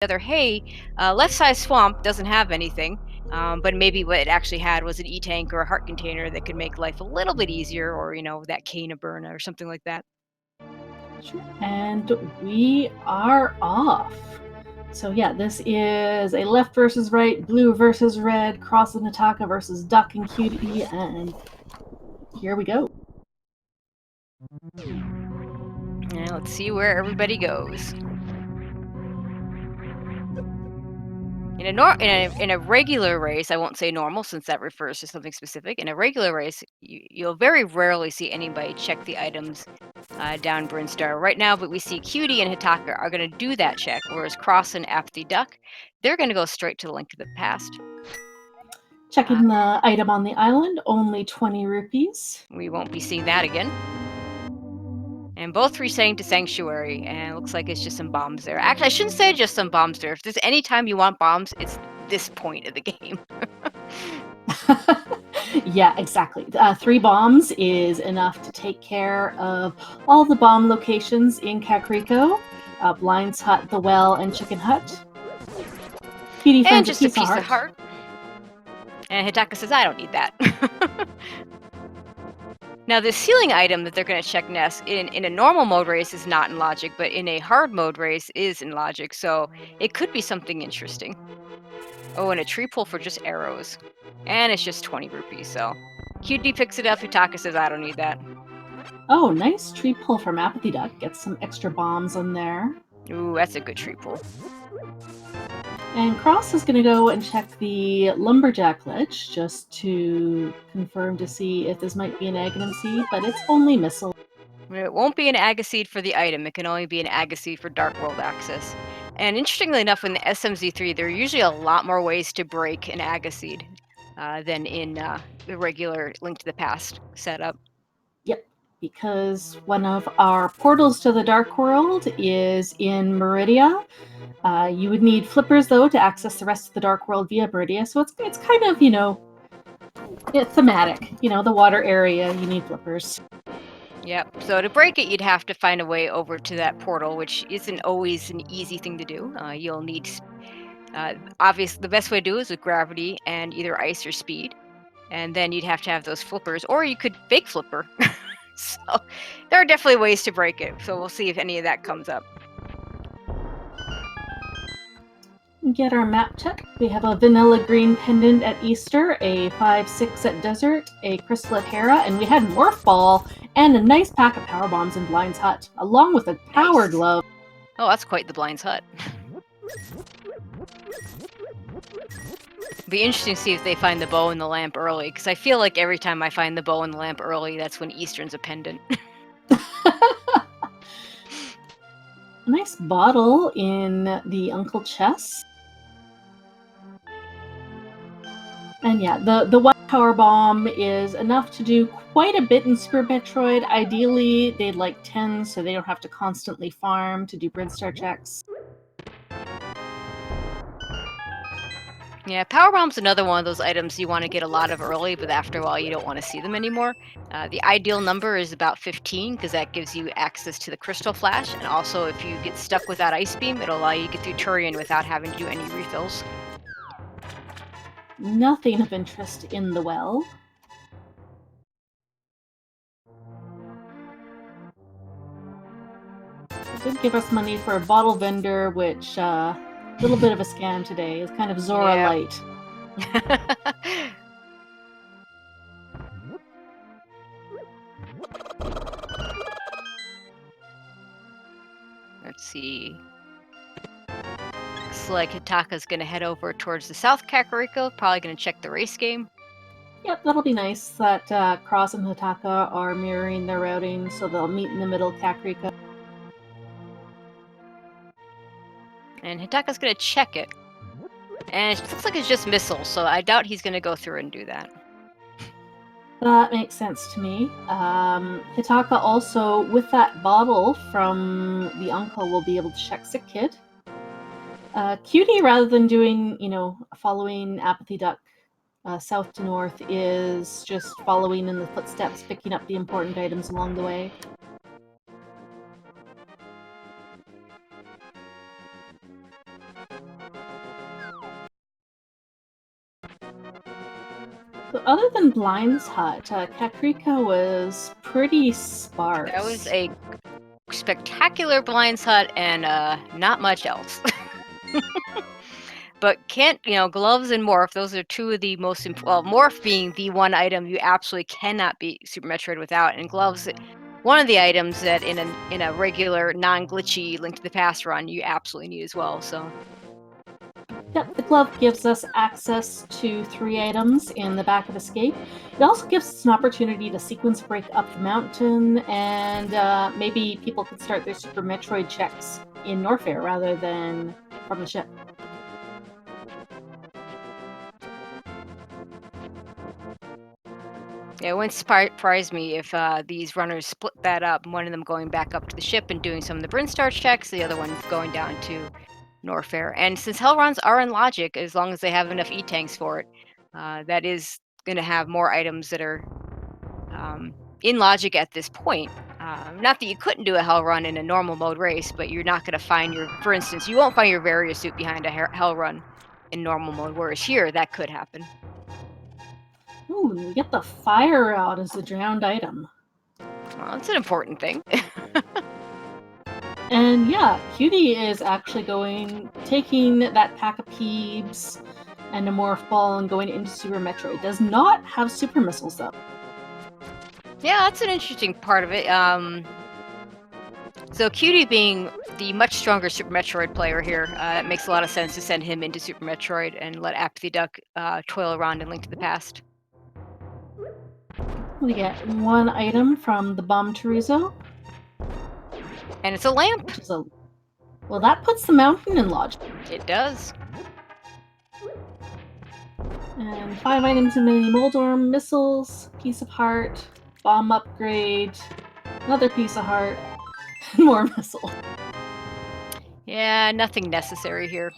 together, hey, left side swamp doesn't have anything, but maybe what it actually had was an e-tank or a heart container that could make life a little bit easier, or that cane of burna or something like that. And we are off. So yeah, this is a left versus right, blue versus red, Cross and Hataka versus Duck and Cutie, and here we go. And let's see where everybody goes. In a regular race, I won't say normal since that refers to something specific. In a regular race, you'll very rarely see anybody check the items down Brinstar right now, but we see Cutie and Hitaka are going to do that check, whereas Cross and Apathy Duck, they're going to go straight to the Link to the Past. Checking the item on the island, only 20 rupees. We won't be seeing that again. And both resetting to Sanctuary, and it looks like it's just some bombs there. Actually, I shouldn't say just some bombs there. If there's any time you want bombs, it's this point of the game. Yeah, exactly. 3 bombs is enough to take care of all the bomb locations in Kakariko. Blind's Hut, The Well, and Chicken Hut. Cutie and finds just a piece of heart. And Hitaka says, I don't need that. Now, the ceiling item that they're going to check next in a normal mode race is not in logic, but in a hard mode race is in logic, so it could be something interesting. Oh, and a tree pull for just arrows. And it's just 20 rupees, so. Cutie picks it up, Hitaka says, I don't need that. Oh, nice tree pull from Apathy Duck. Gets some extra bombs in there. Ooh, that's a good tree pull. And Cross is going to go and check the Lumberjack ledge just to confirm to see if this might be an Aghanim seed, but it's only missile. It won't be an Agaseed for the item, it can only be an Agaseed for Dark World access. And interestingly enough, in the SMZ3, there are usually a lot more ways to break an Agaseed than in the regular Link to the Past setup. Yep, because one of our portals to the Dark World is in Meridia. You would need flippers, though, to access the rest of the Dark World via Meridia, so it's kind of, thematic. The water area, you need flippers. Yep, so to break it, you'd have to find a way over to that portal, which isn't always an easy thing to do. You'll need, obviously, the best way to do it is with gravity and either ice or speed. And then you'd have to have those flippers, or you could fake flipper. So there are definitely ways to break it, so we'll see if any of that comes up. Get our map check. We have a vanilla green pendant at Easter, a 5/6 at Desert, a crystal at Hera, and we had Morph Ball and a nice pack of power bombs in Blind's Hut, along with a power glove. Oh, that's quite the Blind's Hut. Be interesting to see if they find the bow and the lamp early, because I feel like every time I find the bow and the lamp early, that's when Eastern's a pendant. Nice bottle in the Uncle chest. And yeah, the one power bomb is enough to do quite a bit in Super Metroid. Ideally, they'd like 10 so they don't have to constantly farm to do Brinstar checks. Yeah, power bomb's another one of those items you want to get a lot of early, but after a while you don't want to see them anymore. The ideal number is about 15 because that gives you access to the crystal flash, and also if you get stuck with that ice beam, it'll allow you to get through Turian without having to do any refills. Nothing of interest in the well. It did give us money for a bottle vendor, which a little bit of a scam today. It's kind of Zora light. Let's see. Looks like Hitaka's going to head over towards the South Kakariko, probably going to check the race game. Yep, that'll be nice that Cross and Hitaka are mirroring their routing, so they'll meet in the middle of Kakariko. And Hitaka's going to check it. And it looks like it's just missiles, so I doubt he's going to go through and do that. That makes sense to me. Hitaka also, with that bottle from the uncle, will be able to check Sick Kid. Cutie, rather than doing, following Apathy Duck south to north, is just following in the footsteps, picking up the important items along the way. So other than Blind's hut, Kakrika was pretty sparse. That was a spectacular Blind's hut and not much else. But gloves and morph, those are two of the most well, morph being the one item you absolutely cannot beat Super Metroid without, and gloves, one of the items that in a regular non-glitchy Link to the Past run you absolutely need as well. So Yep, the glove gives us access to 3 items in the back of Escape. It also gives us an opportunity to sequence break up the mountain, and maybe people could start their Super Metroid checks in Norfair rather than from the ship. yeah, it wouldn't surprise me if these runners split that up, one of them going back up to the ship and doing some of the Brinstar checks, the other one going down to Norfair. And since hell runs are in logic, as long as they have enough E-tanks for it, that is going to have more items that are in logic at this point. Not that you couldn't do a hell run in a normal mode race, but you're not going to find for instance, you won't find your Varia suit behind a hell run in normal mode, whereas here that could happen. Ooh, we get the fire rod as a drowned item. Well, it's an important thing. And yeah, Cutie is actually taking that pack of peebs and a morph ball and going into Super Metroid. Does not have super missiles though. Yeah, that's an interesting part of it. So Cutie being the much stronger Super Metroid player here, it makes a lot of sense to send him into Super Metroid and let Apathy Duck toil around in Link to the Past. We get 1 item from the Bomb Chorizo. And it's a lamp. Which is well, that puts the mountain in logic. It does. And 5 items in Mini Moldorm, missiles, piece of heart, bomb upgrade, another piece of heart, and more missile. Yeah, nothing necessary here.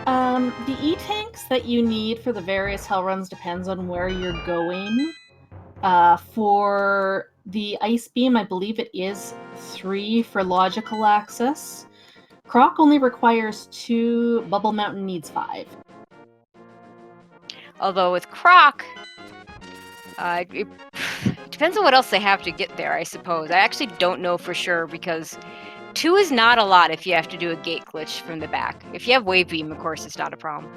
The E-tanks that you need for the various hell runs depends on where you're going. For the Ice Beam, I believe it is 3 for logical access. Croc only requires 2, Bubble Mountain needs 5. Although with Croc, it depends on what else they have to get there, I suppose. I actually don't know for sure because 2 is not a lot if you have to do a gate glitch from the back. If you have Wave Beam, of course, it's not a problem.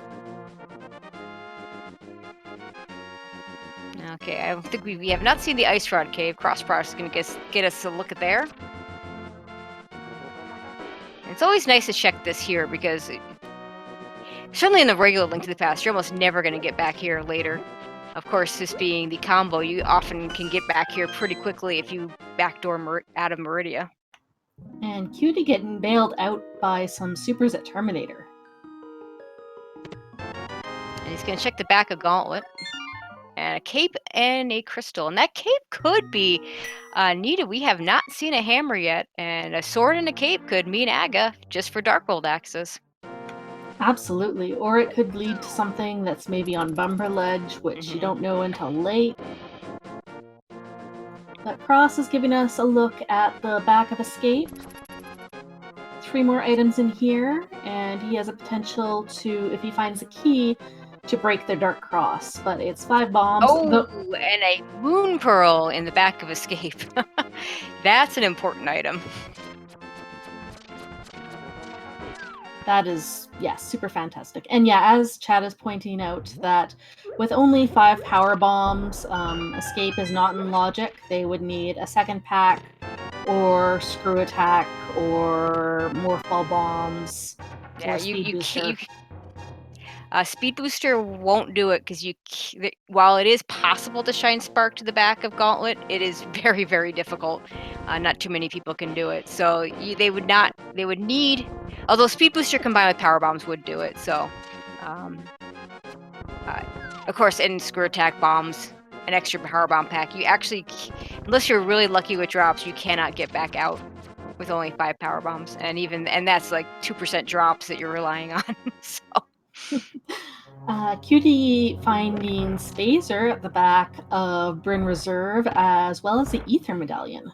Okay, I don't think we have not seen the Ice Rod Cave. Cross Product is going to get us a look at there. It's always nice to check this here because certainly in the regular Link to the Past, you're almost never going to get back here later. Of course, this being the combo, you often can get back here pretty quickly if you backdoor out of Meridia. And Cutie getting bailed out by some supers at Terminator. And he's going to check the back of Gauntlet. And a cape and a crystal. And that cape could be needed. We have not seen a hammer yet. And a sword and a cape could mean Aga just for Darkworld access. Absolutely. Or it could lead to something that's maybe on Bumper Ledge, which you don't know until late. But Cross is giving us a look at the back of Escape. 3 more items in here, and he has a potential to, if he finds a key, to break the Dark Cross. But it's 5 bombs. Oh, and a Moon Pearl in the back of Escape. That's an important item. That is, yeah, super fantastic. And yeah, as Chad is pointing out, that with only 5 power bombs, Escape is not in logic. They would need a second pack, or Screw Attack, or Morph Ball bombs. Yeah, Speed Booster won't do it because while it is possible to shine Spark to the back of Gauntlet, it is very, very difficult. Not too many people can do it. So they would need, although Speed Booster combined with Power Bombs would do it. So, of course, in Screw Attack bombs, an extra Power Bomb pack, you actually, unless you're really lucky with drops, you cannot get back out with only 5 Power Bombs. And that's like 2% drops that you're relying on. So. Cutie finding Spazer at the back of Bryn Reserve, as well as the Ether Medallion.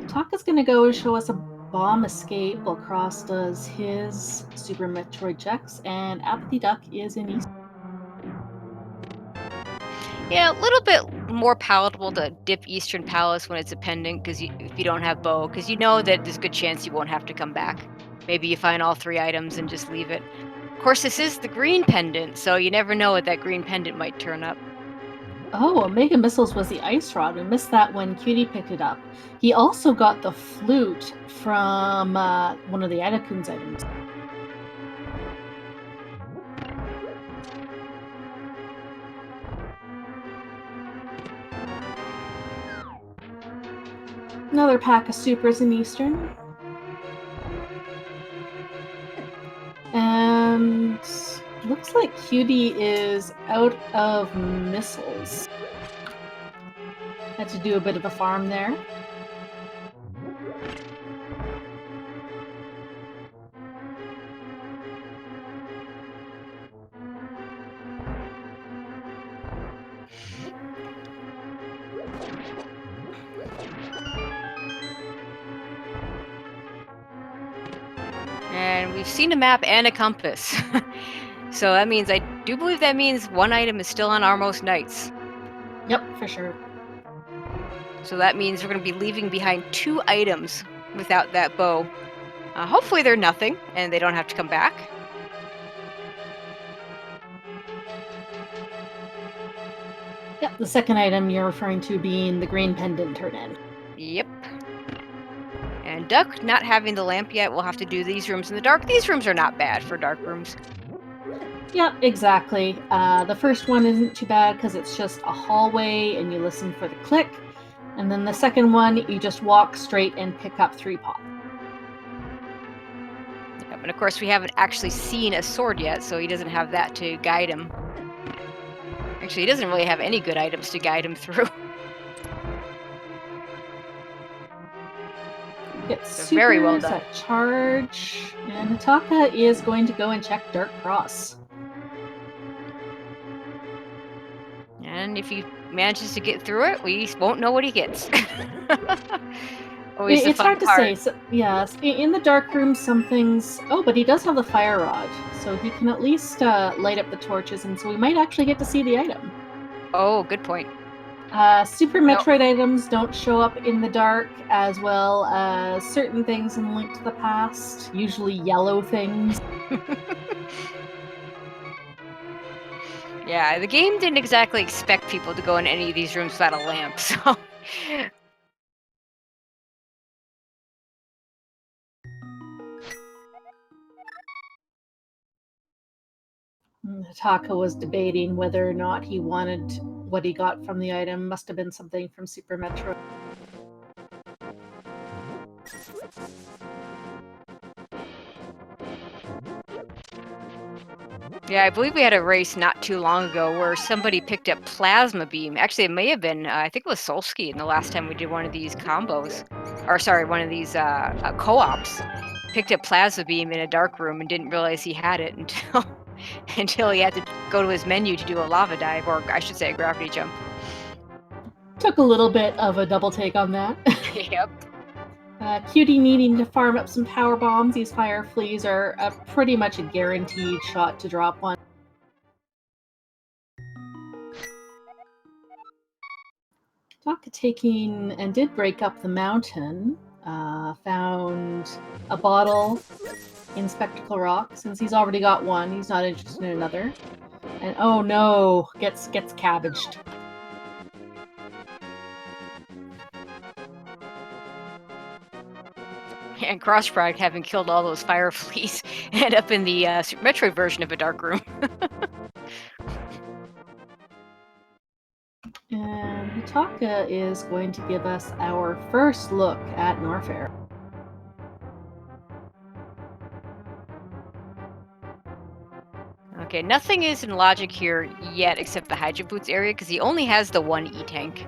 Taka's going to go show us a bomb escape while Cross does his Super Metroid checks, and Apathy Duck is in East. Yeah, a little bit more palatable to dip Eastern Palace when it's a pendant, because if you don't have bow, because you know that there's a good chance you won't have to come back. Maybe you find all 3 items and just leave it. Of course, this is the green pendant, so you never know what that green pendant might turn up. Oh, Omega Missiles was the ice rod. We missed that when Cutie picked it up. He also got the flute from one of the Adakun's items. Another pack of supers in Eastern. And looks like Cutie is out of missiles. Had to do a bit of a farm there. And we've seen a map and a compass. So that means, I do believe that means one item is still on Armos Knights. Yep, for sure. So that means we're going to be leaving behind 2 items without that bow. Hopefully they're nothing and they don't have to come back. Yep, the second item you're referring to being the green pendant turn in. Yep. And Duck not having the lamp yet, we'll have to do these rooms in the dark. These rooms are not bad for dark rooms. Yep, exactly. The first one isn't too bad because it's just a hallway and you listen for the click. And then the second one, you just walk straight and pick up 3 pots. Yep. And of course, we haven't actually seen a sword yet, so he doesn't have that to guide him. Actually, he doesn't really have any good items to guide him through. Gets So supers very well done. at charge, and Hataka is going to go and check Dark Cross. And if he manages to get through it, we won't know what he gets. Always the It's fun hard to part. say. So, yes, in the dark room, some things. Oh, but he does have the fire rod, so he can at least light up the torches, and so we might actually get to see the item. Oh, good point. Super Metroid items don't show up in the dark, as well as certain things in Link to the Past, usually yellow things. Yeah, the game didn't exactly expect people to go in any of these rooms without a lamp, so... Hataka was debating whether or not he wanted what he got from the item. Must have been something from Super Metroid. Yeah, I believe we had a race not too long ago where somebody picked up Plasma Beam. Actually, it may have been, I think it was Solsky in the last time we did one of these combos. Or, sorry, one of these co-ops. Picked up Plasma Beam in a dark room and didn't realize he had it until... until he had to go to his menu to do a lava dive, or I should say a gravity jump. Took a little bit of a double take on that. Yep. Cutie needing to farm up some power bombs. These fire fleas are pretty much a guaranteed shot to drop one. Taka taking and did break up the mountain. Found a bottle in Spectacle Rock. Since he's already got one, he's not interested in another. And oh no, gets cabbaged. And Cross Product, having killed all those fire fleas, end up in the Super Metroid version of a dark room. And Hataka is going to give us our first look at Norfair. Okay, nothing is in logic here yet except the Hydro Boots area, because he only has the 1 E-Tank.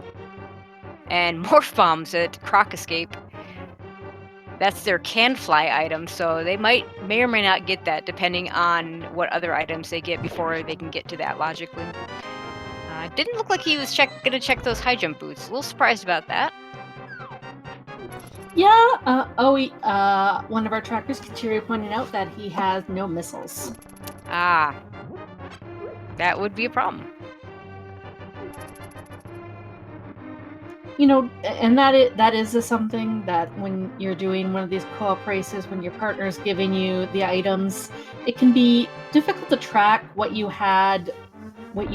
And Morph Bombs at Croc Escape. That's their can fly item, so they may or may not get that, depending on what other items they get before they can get to that logically. Didn't look like he was gonna check those high jump boots. A little surprised about that. One of our trackers, Kachiri, pointed out that he has no missiles. Ah, that would be a problem. And that is something that when you're doing one of these co-op races, when your partner's giving you the items, it can be difficult to track what you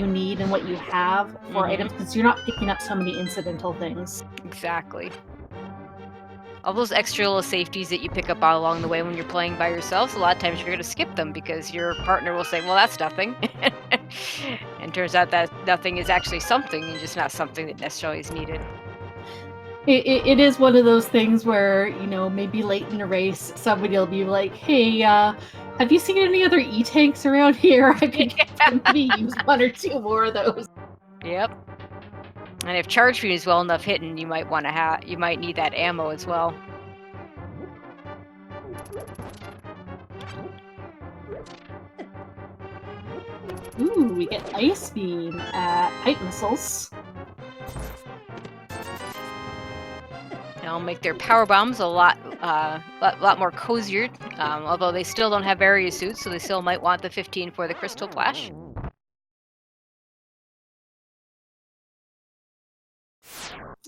need and what you have for items, because you're not picking up so many incidental things. Exactly. All those extra little safeties that you pick up all along the way when you're playing by yourself, a lot of times you're going to skip them because your partner will say, well, that's nothing. And turns out that nothing is actually something, and just not something that necessarily is needed. It is one of those things where, maybe late in the race, somebody will be like, hey, have you seen any other E-tanks around here? I could maybe use one or two more of those. Yep. And if charge beam is well enough hidden, you might need that ammo as well. Ooh, we get ice beam at pipe missiles. That'll make their power bombs a lot more cozier. Although they still don't have area suits, so they still might want the 15 for the crystal flash.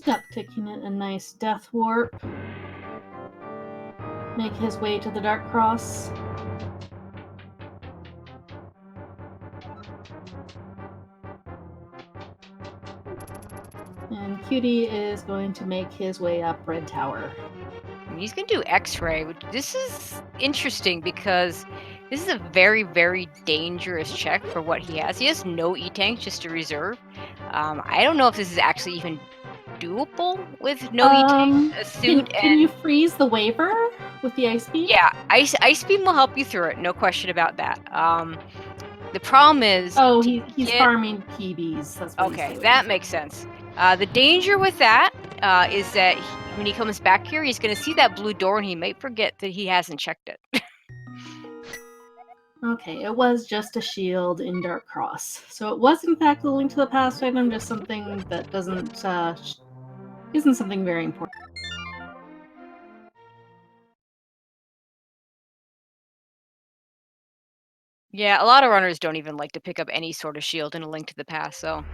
Yep, taking it a nice death warp. Make his way to the Dark Cross. And Cutie is going to make his way up Red Tower. And he's going to do X-ray. This is interesting because this is a very, very dangerous check for what he has. He has no E-tanks, just a reserve. I don't know if this is actually even doable with no E-tank, a suit. Can you freeze the waiver with the ice beam? Yeah, ice beam will help you through it. No question about that. The problem is... Oh, he's farming PBs. That's what okay, that makes sense. The danger with that is that when he comes back here, he's going to see that blue door and he might forget that he hasn't checked it. Okay, it was just a shield in Dark Cross. So it was in fact a Link to the Past item, just something that isn't something very important. Yeah, a lot of runners don't even like to pick up any sort of shield in a Link to the Past, so,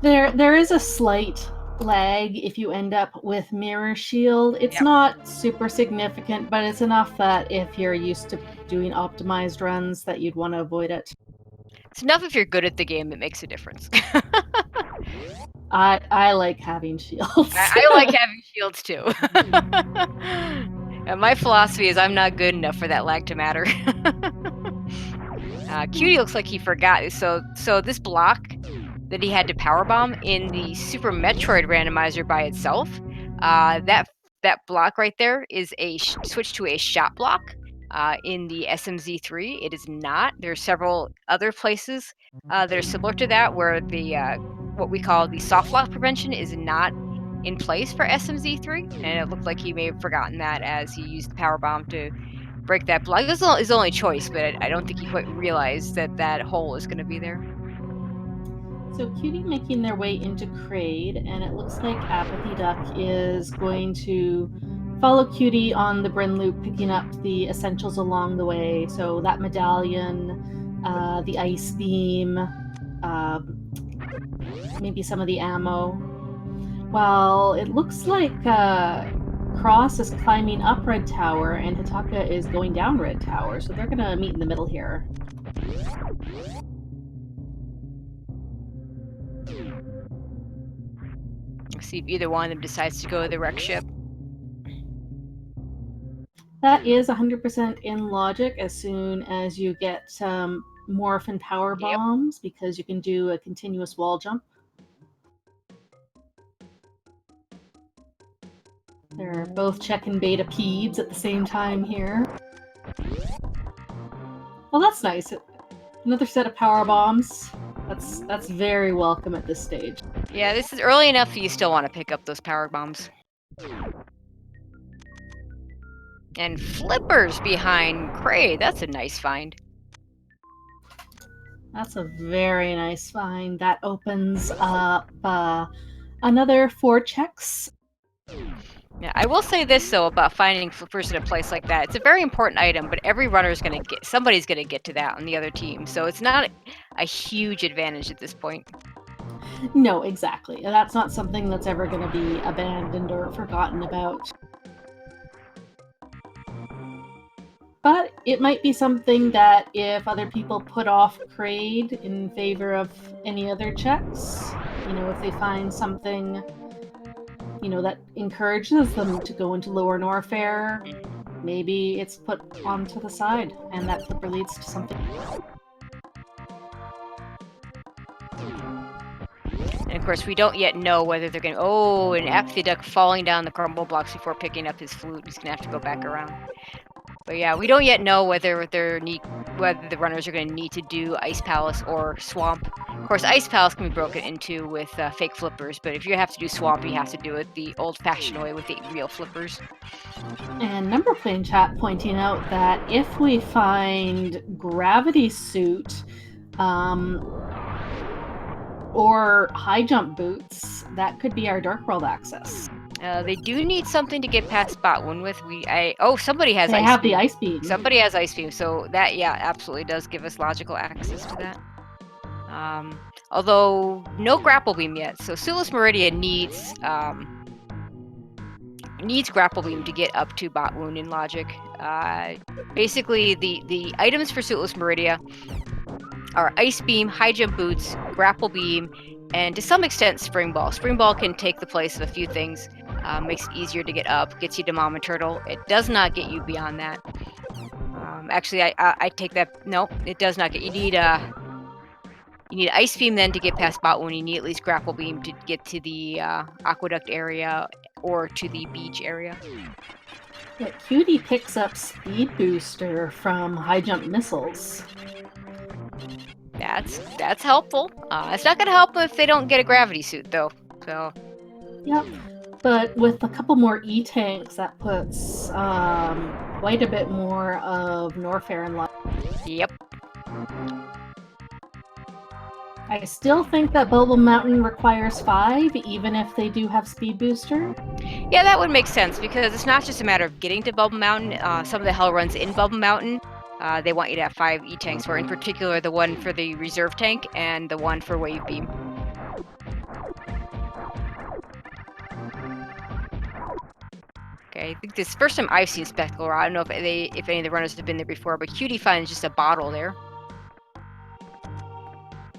There is a slight lag if you end up with Mirror Shield. It's not super significant, but it's enough that if you're used to doing optimized runs that you'd want to avoid it. It's enough if you're good at the game, it makes a difference. I like having shields. I like having shields too. And my philosophy is I'm not good enough for that lag to matter. Cutie looks like he forgot. So this block that he had to powerbomb in the Super Metroid randomizer by itself, that block right there is a switch to a shot block. In the SMZ3, it is not. There are several other places that are similar to that, where the what we call the soft lock prevention is not in place for SMZ3, and it looked like he may have forgotten that as he used the power bomb to break that block. This is his only choice, but I don't think he quite realized that hole is going to be there. So Cutie making their way into Kraid, and it looks like Apathy Duck is going to follow Cutie on the Bryn Loop, picking up the essentials along the way. So that medallion, the ice beam, maybe some of the ammo. While it looks like Cross is climbing up Red Tower and Hitaka is going down Red Tower, so they're gonna meet in the middle here. See if either one of them decides to go to the wreck ship. That is 100% in logic as soon as you get morph and power bombs, because you can do a continuous wall jump. They're both checking beta peebs at the same time here. Well, that's nice. Another set of power bombs. That's very welcome at this stage. Yeah, this is early enough that you still want to pick up those power bombs. And flippers behind Kraid. That's a nice find. That's a very nice find. That opens up another 4 checks. Yeah, I will say this though about finding flippers in a place like that. It's a very important item, but every runner is going to get somebody's going to get to that on the other team. So it's not a huge advantage at this point. No, exactly. That's not something that's ever going to be abandoned or forgotten about. But it might be something that if other people put off Kraid in favor of any other checks, if they find something, that encourages them to go into lower Norfair, maybe it's put onto the side and that flipper leads to something. And of course, we don't yet know whether they're going to. Oh, and after the duck falling down the crumble blocks before picking up his flute, he's going to have to go back around. But yeah, we don't yet know whether the runners are going to need to do Ice Palace or Swamp. Of course, Ice Palace can be broken into with fake flippers, but if you have to do Swamp, you have to do it the old-fashioned way with the real flippers. And Number Plane Chat pointing out that if we find Gravity Suit, or high jump boots, that could be our Dark World access. They do need something to get past Botwoon with. Somebody has They Ice have Beam. the Ice Beam. Somebody has Ice Beam, so that absolutely does give us logical access to that. Although no Grapple Beam yet, so Sulis Meridia needs Grapple Beam to get up to Botwoon in logic. Basically, the items for Sulis Meridia are Ice Beam, High Jump Boots, Grapple Beam, and to some extent Spring Ball. Spring Ball can take the place of a few things. Makes it easier to get up, gets you to Mama Turtle. It does not get you beyond that. Actually, I take that. No, it does not get you. You need Ice Beam then to get past Botwoon. You need at least Grapple Beam to get to the Aqueduct area or to the beach area. But Cutie picks up Speed Booster from High Jump Missiles. That's helpful. It's not going to help if they don't get a Gravity Suit, though. So. Yep. But with a couple more E-Tanks, that puts quite a bit more of Norfair in line. Yep. I still think that Bubble Mountain requires 5, even if they do have Speed Booster. Yeah, that would make sense, because it's not just a matter of getting to Bubble Mountain. Some of the hell runs in Bubble Mountain, they want you to have 5 E-Tanks, or in particular the one for the reserve tank and the one for Wave Beam. Okay, I think this is the first time I've seen Spectacle Rod. I don't know if any of the runners have been there before, but Cutie finds just a bottle there.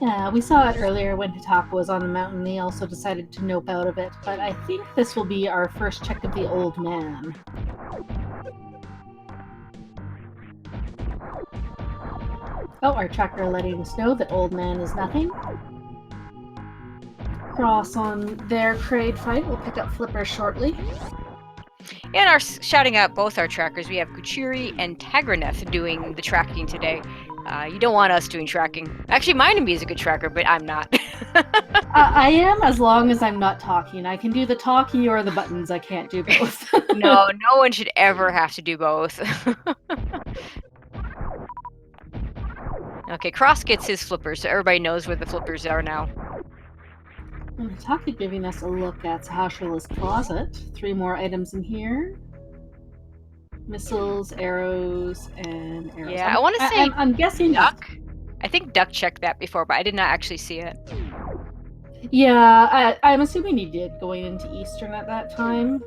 Yeah, we saw it earlier when Hitaka was on the mountain. They also decided to nope out of it, but I think this will be our first check of the Old Man. Oh, our tracker letting us know that Old Man is nothing. Cross on their Kraid fight. We'll pick up Flipper shortly. And shouting out both our trackers, we have Kuchiri and Tagraneth doing the tracking today. You don't want us doing tracking. Actually, Minami is a good tracker, but I'm not. I am, as long as I'm not talking. I can do the talkie or the buttons. I can't do both. No one should ever have to do both. Okay, Cross gets his flippers, so everybody knows where the flippers are now. And Hitaka giving us a look at Sahasrala's closet. 3 more items in here. Missiles, arrows, and arrows. Yeah, I want to say I'm guessing Duck. I think Duck checked that before, but I did not actually see it. Yeah, I'm assuming he did, going into Eastern at that time.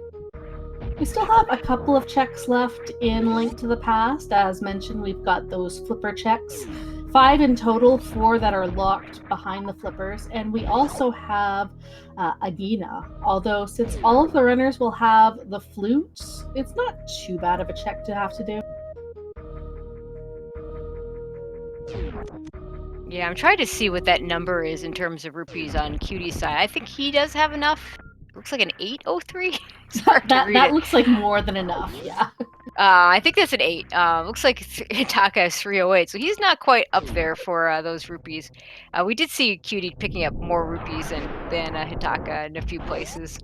We still have a couple of checks left in Link to the Past. As mentioned, we've got those flipper checks. 5 in total, 4 that are locked behind the flippers. And we also have Agina. Although, since all of the runners will have the flutes, it's not too bad of a check to have to do. Yeah, I'm trying to see what that number is in terms of rupees on Cutie's side. I think he does have enough. Looks like an 803. That looks like more than enough, yeah. I think that's an 8. Looks like Hitaka is 308, so he's not quite up there for those rupees. We did see Cutie picking up more rupees than Hitaka in a few places.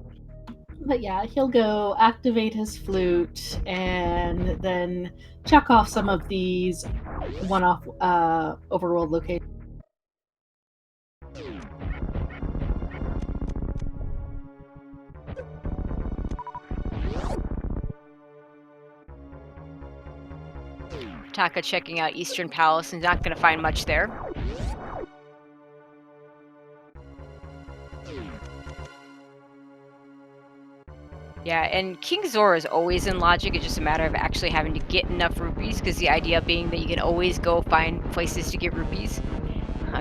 But yeah, he'll go activate his flute and then check off some of these one-off overworld locations. Hitaka checking out Eastern Palace and not going to find much there. Yeah, and King Zora is always in logic. It's just a matter of actually having to get enough rupees, because the idea being that you can always go find places to get rupees.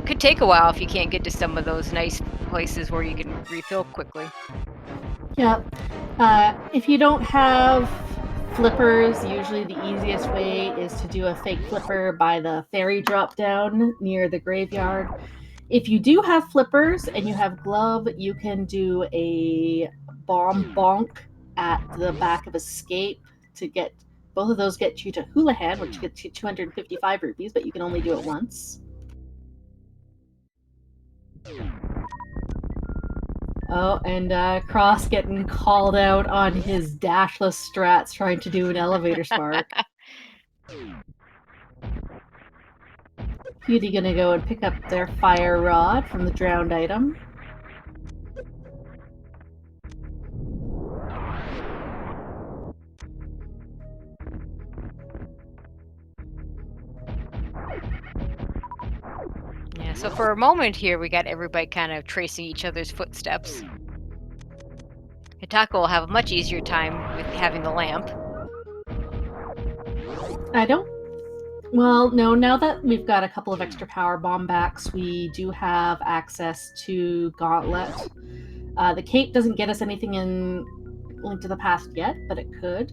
Could take a while if you can't get to some of those nice places where you can refill quickly. Yep. If you don't have flippers, usually the easiest way is to do a fake flipper by the ferry drop down near the graveyard. If you do have flippers and you have glove, you can do a bomb bonk at the back of escape to get both of those get you to Houlihan, which gets you 255 rupees, but you can only do it once. Oh, and Cross getting called out on his dashless strats trying to do an elevator spark. Cutie gonna go and pick up their fire rod from the drowned item. Yeah, so for a moment here, we got everybody kind of tracing each other's footsteps. Hitaka will have a much easier time with having the lamp. I don't. Well, no, now that we've got a couple of extra power bomb backs, we do have access to Gauntlet. The cape doesn't get us anything in Link to the Past yet, but it could.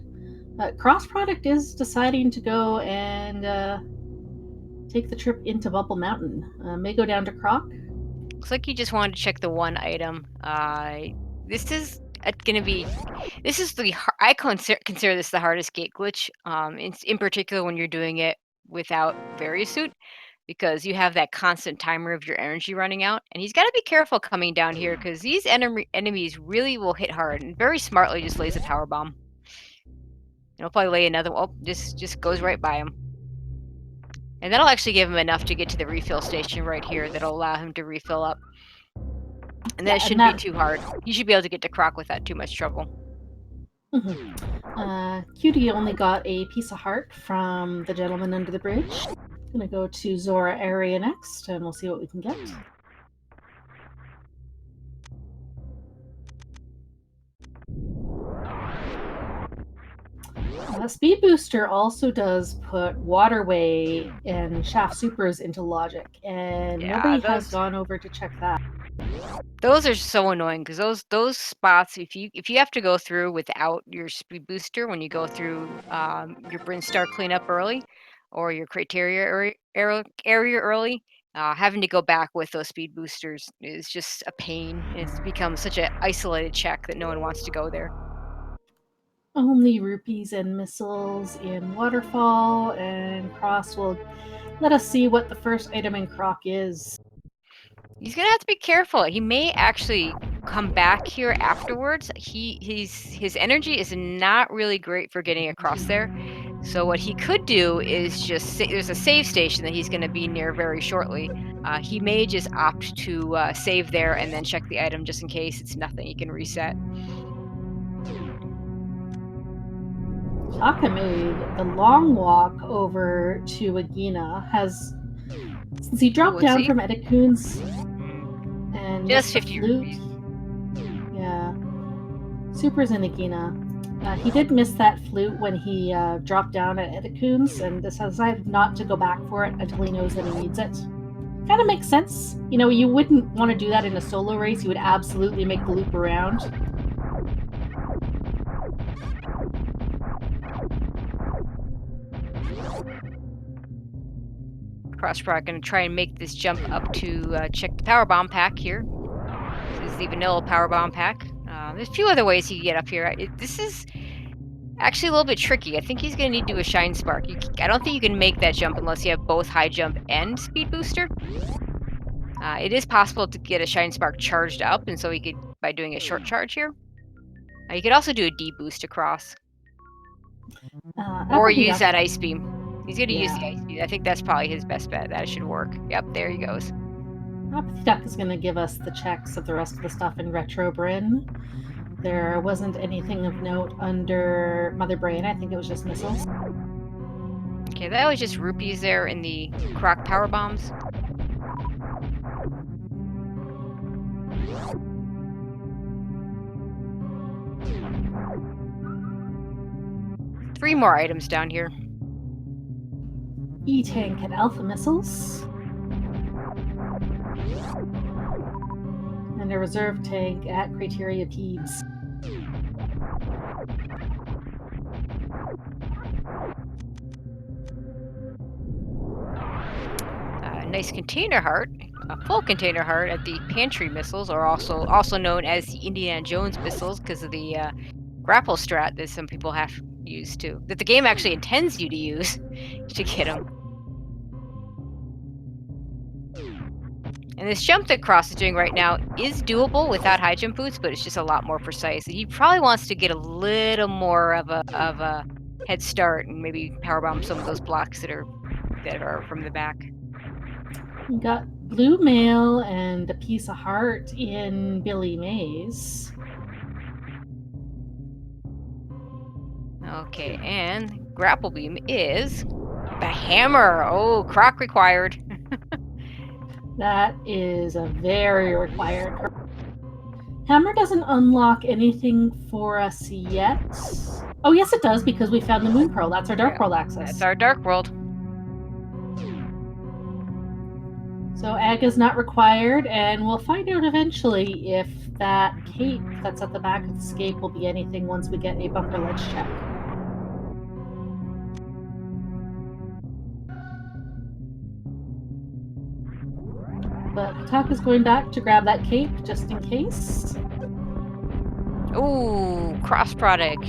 Cross Product is deciding to go and take the trip into Bubble Mountain. May go down to Croc. Looks like you just wanted to check the one item. This is going to be. This is I consider this the hardest gate glitch. In particular when you're doing it without Various Suit, because you have that constant timer of your energy running out, and he's got to be careful coming down here because these enemies really will hit hard, and very smartly just lays a power bomb. And he'll probably lay another. Oh, just goes right by him. And that'll actually give him enough to get to the refill station right here that'll allow him to refill up. And that shouldn't be too hard. You should be able to get to Croc without too much trouble. Cutie only got a piece of heart from the gentleman under the bridge. I'm gonna go to Zora area next, and we'll see what we can get. Speed Booster also does put Waterway and Shaft Supers into logic, and nobody has gone over to check that. Those are so annoying because those spots, if you have to go through without your Speed Booster when you go through your Brinstar cleanup early, or your criteria area early, having to go back with those Speed Boosters is just a pain. It's become such an isolated check that no one wants to go there. Only rupees and missiles in Waterfall, and Cross will let us see what the first item in Croc is. He's gonna have to be careful. He may actually come back here afterwards. His energy is not really great for getting across there. So what he could do is just there's a save station that he's going to be near very shortly. He may just opt to save there and then check the item just in case it's nothing. He can reset. Taka made the long walk over to Agina. Since he dropped down from Edakun's and just 50 rupees. Yeah. Super's in Agina. He did miss that flute when he dropped down at Edakun's and decided not to go back for it until he knows that he needs it. Kind of makes sense. You know, you wouldn't want to do that in a solo race. You would absolutely make the loop around. Crossproc going to try and make this jump up to check the power bomb pack here. This is the vanilla power bomb pack. There's a few other ways he can get up here. This is actually a little bit tricky. I think he's going to need to do a shine spark. I don't think you can make that jump unless you have both high jump and speed booster. It is possible to get a shine spark charged up, and so he could by doing a short charge here. You could also do a D boost across, or use that ice beam. He's going to use the ice beam. I think that's probably his best bet. That should work. Yep, there he goes. Apathy Duck is going to give us the checks of the rest of the stuff in Retro Bryn. There wasn't anything of note under Mother Brain. I think it was just missiles. Okay, that was just rupees there in the croc power bombs. Three more items down here. E-tank and alpha missiles. And a reserve tank at Criteria Peebs. Nice container heart, a full container heart at the pantry missiles, or also known as the Indiana Jones missiles, because of the grapple strat that some people have used too. That the game actually intends you to use to get them. And this jump that Cross is doing right now is doable without high jump boots, but it's just a lot more precise. He probably wants to get a little more of a head start and maybe powerbomb some of those blocks that are from the back. We got blue mail and a piece of heart in Billy Mays. Okay, and grapple beam is the hammer. Oh, croc required. That is a very required. Hammer doesn't unlock anything for us yet. Oh, yes, it does, because we found the Moon Pearl. That's our Dark World access. That's our Dark World. So Ag is not required, and we'll find out eventually if that cape that's at the back of the escape will be anything once we get a bumper ledge check. But Hataka's going back to grab that cape just in case. Ooh, cross product.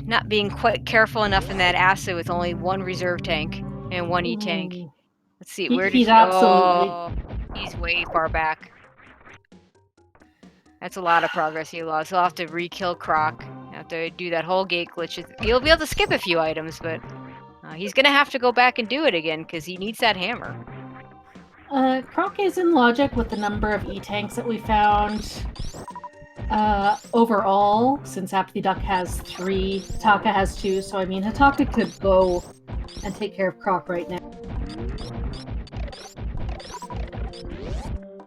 Not being quite careful enough in that acid with only one reserve tank and one E-tank. Ooh. Let's see, where did He's he? absolutely. Oh, he's way far back. That's a lot of progress he lost. He'll have to re-kill Croc. Have to do that whole gate glitch. He'll be able to skip a few items, but he's gonna have to go back and do it again because he needs that hammer. Croc is in logic with the number of E-tanks that we found. Overall, since Apathy Duck has 3, Hataka has 2, so I mean, Hataka could go and take care of Croc right now.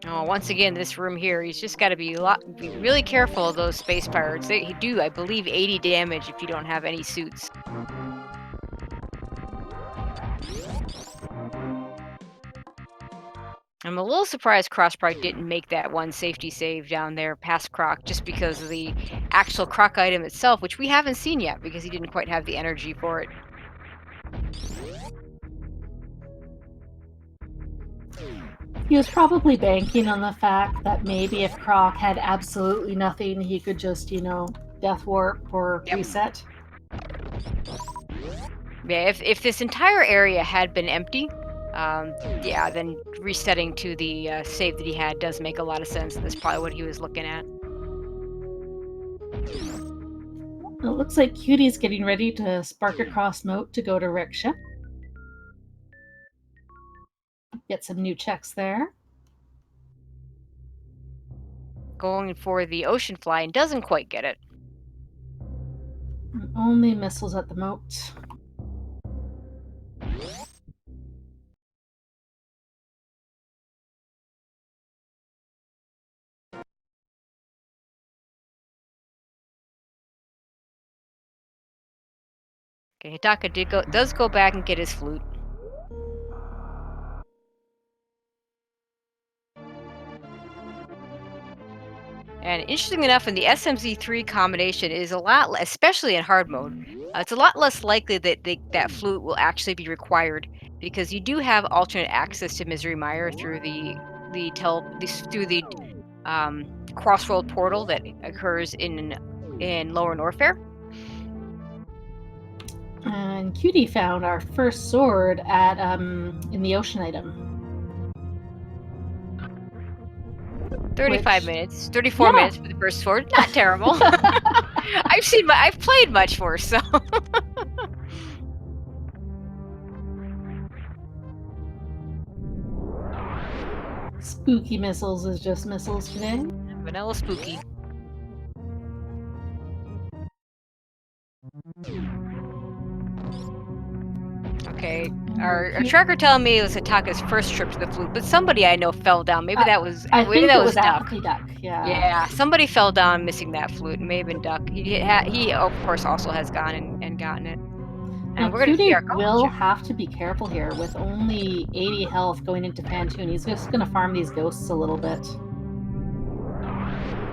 Oh, once again, this room here, he's just got to be really careful of those space pirates. They do, I believe, 80 damage if you don't have any suits. I'm a little surprised Crossprite didn't make that one safety save down there past Croc just because of the actual Croc item itself, which we haven't seen yet because he didn't quite have the energy for it. He was probably banking on the fact that maybe if Croc had absolutely nothing, he could just, death warp or reset. Yeah, if this entire area had been empty, yeah, then resetting to the save that he had does make a lot of sense. That's probably what he was looking at. It looks like Cutie's getting ready to spark across moat to go to Ricksha. Get some new checks there. Going for the ocean fly and doesn't quite get it. Only missiles at the moat. Okay, Hitaka does go back and get his flute. And interestingly enough, in the SMZ3 combination is a lot, especially in hard mode, it's a lot less likely that that flute will actually be required because you do have alternate access to Misery Mire through the crossroad portal that occurs in Lower Norfair. And Cutie found our first sword at in the ocean item. 35 minutes, 34 minutes for the first sword. Not terrible. I've played much worse, so. Spooky missiles is just missiles today. Vanilla spooky. Okay. Our tracker telling me it was Hataka's first trip to the flute, but somebody I know fell down. Maybe that was I think it was Duck. Apathy Duck. Yeah. Yeah, somebody fell down missing that flute. It may have been Duck. He of course also has gone and gotten it. Now, And we're gonna see Cutie our ghost will check. have to be careful here with only 80 health going into Fantoon. He's just going to farm these ghosts a little bit.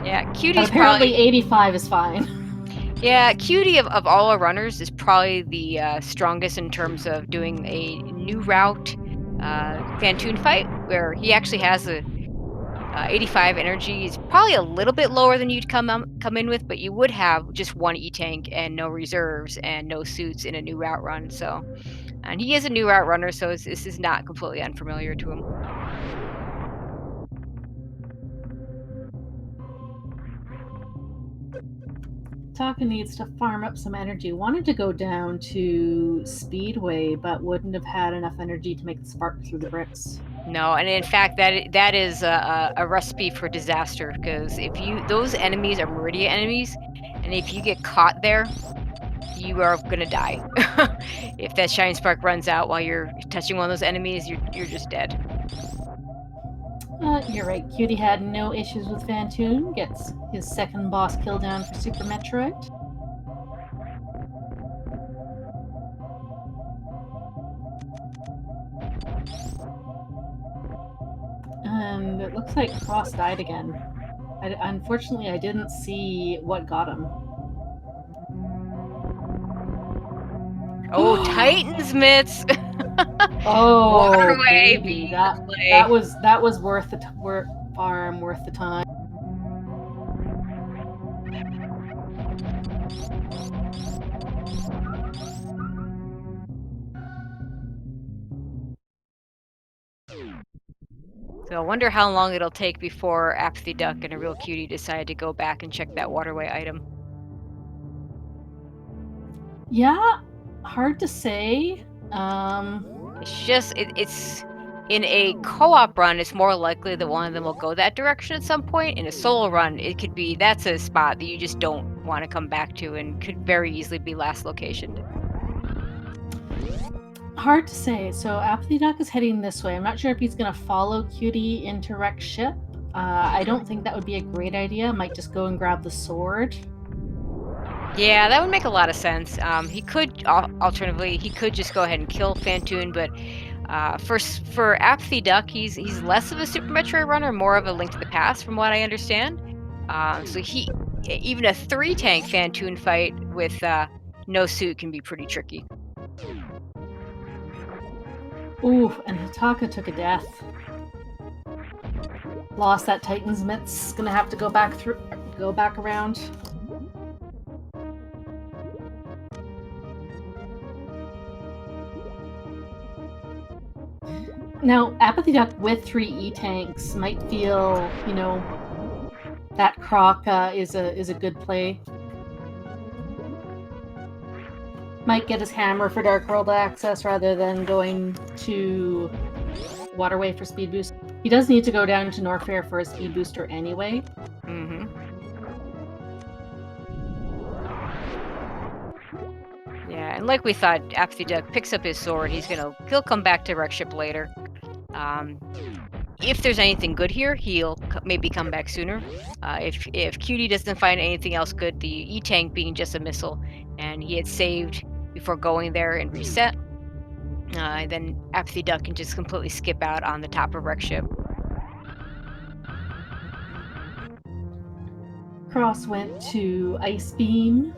Yeah, But Cutie's apparently probably 85 is fine. yeah, Cutie of all our runners is probably the strongest in terms of doing a new route Fantoon fight where he actually has a 85 energy is probably a little bit lower than you'd come in with, but you would have just one E-tank and no reserves and no suits in a new route run. So, and he is a new route runner, so this is not completely unfamiliar to him. Taka needs to farm up some energy. Wanted to go down to Speedway, but wouldn't have had enough energy to make the spark through the bricks. No, and in fact, that is a recipe for disaster because if those enemies are Meridia enemies, and if you get caught there, you are gonna die. If that Shining Spark runs out while you're touching one of those enemies, you're just dead. You're right. Cutie had no issues with Fantoon. Gets his second boss kill down for Super Metroid. And it looks like Cross died again. Unfortunately, I didn't see what got him. Oh, Titans mitts. Oh, Waterway baby, being that the play. that was worth the farm, worth the time. So I wonder how long it'll take before Apathy Duck and a real cutie decide to go back and check that waterway item. Yeah, hard to say. It's just it's in a co-op run, it's more likely that one of them will go that direction at some point. In a solo run, it could be that's a spot that you just don't want to come back to and could very easily be last locationed. Hard to say. So Apathy Duck is heading this way. I'm not sure if he's going to follow Cutie into Rex ship. I don't think that would be a great idea. Might just go and grab the sword. Yeah, that would make a lot of sense. He could alternatively he could just go ahead and kill Fantoon, but for Apathy Duck, he's less of a Super Metroid runner, more of a Link to the Past, from what I understand. So even a 3-tank Fantoon fight with no suit can be pretty tricky. Ooh, and Hataka took a death. Lost that Titan's mitts. Gonna have to go back around. Now, Apathy Duck with 3 E-tanks might feel, that Croc is a good play. Might get his hammer for Dark World access rather than going to Waterway for speed boost. He does need to go down to Norfair for a speed booster anyway. Mm-hmm. Yeah, and like we thought, Apathy Duck picks up his sword. He'll come back to Rex ship later. If there's anything good here, he'll maybe come back sooner. If Cutie doesn't find anything else good, the E-tank being just a missile, and he had saved before going there and reset, then Apathy Duck can just completely skip out on the top of Rex ship. Cross went to Ice Beam,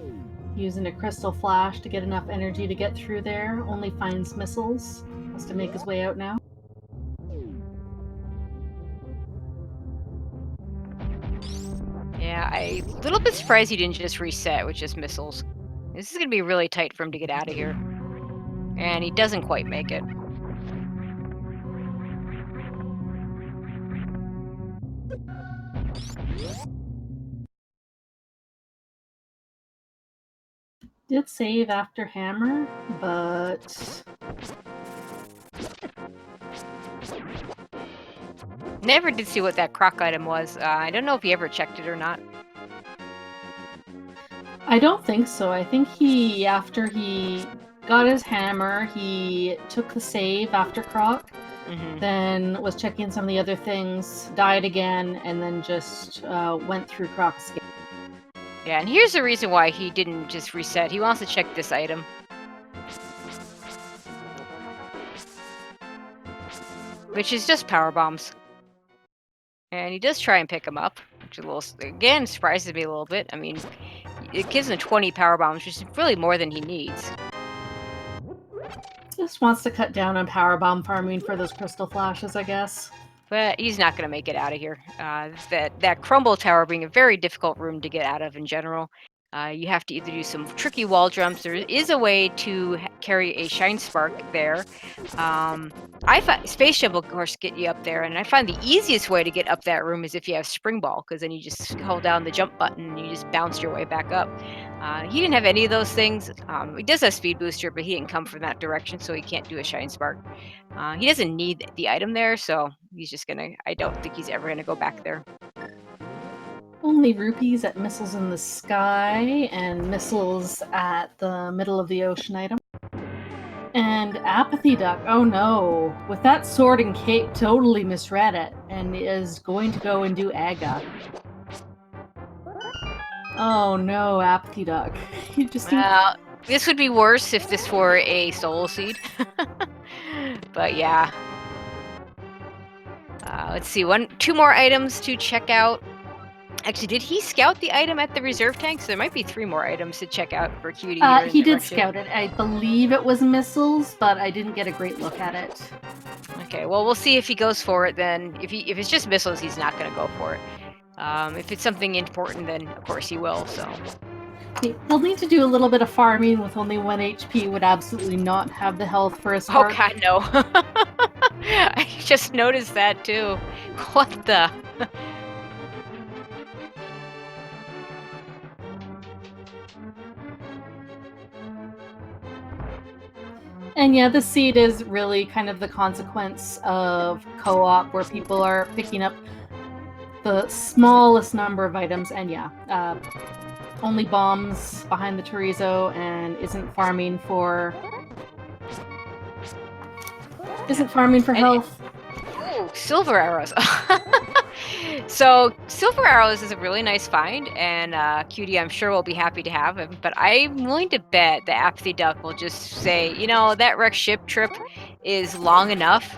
using a Crystal Flash to get enough energy to get through there. Only finds missiles. Has to make his way out now. Yeah, I'm a little bit surprised he didn't just reset with just missiles. This is going to be really tight for him to get out of here. And he doesn't quite make it. Did save after hammer, but Never did see what that croc item was. I don't know if he ever checked it or not. I don't think so. I think after he got his hammer. He took the save after Croc, then was checking some of the other things, died again, and then just went through Croc's gate. Yeah, and here's the reason why he didn't just reset. He wants to check this item. Which is just power bombs. And he does try and pick them up, which again surprises me a little bit. I mean, it gives him 20 power bombs, which is really more than he needs. Just wants to cut down on power bomb farming for those crystal flashes, I guess. But he's not going to make it out of here. That crumble tower being a very difficult room to get out of in general. You have to either do some tricky wall jumps. There is a way to carry a shine spark there. I find Space Jump will, of course, get you up there, and I find the easiest way to get up that room is if you have Spring Ball, because then you just hold down the jump button and you just bounce your way back up. He didn't have any of those things. He does have Speed Booster, but he didn't come from that direction, so he can't do a Shine Spark. He doesn't need the item there, so he's just gonna. I don't think he's ever gonna go back there. Only rupees at Missiles in the Sky and Missiles at the Middle of the Ocean item. And Apathy Duck, oh no, with that sword and cape, totally misread it and is going to go and do Aga. Oh no, Apathy Duck. You just this would be worse if this were a Soul Seed. But yeah. Let's see, two more items to check out. Actually, did he scout the item at the reserve tank? So there might be 3 more items to check out for Cutie. He did scout it. I believe it was missiles, but I didn't get a great look at it. Okay, well, we'll see if he goes for it then. If it's just missiles, he's not going to go for it. If it's something important, then of course he will, so. He'll need to do a little bit of farming with only 1 HP, would absolutely not have the health for his heart. Oh god, no. I just noticed that too. What the? And yeah, the seed is really kind of the consequence of co-op, where people are picking up the smallest number of items, and yeah, only bombs behind the chorizo, and isn't farming for health. Ooh, silver arrows. So silver arrows is a really nice find, and Cutie I'm sure will be happy to have him, but I'm willing to bet the Apathy Duck will just say, you know, that wrecked ship trip is long enough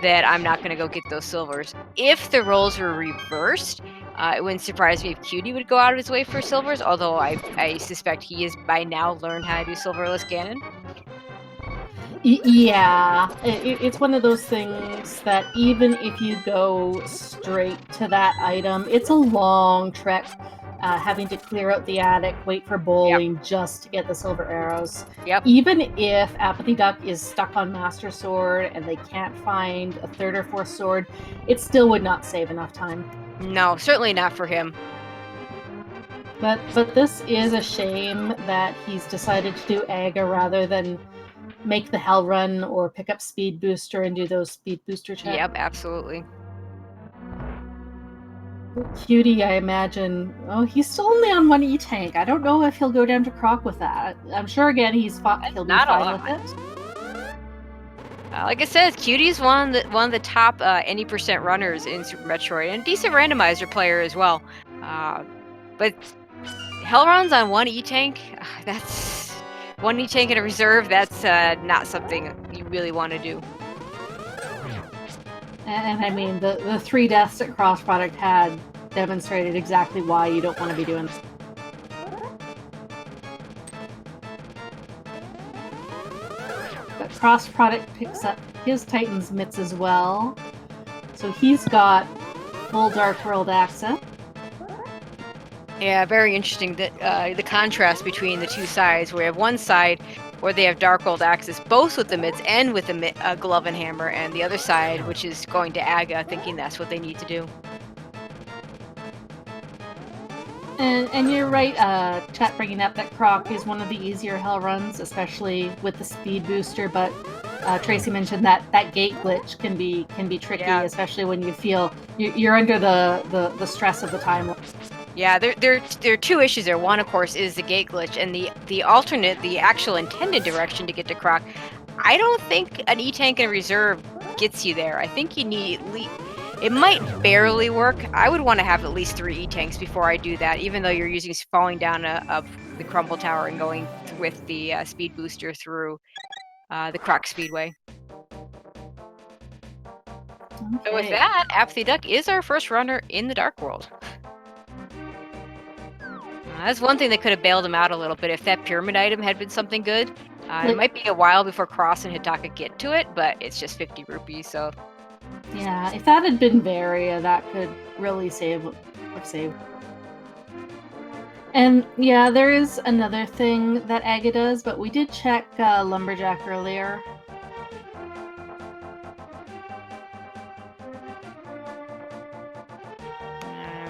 that I'm not going to go get those silvers. If the roles were reversed, it wouldn't surprise me if Cutie would go out of his way for silvers, although I suspect he has by now learned how to do silverless cannon. Yeah, it's one of those things that even if you go straight to that item, it's a long trek, having to clear out the attic, wait for bowling just to get the silver arrows. Yep. Even if Apathy Duck is stuck on Master Sword and they can't find a 3rd or 4th sword, it still would not save enough time. No, certainly not for him. But this is a shame that he's decided to do Aga rather than make the Hell Run or pick up Speed Booster and do those Speed Booster checks. Yep, absolutely. Cutie, I imagine. Oh, he's still only on 1 E-Tank. I don't know if he'll go down to Croc with that. I'm sure, again, he'll be fine with it. Like I said, Cutie's one of the top any % runners in Super Metroid, and a decent randomizer player as well. But Hell Runs on 1 E-Tank, that's 1 E-Tank in a reserve, that's not something you really want to do. And I mean, the 3 deaths that Cross Product had demonstrated exactly why you don't want to be doing this. But Cross Product picks up his Titan's mitts as well. So he's got full Dark World access. Yeah, very interesting that the contrast between the 2 sides, where you have one side where they have Dark World access both with the mitts and with the glove and hammer, and the other side, which is going to Aga, thinking that's what they need to do. And you're right, chat bringing up that Croc is one of the easier Hell Runs, especially with the Speed Booster, but Tracy mentioned that gate glitch can be tricky, especially when you feel you're under the stress of the time. Yeah, there are two issues there. One, of course, is the gate glitch, and the alternate, the actual intended direction to get to Croc. I don't think an E-tank in reserve gets you there. I think you need it might barely work. I would want to have at least 3 E-tanks before I do that, even though you're using falling down the crumble tower and going with the speed booster through the Croc Speedway. So with Okay. that, Apathy Duck is our first runner in the Dark World. That's one thing that could have bailed him out a little bit if that pyramid item had been something good. It might be a while before Cross and Hitaka get to it, but it's just 50 rupees, so... Yeah, if that had been Varia, that could really save. And yeah, there is another thing that Aga does, but we did check Lumberjack earlier.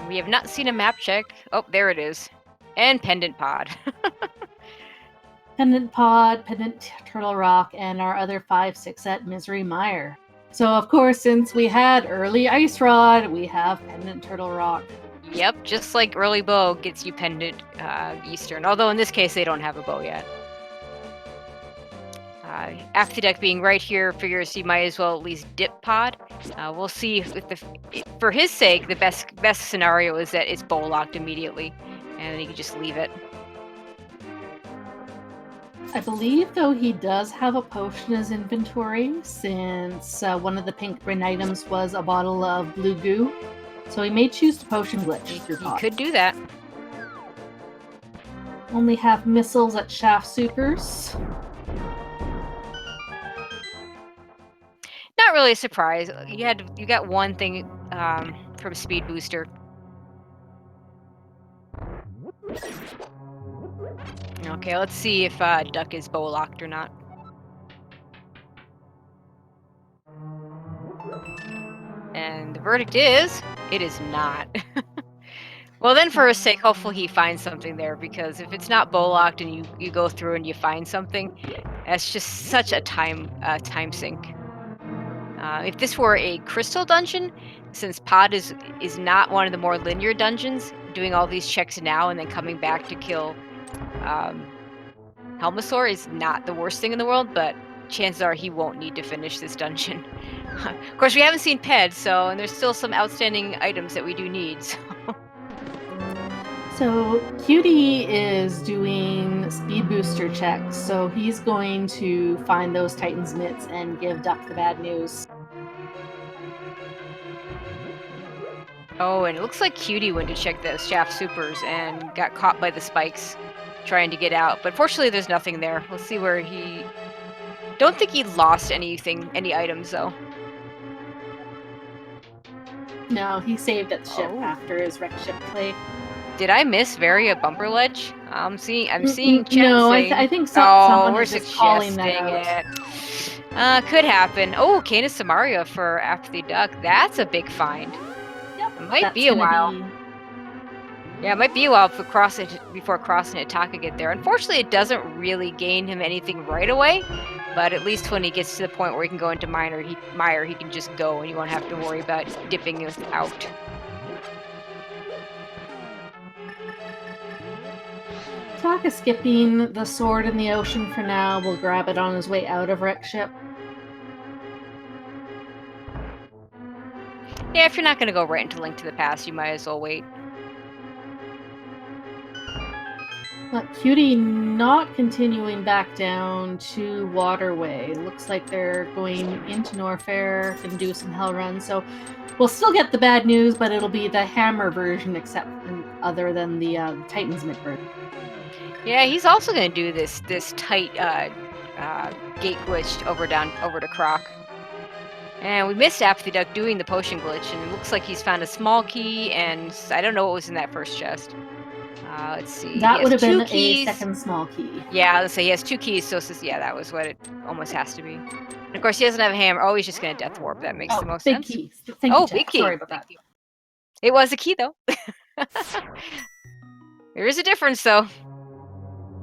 We have not seen a map check. Oh, there it is. And Pendant Pod. Pendant Pod, Pendant Turtle Rock, and our other 5-6 at Misery Mire. So, of course, since we had early Ice Rod, we have Pendant Turtle Rock. Yep, just like early bow gets you Pendant Eastern. Although in this case, they don't have a bow yet. Apathy Duck being right here figures he might as well at least dip Pod. We'll see if for his sake, the best scenario is that it's bow locked immediately, and then he can just leave it. I believe, though, he does have a potion in his inventory, since one of the pink brain items was a bottle of blue goo. So he may choose to potion glitch. He could do that. Only have missiles at Shaft Supers. Not really a surprise. You got one thing from Speed Booster. Okay, let's see if Duck is bow locked or not. And the verdict is, it is not. Well, then for his sake, hopefully he finds something there, because if it's not bow locked and you go through and you find something, that's just such a time sink. If this were a crystal dungeon, since Pod is not one of the more linear dungeons, doing all these checks now and then coming back to kill Helmasaur is not the worst thing in the world, but chances are he won't need to finish this dungeon. Of course, we haven't seen Ped, and there's still some outstanding items that we do need. So Cutie is doing speed booster checks, so he's going to find those Titan's mitts and give Duck the bad news. Oh, and it looks like Cutie went to check those Shaft Supers and got caught by the spikes trying to get out. But fortunately, there's nothing there. We'll see where he... Don't think he lost any items, though. No, he saved at the ship after his wrecked ship play. Did I miss Varia Bumper Ledge? I'm seeing chat no, saying... I think someone is just calling that out. Could happen. Oh, Canis Samaria for Apathy Duck. That's a big find. Yep, it might be a while. Yeah, it might be a while before Cross and Hitaka get there. Unfortunately, it doesn't really gain him anything right away, but at least when he gets to the point where he can go into Mire, he can just go, and you won't have to worry about dipping it out. Hitaka skipping the sword in the ocean for now. Will grab it on his way out of wreck ship. Yeah, if you're not going to go right into Link to the Past, you might as well wait. But Cutie not continuing back down to Waterway. Looks like they're going into Norfair and do some hell runs. So we'll still get the bad news, but it'll be the hammer version, except other than the Titan's mid version. Yeah, he's also going to do this tight gate glitch over to Croc. And we missed Apathy Duck doing the potion glitch, and it looks like he's found a small key, and I don't know what was in that first chest. Let's see. That would have been a second small key. Yeah, let's say he has 2 keys, so yeah, that was what it almost has to be. And of course, he doesn't have a hammer. Oh, he's just going to death warp. That makes the most big sense. Key. Thank you, big key. Sorry about that. It was a key, though. There is a difference, though.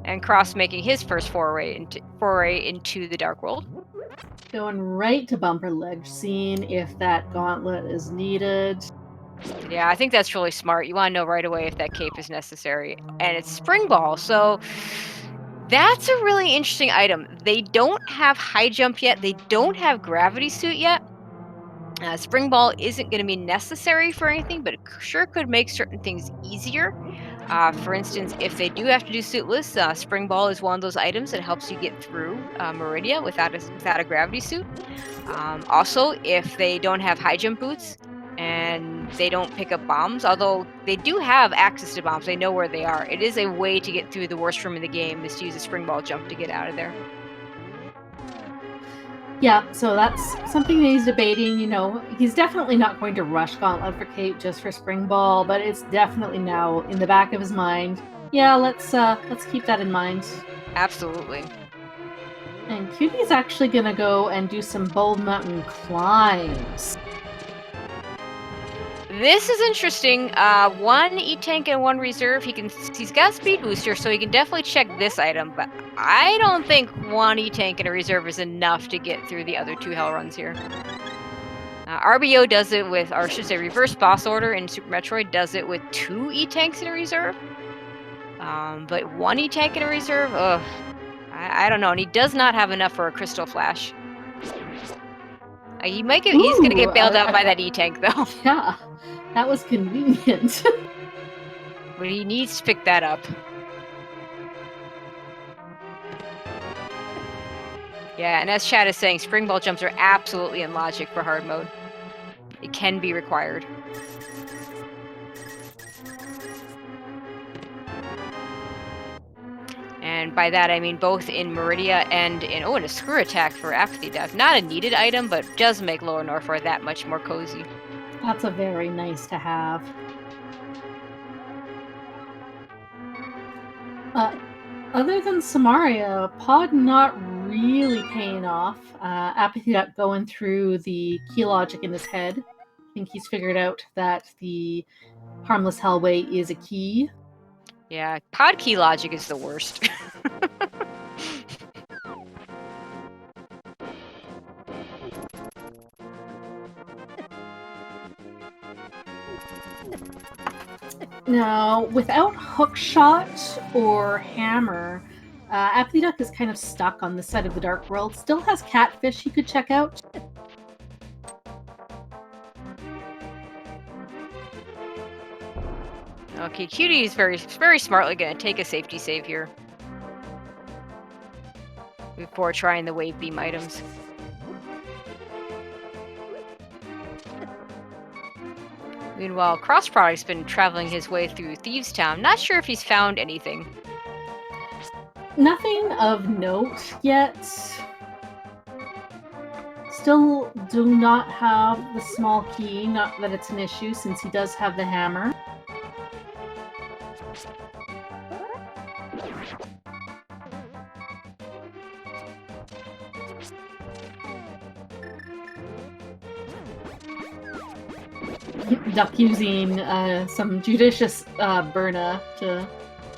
And Cross making his first foray into the Dark World. Going right to Bumper Ledge, seeing if that gauntlet is needed. Yeah, I think that's really smart. You want to know right away if that cape is necessary. And it's Spring Ball, so that's a really interesting item. They don't have high jump yet. They don't have gravity suit yet. Spring Ball isn't going to be necessary for anything, but it sure could make certain things easier. For instance, if they do have to do suitless, Spring Ball is one of those items that helps you get through Meridia without a gravity suit. Also, if they don't have high jump boots and they don't pick up bombs, although they do have access to bombs, they know where they are. It is a way to get through the worst room in the game is to use a Spring Ball jump to get out of there. Yeah, so that's something that he's debating. You know, he's definitely not going to rush Gauntlet for Kate just for Spring Ball, but it's definitely now in the back of his mind. Yeah, let's keep that in mind. Absolutely. And Cutie's actually gonna go and do some Bold Mountain climbs. This is interesting. One E-Tank and one reserve. He's got a speed booster, so he can definitely check this item, but I don't think one E-Tank and a reserve is enough to get through the other two hell runs here. RBO does it with, or I should say Reverse Boss Order in Super Metroid does it with 2 E-Tanks in a reserve. But 1 E-Tank in a reserve, ugh. I don't know, and he does not have enough for a Crystal Flash. He's gonna get bailed out by that E-Tank though. Yeah, that was convenient. But he needs to pick that up. Yeah, and as Chad is saying, Spring Ball jumps are absolutely in logic for hard mode. It can be required. And by that I mean both in Meridia and in a Screw Attack for Apathy Death. Not a needed item, but does make Lower Norfair that much more cozy. That's a very nice to have. Other than Samaria, Pod not really paying off. Apathy Duck going through the key logic in his head. I think he's figured out that the Harmless Hellway is a key. Yeah, Pod key logic is the worst. Now, without hookshot or hammer, Apathy Duck is kind of stuck on this side of the Dark World. Still has Catfish he could check out. Okay, Cutie is very smartly going to take a safety save here before trying the wave beam items. Meanwhile, Cross Product's been traveling his way through Thieves Town. Not sure if he's found anything. Nothing of note yet. Still do not have the small key, not that it's an issue since he does have the hammer. Duck using some judicious burna to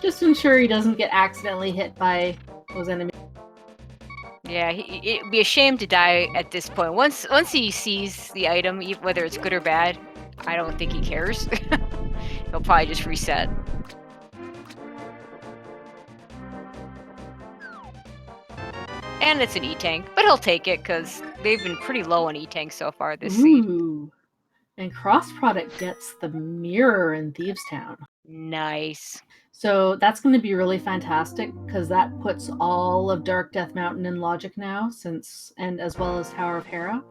just ensure he doesn't get accidentally hit by those enemies. Yeah, it'd be a shame to die at this point. Once he sees the item, whether it's good or bad, I don't think he cares. He'll probably just reset. And it's an E-Tank, but he'll take it because they've been pretty low on E-Tanks so far this season. And Cross Product gets the mirror in Thieves Town. Nice. So that's going to be really fantastic because that puts all of Dark Death Mountain in logic now, and as well as Tower of Hera.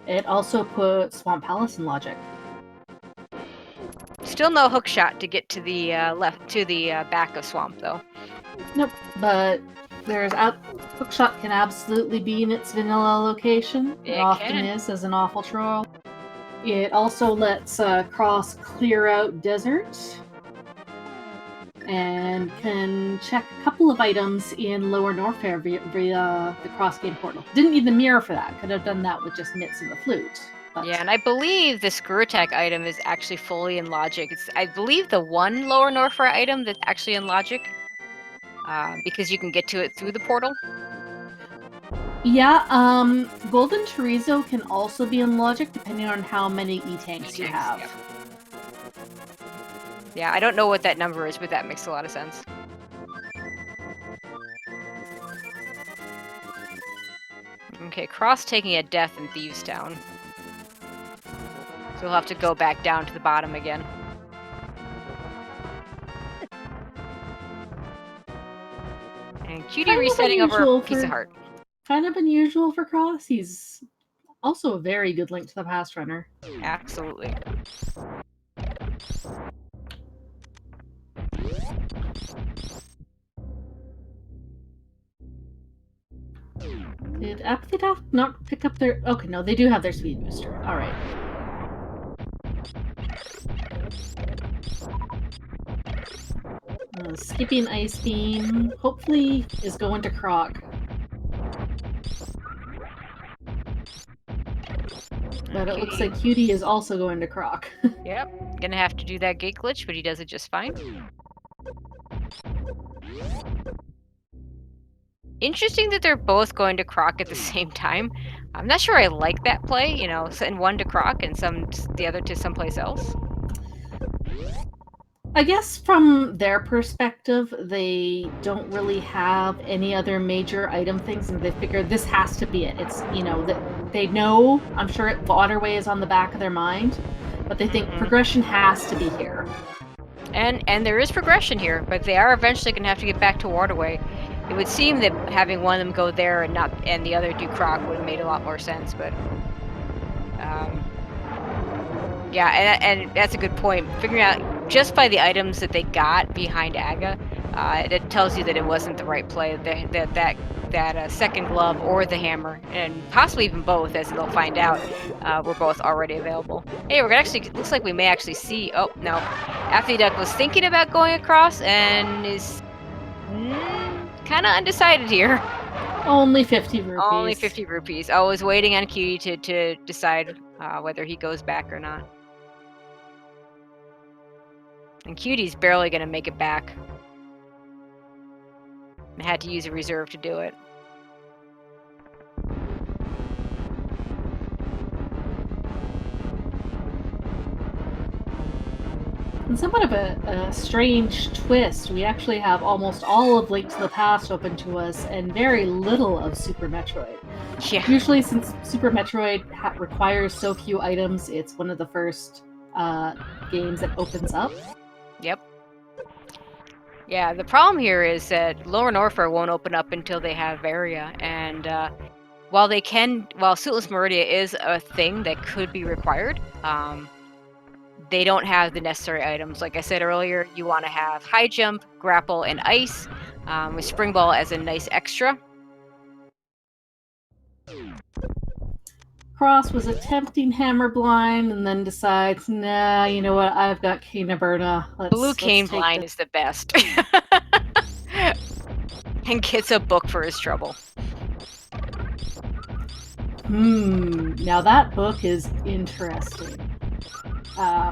It also puts Swamp Palace in logic. Still no hookshot to get to the back of Swamp though. Nope, but hookshot can absolutely be in its vanilla location. It often is as an awful troll. It also lets Cross clear out desert and can check a couple of items in Lower Norfair via the Cross Game portal. Didn't need the mirror for that. Could have done that with just Mitts and the flute. But... Yeah, and I believe the Screw Attack item is actually fully in logic. It's, I believe, the one Lower Norfair item that's actually in logic because you can get to it through the portal. Yeah, Golden Chorizo can also be in logic depending on how many E-Tanks you have. Yep. Yeah, I don't know what that number is, but that makes a lot of sense. Okay, Cross taking a death in Thieves Town. So we'll have to go back down to the bottom again. And Cutie resetting over a piece of heart. Kind of unusual for Cross. He's also a very good Link to the Past runner. Absolutely. Did Apathy not pick up their... Okay, no, they do have their speed booster. Alright. Skipping Ice Beam hopefully is going to Croc. But it looks like Cutie is also going to Croc. Yep, gonna have to do that gate glitch, but he does it just fine. Interesting that they're both going to Croc at the same time. I'm not sure I like that play, you know, send one to Croc and the other to someplace else. I guess from their perspective, they don't really have any other major item things, and they figure this has to be it. It's, you know, that they know, I'm sure Waterway is on the back of their mind, but they think progression has to be here. And there is progression here, but they are eventually going to have to get back to Waterway. It would seem that having one of them go there and the other do Croc would have made a lot more sense, but yeah, and that's a good point. Figuring out just by the items that they got behind Aga, it tells you that it wasn't the right play. That second glove or the hammer, and possibly even both, as they'll find out, were both already available. Hey, we're actually, looks like we may actually see. Oh no, Apathy Duck was thinking about going across and is kind of undecided here. Only 50 rupees. Only 50 rupees. I was waiting on Cutie to decide whether he goes back or not. And Cutie's barely going to make it back. I had to use a reserve to do it. And somewhat of a strange twist. We actually have almost all of Link to the Past open to us and very little of Super Metroid. Yeah. Usually, since Super Metroid requires so few items, it's one of the first games that opens up. Yep. Yeah, the problem here is that Lower Norfair won't open up until they have Varia, and while Suitless Meridia is a thing that could be required, they don't have the necessary items. Like I said earlier, you want to have High Jump, Grapple, and Ice, with Spring Ball as a nice extra. Cross was attempting Hammer Blind and then decides, nah, you know what, I've got Cane of Berna. Blue Cane Blind is the best. And gets a book for his trouble. Now that book is interesting.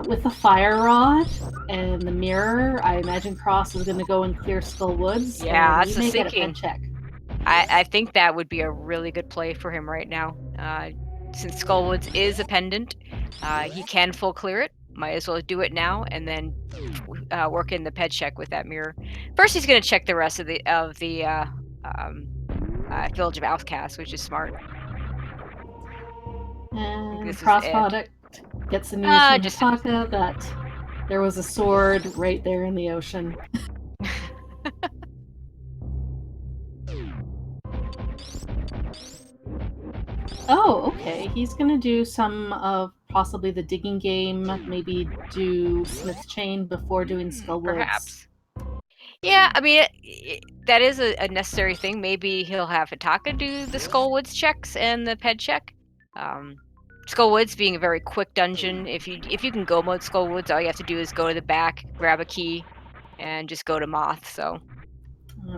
With the Fire Rod and the mirror, I imagine Cross is going to go and clear Skull Woods. Yeah, that's a thinking. Check. I think that would be a really good play for him right now. Since Skullwoods is a pendant, he can full clear it. Might as well do it now and then work in the ped check with that mirror. First, he's going to check the rest of the Village of Outcasts, which is smart. And Cross Product gets the news from Hitaka that there was a sword right there in the ocean. Oh, okay. He's gonna do some of possibly the digging game, maybe do Smith Chain before doing Skull Woods. Perhaps. Yeah, I mean, that is a necessary thing. Maybe he'll have Hitaka do the Skull Woods checks and the ped check. Skull Woods being a very quick dungeon. If you can go mode Skull Woods, all you have to do is go to the back, grab a key, and just go to Moth. So.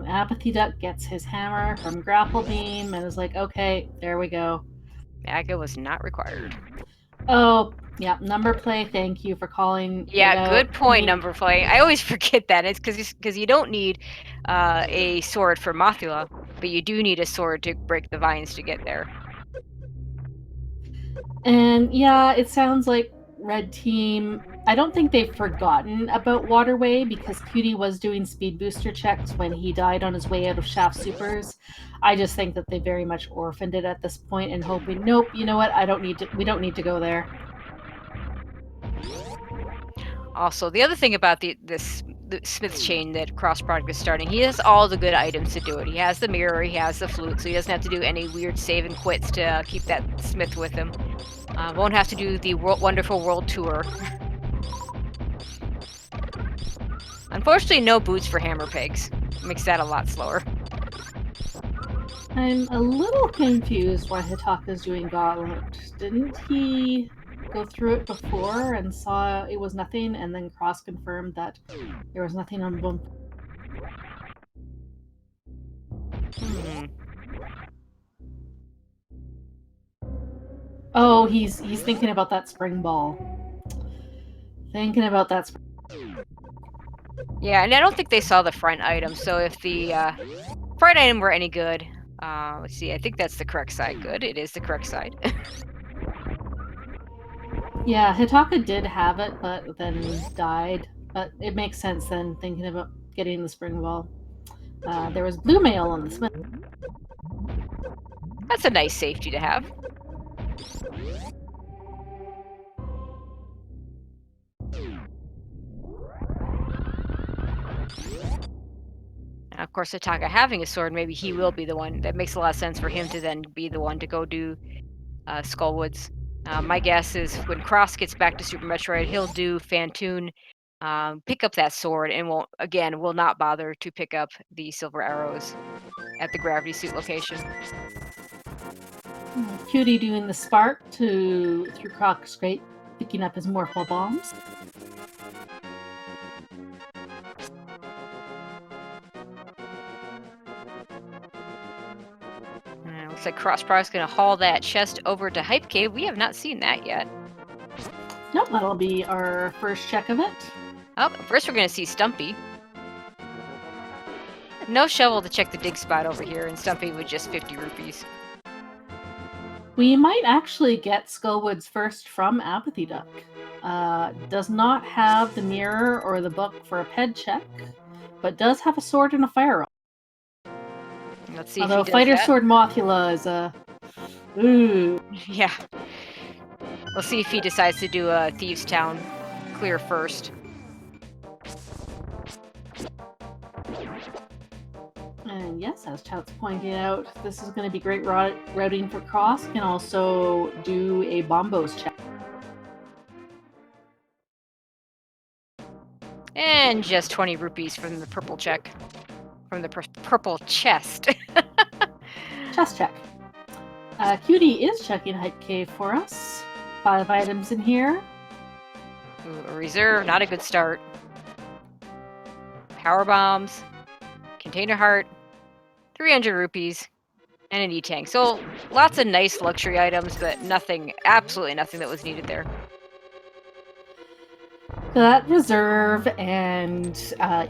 Apathy Duck gets his hammer from Grapple Beam and is like, okay, there we go. Aga was not required. Oh, yeah, number play, thank you for calling. Yeah, good point, number play. I always forget that. It's because you don't need a sword for Mothula, but you do need a sword to break the vines to get there. And yeah, it sounds like red team, I don't think they've forgotten about Waterway because Cutie was doing speed booster checks when he died on his way out of Shaft Supers. I just think that they very much orphaned it at this point and hoping, nope, you know what? We don't need to go there. Also, the other thing about the Smith chain that Cross Product is starting, he has all the good items to do it. He has the mirror, he has the flute, so he doesn't have to do any weird save and quits to keep that Smith with him. Won't have to do the Wonderful World Tour. Unfortunately, no boots for hammer pegs. Makes that a lot slower. I'm a little confused why Hitaka's doing Gauntlet. Didn't he go through it before and saw it was nothing and then cross confirmed that there was nothing on bump? Oh, he's thinking about that spring ball. Thinking about that. Yeah, and I don't think they saw the front item. So if the front item were any good, let's see. I think that's the correct side. Good, it is the correct side. Yeah, Hitaka did have it, but then died. But it makes sense then, thinking about getting the spring ball. There was blue mail on the Smith. That's a nice safety to have. Now, of course, Hitaka having a sword, maybe he will be the one. That makes a lot of sense for him to then be the one to go do Skullwoods. My guess is when Cross gets back to Super Metroid, he'll do Fantoon, pick up that sword, and will not bother to pick up the silver arrows at the gravity suit location. Cutie doing the spark through Croc's grate, picking up his morphle bombs. Looks like Cross Product's going to haul that chest over to Hype Cave. We have not seen that yet. Nope, that'll be our first check of it. Oh, first we're going to see Stumpy. No shovel to check the dig spot over here, and Stumpy with just 50 rupees. We might actually get Skullwoods first from Apathy Duck. Does not have the mirror or the book for a ped check, but does have a sword and a firearm. Let's see Although if he does Fighter that. Sword Mothula is a... Ooh. Yeah. We'll see if he decides to do a Thieves Town clear first. And yes, as Chout's pointed out, this is going to be great routing for Cross. Can also do a Bombos check. And just 20 rupees from the purple check. From the purple chest. Chest check. Cutie is checking Hype Cave for us. 5 items in here. Ooh, a reserve, not a good start. Power bombs, container heart, 300 rupees, and an E-tank. So lots of nice luxury items, but nothing, absolutely nothing that was needed there. That reserve and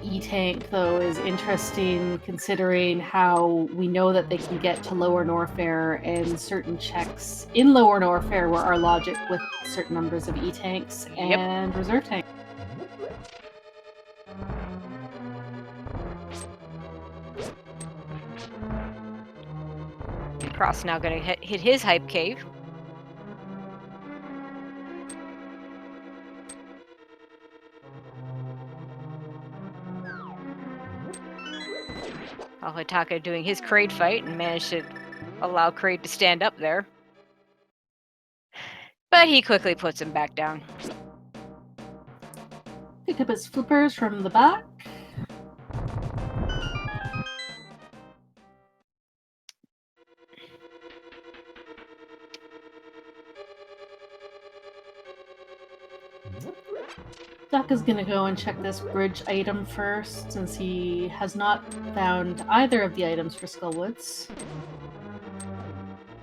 E-tank, though, is interesting considering how we know that they can get to Lower Norfair and certain checks in Lower Norfair were our logic with certain numbers of E-tanks and reserve tanks. Cross now going to hit his Hype Cave. Hitaka doing his Kraid fight and managed to allow Kraid to stand up there. But he quickly puts him back down. Pick up his flippers from the back. Duck is going to go and check this bridge item first, since he has not found either of the items for Skullwoods.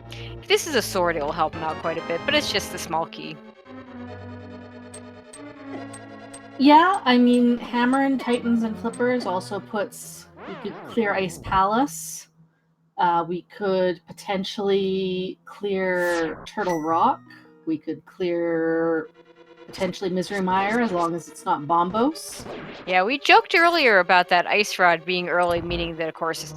If this is a sword, it will help him out quite a bit, but it's just the small key. Yeah, I mean, Hammer and Titans and Flippers also puts... We could clear Ice Palace. We could potentially clear Turtle Rock. We could clear potentially Misery Mire, as long as it's not Bombos. Yeah, we joked earlier about that ice rod being early, meaning that, of course,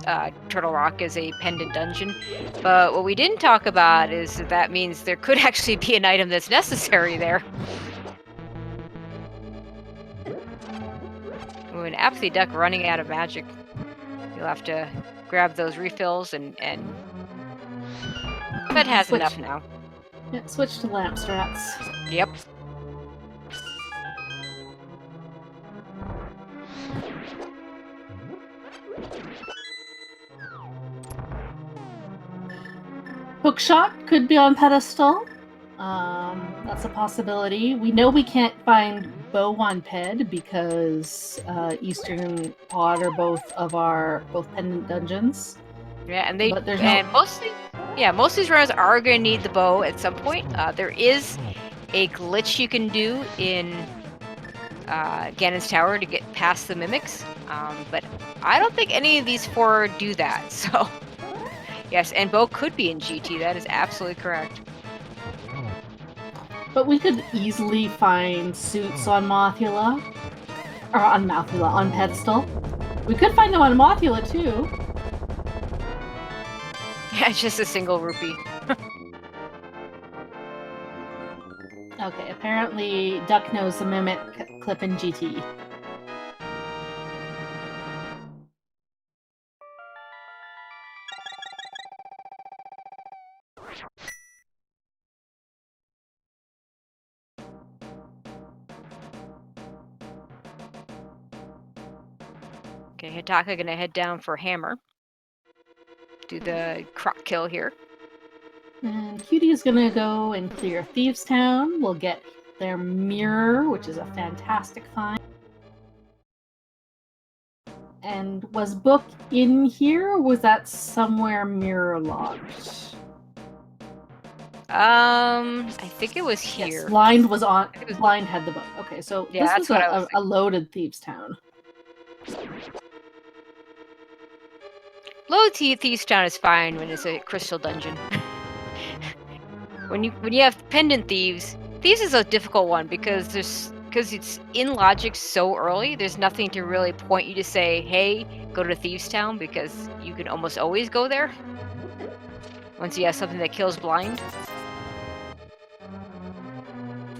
Turtle Rock is a pendant dungeon. But what we didn't talk about is that means there could actually be an item that's necessary there. Ooh, an Apathy Duck running out of magic. You'll have to grab those refills and Fed has enough now. Yeah, switch to lamp strats. Yep. Hookshot could be on pedestal. That's a possibility. We know we can't find Bow on Ped because Eastern Pod are both pendant dungeons. Yeah, and most of these runners are going to need the bow at some point. There is a glitch you can do in Ganon's Tower to get past the mimics, but I don't think any of these four do that. So yes, and bow could be in GT. That is absolutely correct. But we could easily find suits on Mothula. Or on Mothula, on pedestal. We could find them on Mothula too. Yeah, it's just a single rupee. Okay, apparently Duck knows the Mimic clip in GT. Okay, Hitaka gonna head down for Hammer. Do the croc kill here. And Cutie is gonna go and clear Thieves Town. We'll get their mirror, which is a fantastic find. And was Book in here, or was that somewhere mirror locked? I think it was here. Yes, Blind was on. Blind had the book. Okay, so yeah, this was a loaded Thieves Town. Low Thieves Town is fine when it's a crystal dungeon. when you have pendant thieves is a difficult one because it's in logic so early. There's nothing to really point you to say, hey, go to Thieves Town, because you can almost always go there once you have something that kills blind.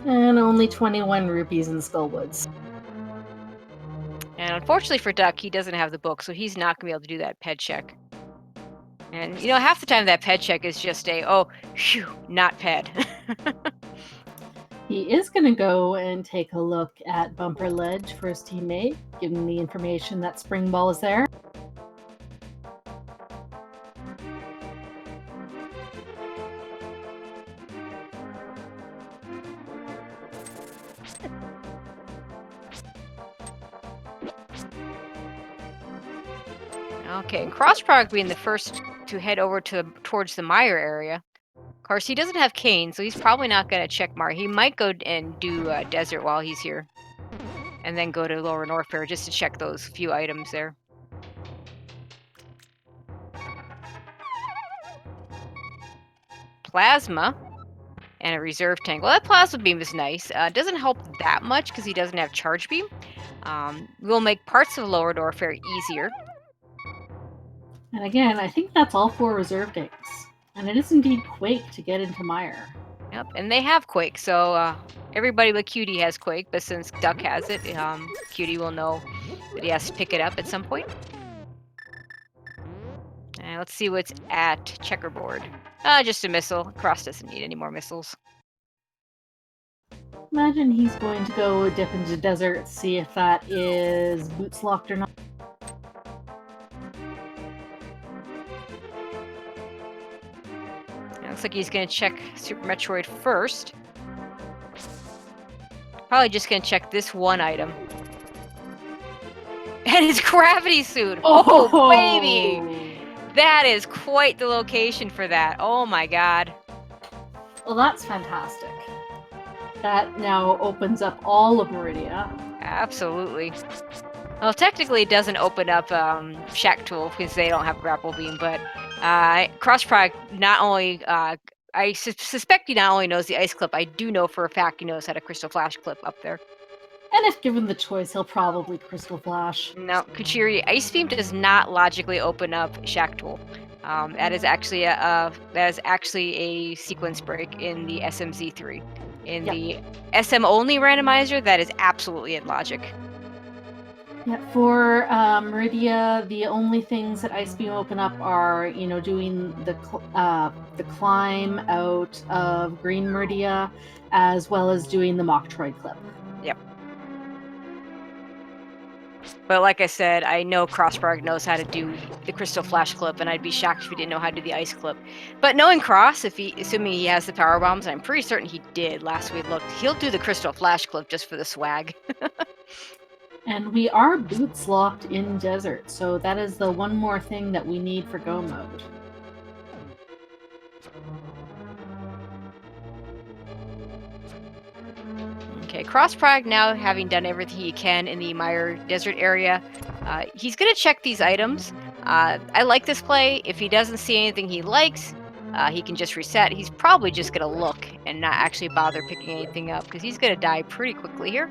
And only 21 rupees in Skullwoods. And unfortunately for Duck, he doesn't have the book, so he's not going to be able to do that ped check. And, half the time that ped check is just not ped. He is going to go and take a look at Bumper Ledge for his teammate, give him the information that Spring Ball is there. Okay, and Crossprog being the first to head over towards the Mire area. Of course, he doesn't have Cane, so he's probably not going to check Mire. He might go and do Desert while he's here, and then go to Lower North Fair just to check those few items there. Plasma and a reserve tank. Well, that Plasma Beam is nice. Doesn't help that much because he doesn't have Charge Beam. Will make parts of Lower North Fair easier. And again, I think that's all 4 reserve tanks. And it is indeed Quake to get into Mire. Yep, and they have Quake, so everybody but Cutie has Quake, but since Duck has it, Cutie will know that he has to pick it up at some point. And let's see what's at Checkerboard. Just a missile. Cross doesn't need any more missiles. Imagine he's going to go dip into Desert, see if that is boots locked or not. Looks like he's going to check Super Metroid first. Probably just going to check this one item. And his gravity suit! Oh, baby! That is quite the location for that. Oh my god. Well, that's fantastic. That now opens up all of Meridia. Absolutely. Well, technically it doesn't open up Shack Tool because they don't have Grapple Beam, but Crossprog not only I suspect he not only knows the ice clip, I do know for a fact he knows how to crystal flash clip up there. And if given the choice, he'll probably Crystal Flash. Now, Kuchiri, Ice Beam does not logically open up Shack Tool. That is actually a sequence break in the SMZ3. In Yep. the SM only randomizer, that is absolutely in logic. Yeah, for Meridia, the only things that Ice Beam open up are, you know, doing the climb out of Green Meridia, as well as doing the Metroid clip. Yep. But like I said, I know Crossbarg knows how to do the crystal flash clip, and I'd be shocked if he didn't know how to do the ice clip. But knowing Cross, assuming he has the power bombs, I'm pretty certain he did last we looked, he'll do the crystal flash clip just for the swag. And we are boots locked in desert, so that is the one more thing that we need for go mode. Okay, Crossprag now having done everything he can in the Mire Desert area, he's going to check these items. I like this play. If he doesn't see anything he likes, he can just reset. He's probably just going to look and not actually bother picking anything up because he's going to die pretty quickly here.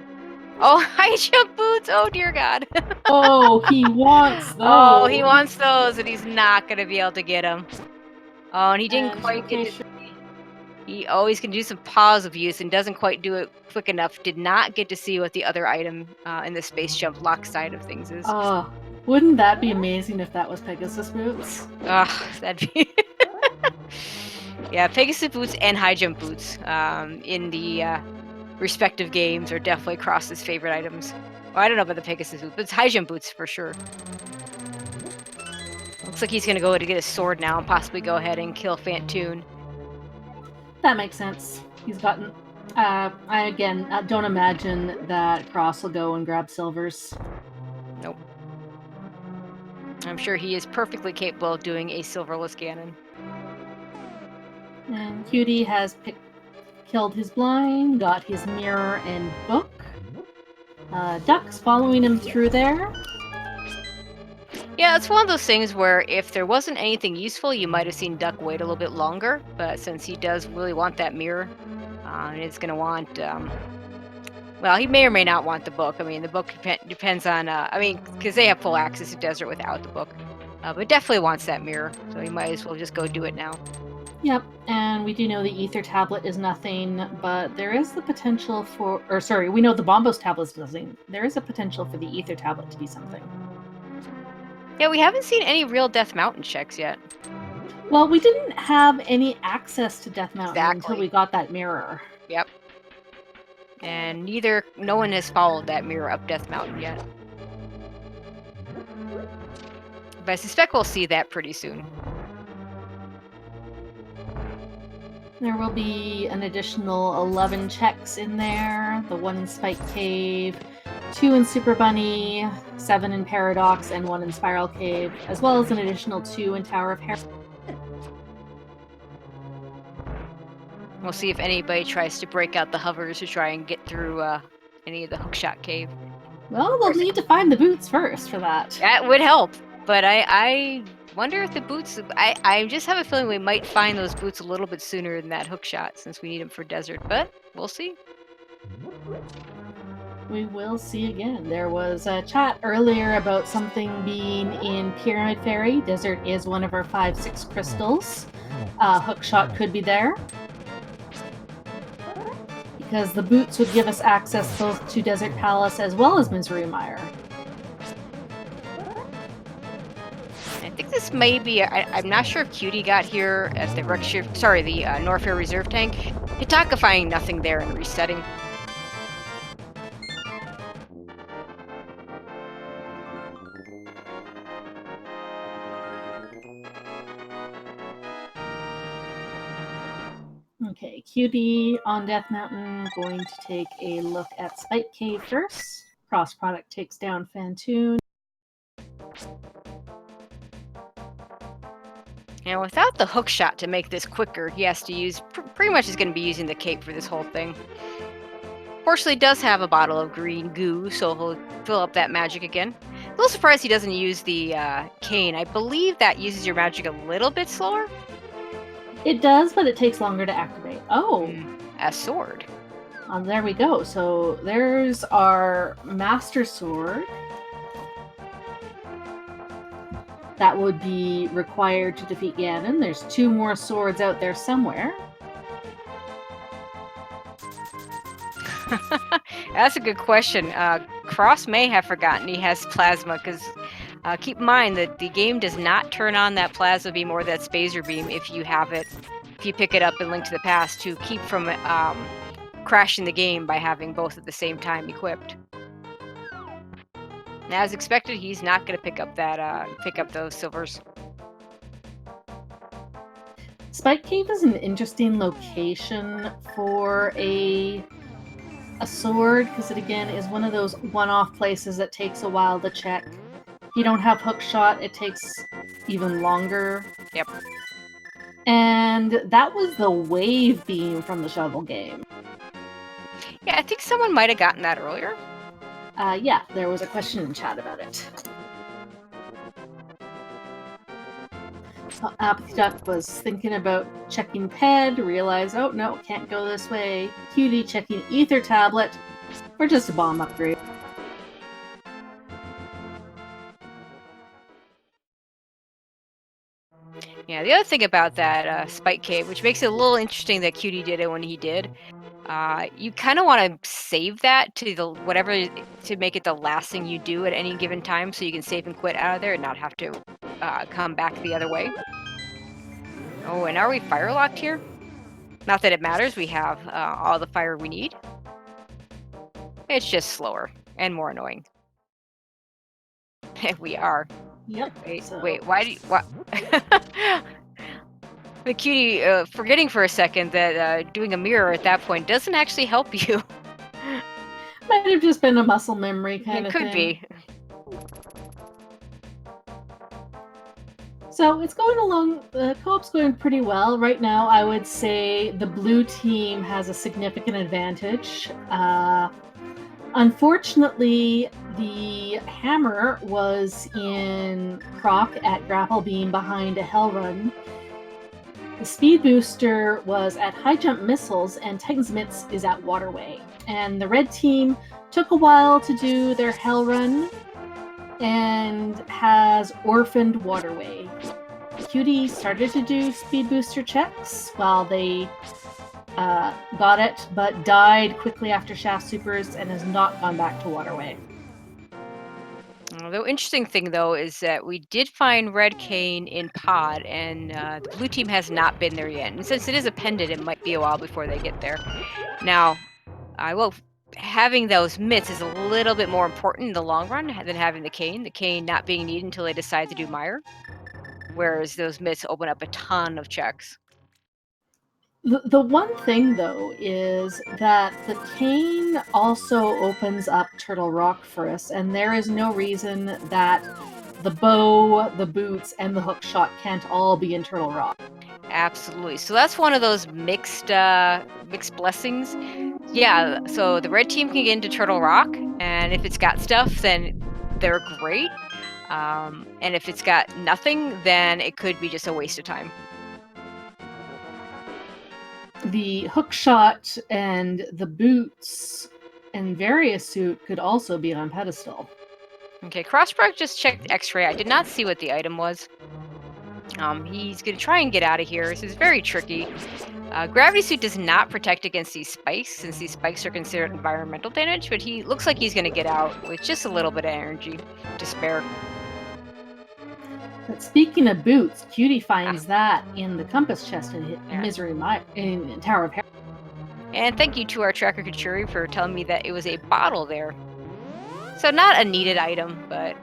Oh, high jump boots! Oh dear God! Oh, he wants those! Oh, he wants those, and he's not going to be able to get them. Oh, and he didn't quite get to... He always can do some pause of use and doesn't quite do it quick enough. Did not get to see what the other item in the space jump lock side of things is. Wouldn't that be amazing if that was Pegasus boots? That'd be... Yeah, Pegasus boots and high jump boots in the respective games are definitely Cross's favorite items. Well, I don't know about the Pegasus boots, but it's high jump boots for sure. Looks like he's going to go to get his sword now and possibly go ahead and kill Fantoon. That makes sense. He's gotten... I don't imagine that Cross will go and grab silvers. Nope. I'm sure he is perfectly capable of doing a silverless Ganon. And Cutie has killed his blind, got his mirror and book. Duck's following him through there. Yeah, it's one of those things where if there wasn't anything useful, you might have seen Duck wait a little bit longer. But since he does really want that mirror, and it's going to want... well, he may or may not want the book. I mean, the book depends on... because they have full access to Desert without the book. But definitely wants that mirror, so he might as well just go do it now. Yep, and we do know the Ether Tablet is nothing, but there is the potential for... Or, sorry, we know the Bombos Tablet is nothing. There is a potential for the Ether Tablet to be something. Yeah, we haven't seen any real Death Mountain checks yet. Well, we didn't have any access to Death Mountain Exactly. until we got that mirror. Yep. And no one has followed that mirror up Death Mountain yet. But I suspect we'll see that pretty soon. There will be an additional 11 checks in there. The 1 in Spike Cave, 2 in Super Bunny, 7 in Paradox, and 1 in Spiral Cave, as well as an additional 2 in Tower of Hera. We'll see if anybody tries to break out the hovers to try and get through any of the Hookshot Cave. Well, they'll need to find the boots first for that. That would help, but I wonder if the boots... I just have a feeling we might find those boots a little bit sooner than that Hookshot, since we need them for Desert, but we'll see. We will see again. There was a chat earlier about something being in Pyramid Fairy. Desert is one of our 5-6 crystals. Hookshot could be there. Because the boots would give us access both to Desert Palace as well as Misery Mire. I think this may be... I'm not sure if Cutie got here at the Norfair Reserve Tank. Hitaka finding nothing there and resetting. Okay, Cutie on Death Mountain, going to take a look at Spike Cave first. Cross Product takes down Fantoon. And without the Hookshot to make this quicker, he has to use... pretty much is going to be using the cape for this whole thing. Fortunately, does have a bottle of green goo, so he'll fill up that magic again. A little surprised he doesn't use the cane. I believe that uses your magic a little bit slower. It does, but it takes longer to activate. Oh, A sword. there we go. So there's our Master Sword. That would be required to defeat Ganon. There's 2 more swords out there somewhere. That's a good question. Cross may have forgotten he has plasma, because keep in mind that the game does not turn on that plasma beam or that spacer beam if you pick it up in Link to the Past, to keep from crashing the game by having both at the same time equipped. Now, as expected, he's not going to pick up those silvers. Spike Cave is an interesting location for a sword, because it again is one of those one-off places that takes a while to check. If you don't have hook shot, it takes even longer. Yep. And that was the wave beam from the shovel game. Yeah, I think someone might have gotten that earlier. Yeah, there was a question in chat about it. Apathy Duck was thinking about checking Ped, realized, oh no, can't go this way. Cutie checking Ether Tablet, or just a bomb upgrade. Yeah, the other thing about that Spike Cave, which makes it a little interesting that Cutie did it when he did, you kind of want to save that to to make it the last thing you do at any given time, so you can save and quit out of there and not have to come back the other way. Oh, and are we fire locked here? Not that it matters, we have all the fire we need. It's just slower and more annoying. We are. Yep. Wait, why do you... What? The Cutie, forgetting for a second that doing a mirror at that point doesn't actually help you. Might have just been a muscle memory kind of thing. It could be. So it's going along, the co-op's going pretty well. Right now, I would say the blue team has a significant advantage. Unfortunately, the hammer was in Croc at Grapple Beam behind a Hell Run. The speed booster was at High Jump Missiles, and Titan's Mitts is at Waterway. And the red team took a while to do their Hell Run and has orphaned Waterway. Cutie started to do speed booster checks while they got it, but died quickly after Shaft Supers and has not gone back to Waterway. The interesting thing, though, is that we did find Red Cane in Pod, and the blue team has not been there yet. And since it is a pendant, it might be a while before they get there. Now, having those mitts is a little bit more important in the long run than having the cane. The cane not being needed until they decide to do Mire, whereas those mitts open up a ton of checks. The one thing, though, is that the cane also opens up Turtle Rock for us, and there is no reason that the bow, the boots, and the hook shot can't all be in Turtle Rock. Absolutely. So that's one of those mixed blessings. Yeah, so the red team can get into Turtle Rock, and if it's got stuff, then they're great. And if it's got nothing, then it could be just a waste of time. The hook shot and the boots and Various suit could also be on pedestal. Okay, Crossbrook just checked X-ray. I did not see what the item was. He's going to try and get out of here. This is very tricky. Gravity Suit does not protect against these spikes, since these spikes are considered environmental damage, but he looks like he's going to get out with just a little bit of energy to spare. But speaking of boots, Cutie finds that in the compass chest in Misery Mire, in Tower of Hell. And thank you to our tracker Kachuri for telling me that it was a bottle there. So not a needed item, but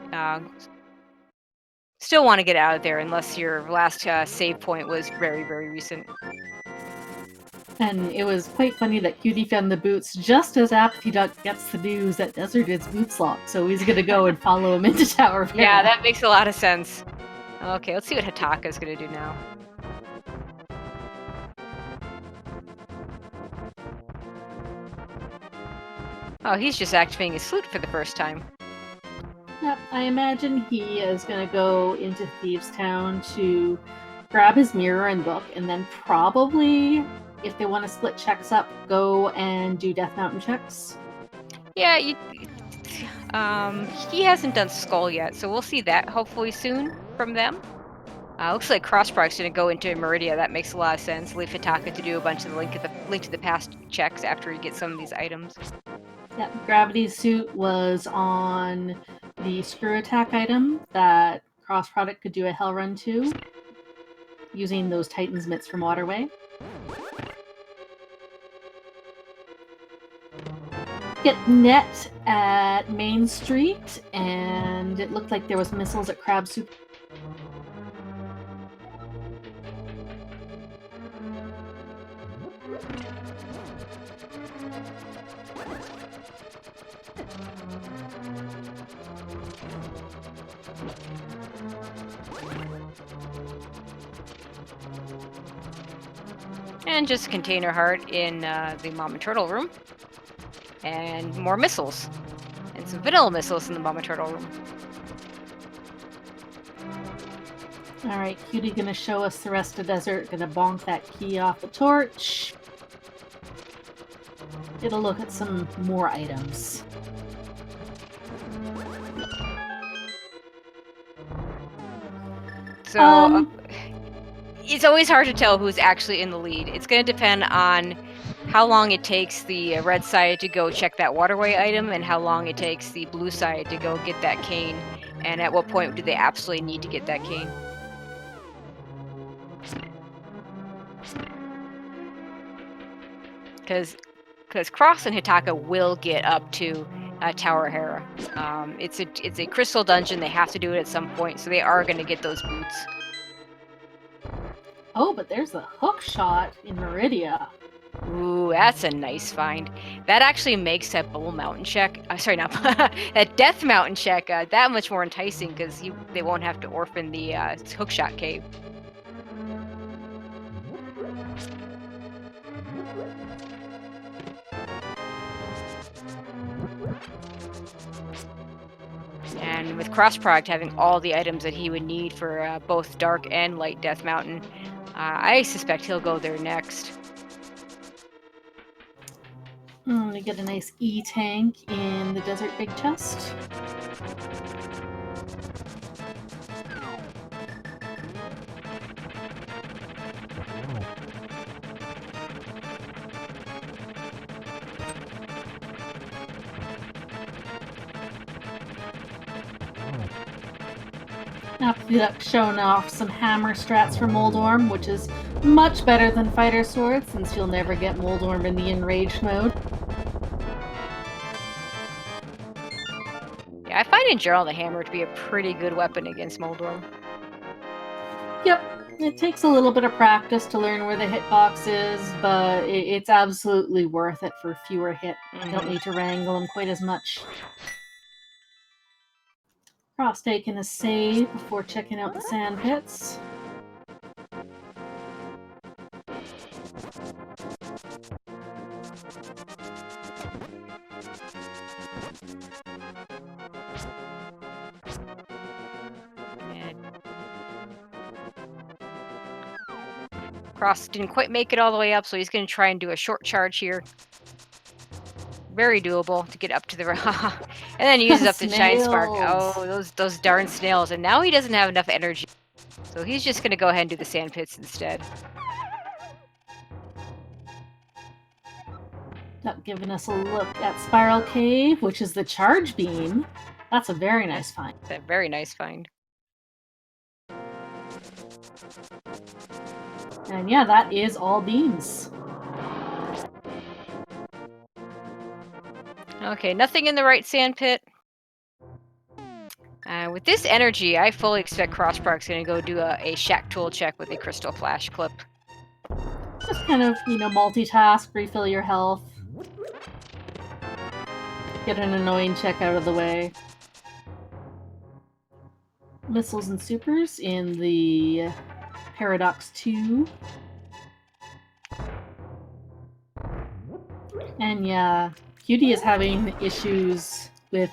still want to get out of there unless your last save point was very, very recent. And it was quite funny that Cutie found the boots just as Apathy Duck gets the news that Desert is boots locked, so he's going to go and follow him into Tower of Hell. Yeah, that makes a lot of sense. Okay, let's see what Hataka's going to do now. Oh, he's just activating his flute for the first time. Yep, I imagine he is going to go into Thieves Town to grab his mirror and book, and then probably, if they want to split checks up, go and do Death Mountain checks. Yeah, he hasn't done Skull yet, so we'll see that hopefully soon from them. Looks like Crossprock's gonna go into Meridia. That makes a lot of sense. Leave Hitaka to do a bunch of the link to the past checks after he gets some of these items. Yep, Gravity Suit was on the Screw Attack item that Cross Product could do a Hell Run to, using those Titan's Mitts from Waterway. Get Net at Main Street, and it looked like there was missiles at Crab Soup. And just a container heart in the Mom and Turtle room. And more missiles. And some vanilla missiles in the Mama Turtle room. Alright, Cutie gonna show us the rest of the desert. Gonna bonk that key off the torch. Get a look at some more items. So, it's always hard to tell who's actually in the lead. It's going to depend on how long it takes the red side to go check that waterway item and how long it takes the blue side to go get that cane. And at what point do they absolutely need to get that cane? Because Cross and Hitaka will get up to Tower Hera. It's a crystal dungeon. They have to do it at some point, so they are going to get those boots. Oh, but there's a hook shot in Meridia. Ooh, that's a nice find. That actually makes that Bull Mountain check, sorry, not that Death Mountain check that much more enticing because they won't have to orphan the hookshot cave. And with Cross Product having all the items that he would need for both Dark and Light Death Mountain, I suspect he'll go there next. I'm gonna get a nice E-tank in the Desert Big Chest. After showing off some hammer strats for Moldorm, which is much better than Fighter Sword, since you'll never get Moldorm in the enraged mode. Yeah, I find in general the hammer to be a pretty good weapon against Moldorm. Yep, it takes a little bit of practice to learn where the hitbox is, but it's absolutely worth it for fewer hit. You don't need to wrangle them quite as much. Cross taking a save before checking out the sand pits. Cross didn't quite make it all the way up, so he's going to try and do a short charge here. Very doable to get up to the and then he uses up the Shine Spark. Oh, those darn snails. And now he doesn't have enough energy. So he's just going to go ahead and do the sand pits instead. Not giving us a look at Spiral Cave, which is the charge beam. That's a very nice find. That's a very nice find. And yeah, that is all beams. Okay, nothing in the right sand pit. With this energy, I fully expect Crosspark's going to go do a Shack Tool check with a Crystal Flash clip. Just kind of, multitask, refill your health. Get an annoying check out of the way. Missiles and supers in the Paradox 2. And yeah, Cutie is having issues with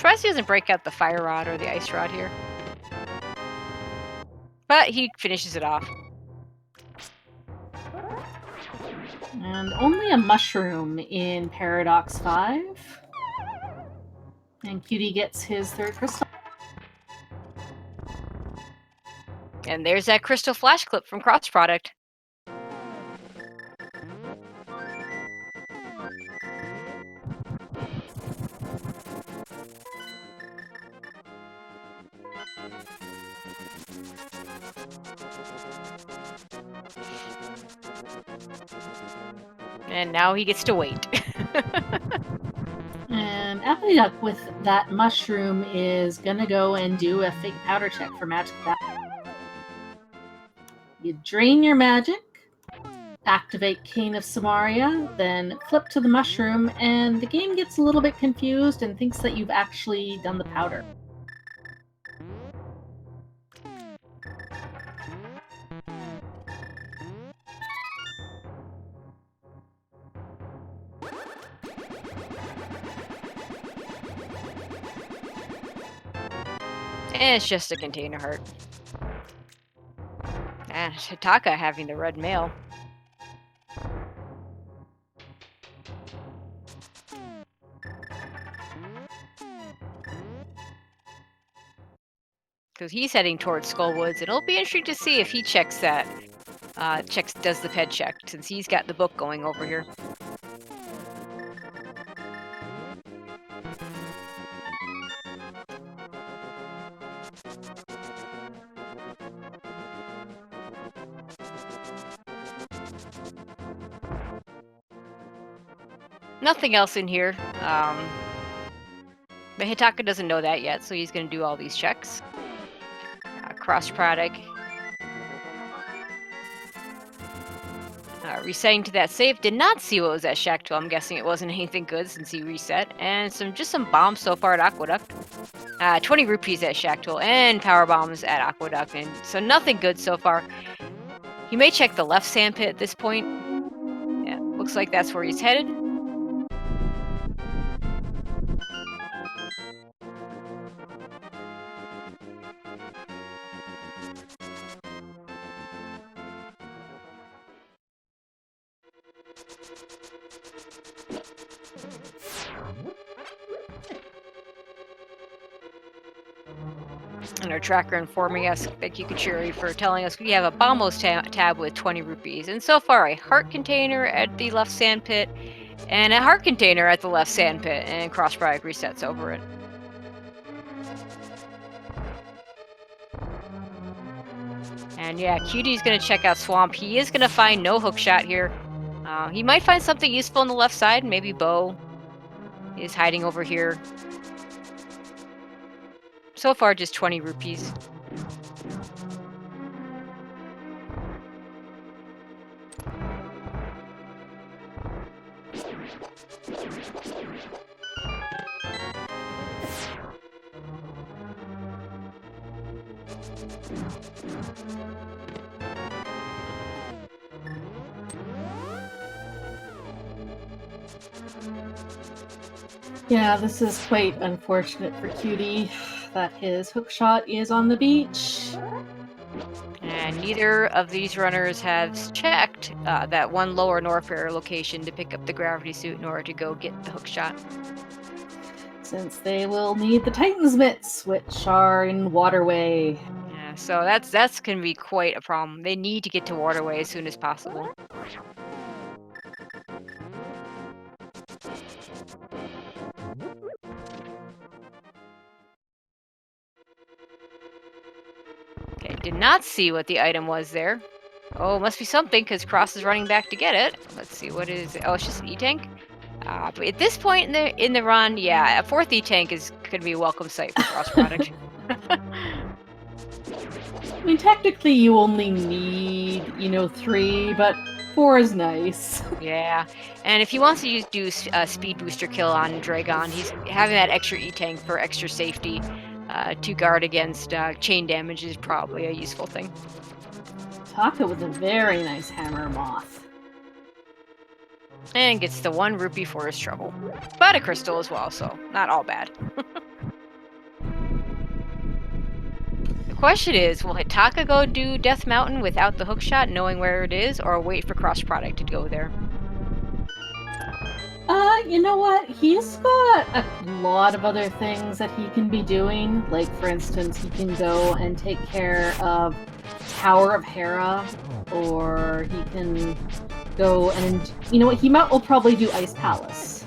surprised he doesn't break out the fire rod or the ice rod here. But he finishes it off. And only a mushroom in Paradox 5. And Cutie gets his third crystal. And there's that crystal flash clip from Cross Product. And now he gets to wait. And Appy Duck with that mushroom is gonna go and do a fake powder check for magic. You drain your magic, activate Cane of Samaria, then flip to the mushroom, and the game gets a little bit confused and thinks that you've actually done the powder. And it's just a container heart. And Hitaka having the red mail. Because he's heading towards Skullwoods, and it'll be interesting to see if he checks that. Does the ped check, since he's got the book going over here. Nothing else in here. But Hitaka doesn't know that yet, so he's going to do all these checks. Cross product. Resetting to that save. Did not see what was at Shack 2. I'm guessing it wasn't anything good since he reset. And just some bombs so far at Aqueduct. 20 rupees at Shack 2 and power bombs at Aqueduct. And so nothing good so far. He may check the left sand pit at this point. Yeah, looks like that's where he's headed. And our tracker informing us, thank you Kachuri for telling us we have a Bombos tab with 20 rupees. And so far a heart container at the left sand pit and a heart container at the left sand pit, and cross product resets over it. And yeah, Cutie's gonna check out Swamp. He is gonna find no hook shot here. He might find something useful on the left side, maybe Bo is hiding over here. So far, just 20 rupees. Yeah, this is quite unfortunate for Cutie that his hookshot is on the beach. And neither of these runners has checked that one lower Norfair location to pick up the gravity suit in order to go get the hookshot. Since they will need the Titan's mitts, which are in Waterway. Yeah, so that's going to be quite a problem. They need to get to Waterway as soon as possible. Okay, did not see what the item was there. Oh, must be something, because Cross is running back to get it. Let's see, what is it? Oh, it's just an E-Tank? But at this point in the run, yeah, a fourth E-Tank is going to be a welcome sight for Cross Product. I mean, technically you only need, 3, but 4 is nice. Yeah, and if he wants to do a speed booster kill on Dragon, he's having that extra E-Tank for extra safety to guard against chain damage is probably a useful thing. Taka with a very nice hammer moth. And gets the 1 rupee for his trouble. But a crystal as well, so not all bad. question is, will Hitaka go do Death Mountain without the hookshot, knowing where it is, or wait for Cross Product to go there? You know what? He's got a lot of other things that he can be doing. Like, for instance, he can go and take care of Tower of Hera, or he can go and, you know what? Will probably do Ice Palace.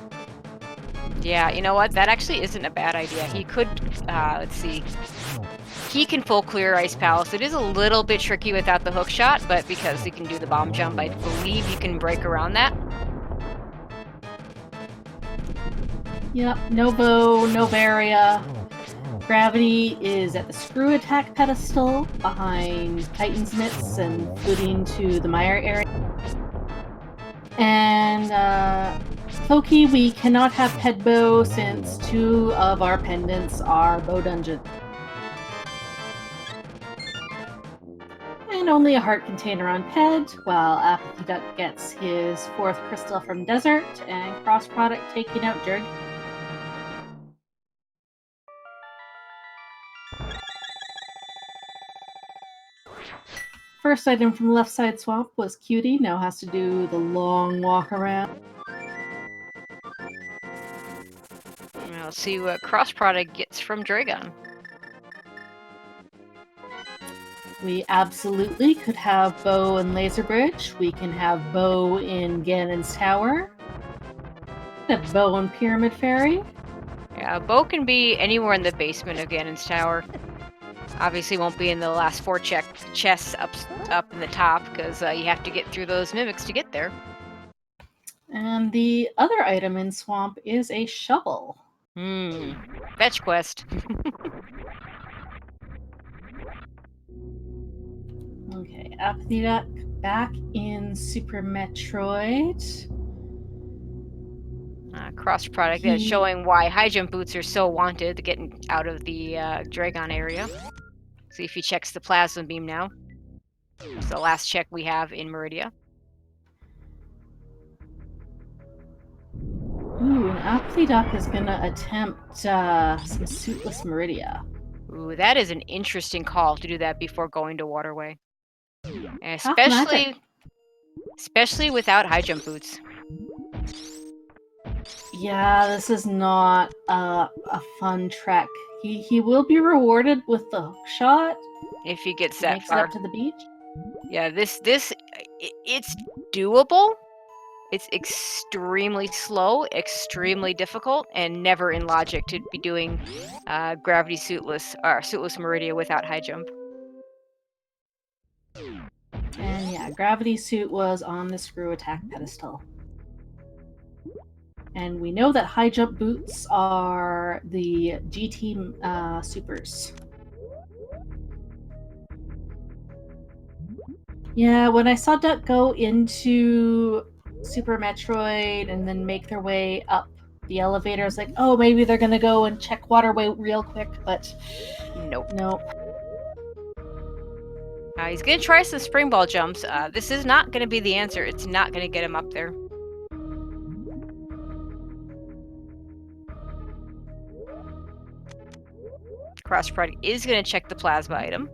Yeah, you know what? That actually isn't a bad idea. He could, let's see. He can full clear Ice Palace. It is a little bit tricky without the hook shot, but because he can do the bomb jump, I believe he can break around that. Yep, no bow, no Varia. Gravity is at the screw attack pedestal behind Titan's Mitts and footing to the Mire area. And Loki, we cannot have Ped Bow since 2 of our pendants are Bow Dungeon. And only a heart container on Ped, while Apathy Duck gets his 4th crystal from Desert, and Cross Product taking out Dirg. First item from the left side swamp was Cutie, now has to do the long walk around. Let's see what Cross Product gets from Dragon. We absolutely could have Bow and Laser Bridge. We can have Bow in Ganon's Tower. Have Bow and Pyramid Fairy. Yeah, Bow can be anywhere in the basement of Ganon's Tower. Obviously won't be in the last 4 chests up in the top, because you have to get through those mimics to get there. And the other item in Swamp is a shovel. Fetch quest. Okay, Apathy Duck back in Super Metroid. Cross Product, that's showing why high jump boots are so wanted, getting out of the Dragon area. See if he checks the plasma beam now. It's the last check we have in Meridia. Ooh, and Apathy Duck is gonna attempt some Suitless Meridia. Ooh, that is an interesting call to do that before going to Waterway. Especially without high jump boots. Yeah, this is not a fun trek. He will be rewarded with the hook shot if he gets that makes far. It up to the beach. Yeah, it's doable. It's extremely slow, extremely difficult, and never in logic to be doing gravity suitless or suitless Meridia without high jump. And yeah, gravity suit was on the screw attack pedestal. And we know that high jump boots are the GT supers. Yeah, when I saw Duck go into Super Metroid and then make their way up the elevator, I was like, oh, maybe they're gonna go and check Waterway real quick, but nope. He's gonna try some spring ball jumps. This is not gonna be the answer. It's not gonna get him up there. Cross Product is gonna check the plasma item.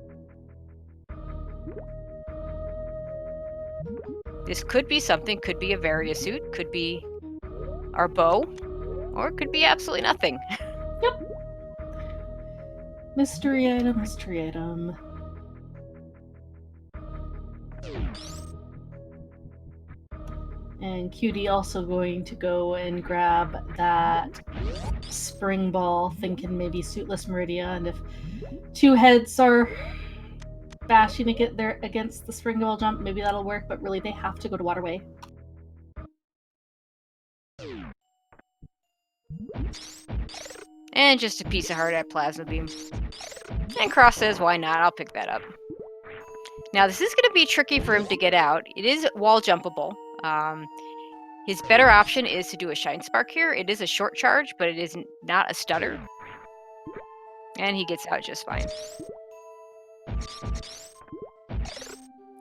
This could be something, could be a Varia suit, could be our bow, or it could be absolutely nothing. Yep. Mystery item, mystery item. And Cutie also going to go and grab that spring ball, thinking maybe Suitless Meridia, and if 2 heads are bashing to get there against the spring ball jump, maybe that'll work, but really they have to go to Waterway. And just a piece of heart at Plasma Beam. And Cross says, why not? I'll pick that up. Now, this is going to be tricky for him to get out. It is wall jumpable. His better option is to do a Shine Spark here. It is a short charge, but it is not a stutter. And he gets out just fine.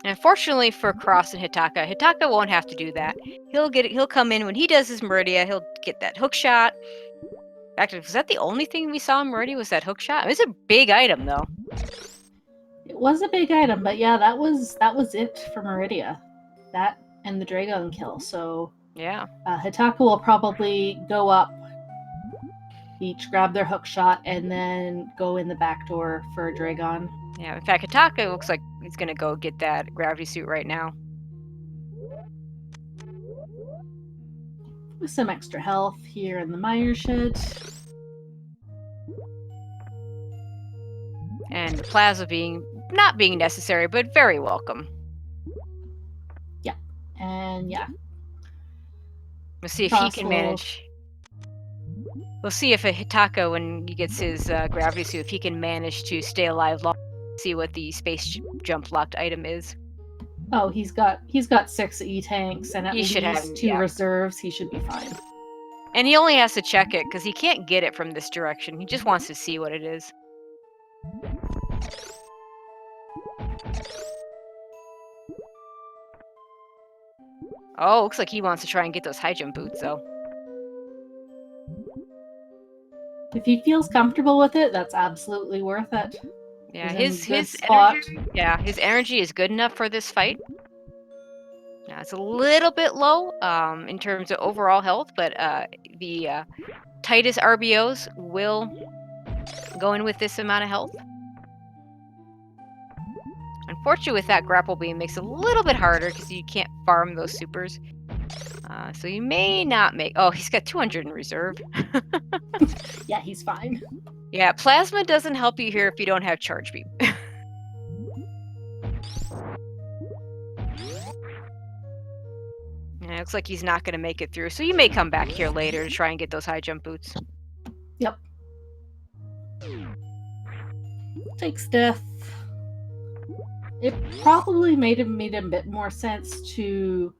And fortunately for Cross and Hitaka won't have to do that. He'll come in when he does his Meridia. He'll get that hook shot. Actually, was that the only thing we saw in Meridia? Was that hook shot? It's a big item, though. was a big item, but yeah, that was it for Meridia. That and the Dragon kill. So Yeah. Hitaka will probably go up, each grab their hook shot, and then go in the back door for a Dragon. Yeah. In fact, Hitaka looks like he's gonna go get that gravity suit right now. With some extra health here in the mire shed. And the plasma not being necessary, but very welcome. Yeah. And yeah. We'll see if Cross he can manage. We'll see if Hitaka, when he gets his gravity suit, if he can manage to stay alive long. See what the space jump locked item is. Oh, he's got 6 E-tanks and at He should least have, 2 yeah. reserves. He should be fine. And he only has to check it because he can't get it from this direction. He just wants to see what it is. Oh, looks like he wants to try and get those high jump boots, though. If he feels comfortable with it, that's absolutely worth it. Yeah, He's in a good his spot. energy, yeah, his energy is good enough for this fight. Yeah, it's a little bit low in terms of overall health, but the tightest RBOs will go in with this amount of health. Unfortunately, with that grapple beam, makes it a little bit harder because you can't farm those supers. So you may not make... Oh, he's got 200 in reserve. Yeah, he's fine. Yeah, plasma doesn't help you here if you don't have charge beam. Yeah, it looks like he's not going to make it through, so you may come back here later to try and get those high jump boots. Yep. Takes death. It probably made a bit more sense to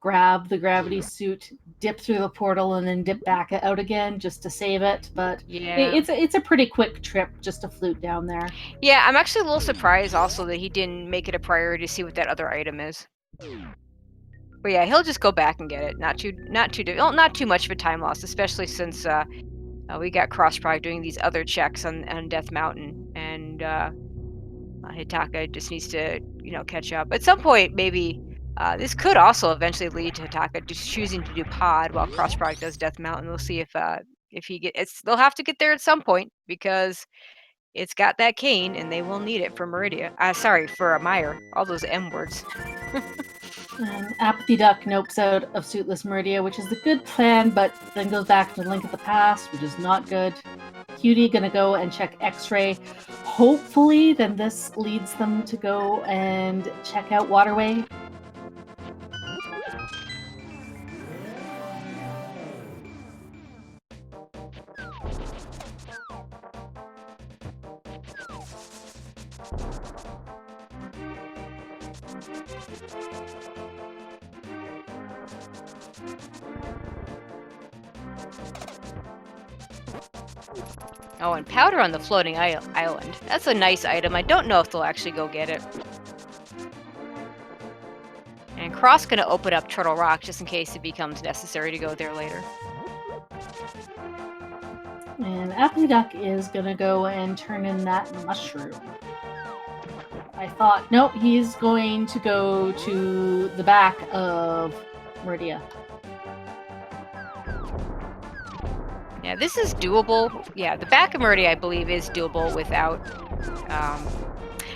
grab the gravity suit, dip through the portal, and then dip back out again just to save it. But yeah, it's a pretty quick trip just to flute down there. Yeah, I'm actually a little surprised also that he didn't make it a priority to see what that other item is. But yeah, he'll just go back and get it. Not too much of a time loss, especially since we got Crossprog doing these other checks on Death Mountain, and Hitaka just needs to catch up. At some point, maybe this could also eventually lead to Hitaka just choosing to do Pod while Crossprog does Death Mountain. We'll see if he gets. They'll have to get there at some point because it's got that cane, and they will need it for Meridia. Sorry, for Mire. All those M words. Apathy Duck nopes out of Suitless Meridia, which is a good plan, but then goes back to Link of the Past, which is not good. Cutie gonna go and check X-ray. Hopefully, then this leads them to go and check out Waterway. Oh, and powder on the floating island. That's a nice item. I don't know if they'll actually go get it. And Cross gonna open up Turtle Rock just in case it becomes necessary to go there later. And Apathy Duck is gonna go and turn in that mushroom. I thought, nope, he's going to go to the back of Meridia. Yeah, this is doable. Yeah, the back of Meridia, I believe, is doable without...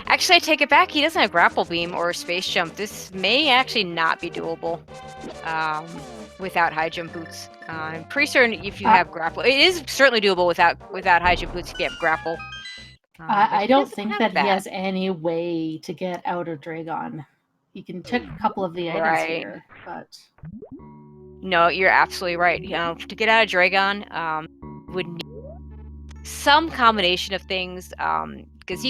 Actually, I take it back. He doesn't have grapple beam or space jump. This may actually not be doable without high jump boots. I'm pretty certain if you have grapple... It is certainly doable without high jump boots if you have grapple. I don't think that he has any way to get out of Dragon. He can check a couple of the items here, but... No, you're absolutely right. To get out of Dragon, would need some combination of things. Because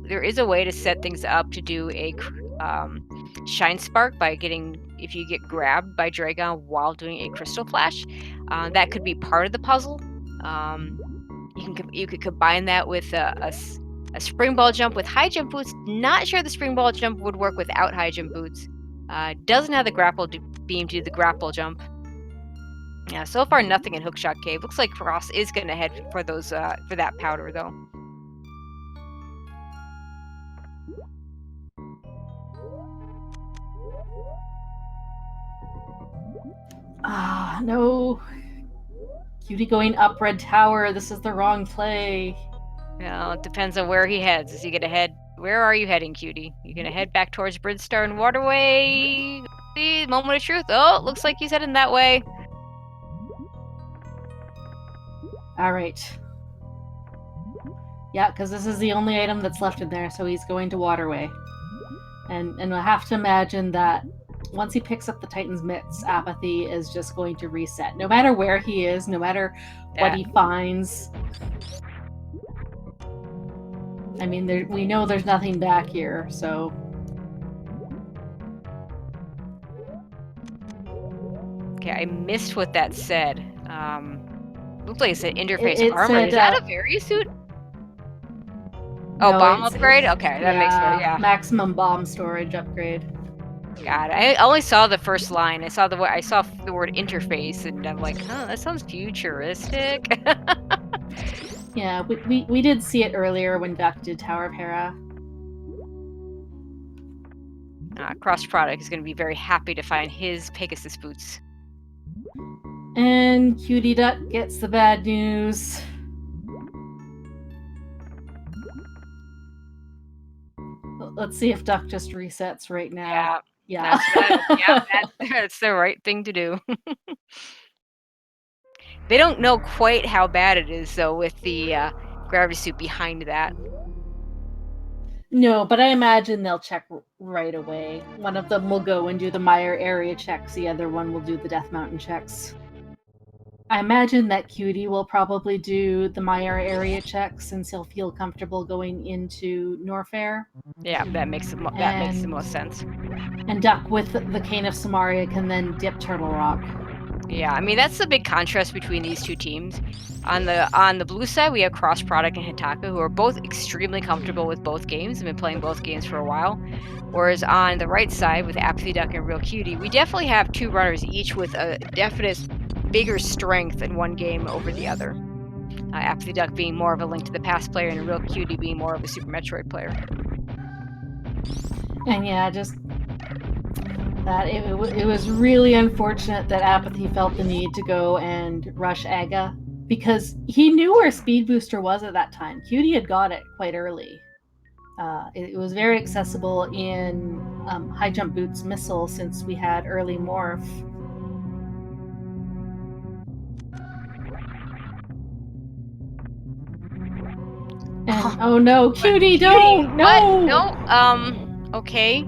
there is a way to set things up to do a Shine Spark by if you get grabbed by Dragon while doing a Crystal Flash. That could be part of the puzzle. You could combine that with a Spring Ball jump with high jump boots. Not sure the Spring Ball jump would work without high jump boots. Doesn't have the grapple beam to do the grapple jump. Yeah, so far nothing in Hookshot Cave. Looks like Cross is going to head for those for that powder though. Ah, no. Cutie going up Red Tower. This is the wrong play. Well, it depends on where he heads. Is he gonna head? Where are you heading, Cutie? You gonna head back towards Bridgestar and Waterway? See, moment of truth. Oh, looks like he's heading that way. All right. Yeah, because this is the only item that's left in there, so he's going to Waterway. And I have to imagine that once he picks up the Titan's Mitts, Apathy is just going to reset. No matter where he is, no matter what he finds. I mean, we know there's nothing back here, so... Okay, I missed what that said. Looks like it said interface It armor. said, Is that a Varia suit? Oh, no, bomb upgrade? Okay, that makes sense, yeah. Maximum bomb storage upgrade. God, I only saw the first line. I saw the word interface, and I'm like, huh, that sounds futuristic. Yeah, we did see it earlier when Duck did Tower of Hera. Cross Product is going to be very happy to find his Pegasus boots. And Cutie Duck gets the bad news. Let's see if Duck just resets right now. Yeah. That's the right thing to do. They don't know quite how bad it is, though, with the gravity suit behind that. No, but I imagine they'll check right away. One of them will go and do the Meyer area checks. The other one will do the Death Mountain checks. I imagine that Cutie will probably do the Meyer area checks since he'll feel comfortable going into Norfair. Yeah, that makes the most sense. And Duck with the Cane of Samaria can then dip Turtle Rock. Yeah, I mean that's the big contrast between these two teams. On the blue side, we have Cross Product and Hitaka, who are both extremely comfortable with both games and been playing both games for a while. Whereas on the right side, with Apathy Duck and Real Cutie, we definitely have two runners, each with a definite bigger strength in one game over the other. Apathy Duck being more of a Link to the Past player, and Real Cutie being more of a Super Metroid player. And yeah, just that it was really unfortunate that Apathy felt the need to go and rush Aga, because he knew where Speed Booster was at that time. Cutie had got it quite early. It was very accessible in High Jump Boots Missile since we had early morph. And oh no, Cutie, don't! No! No, okay.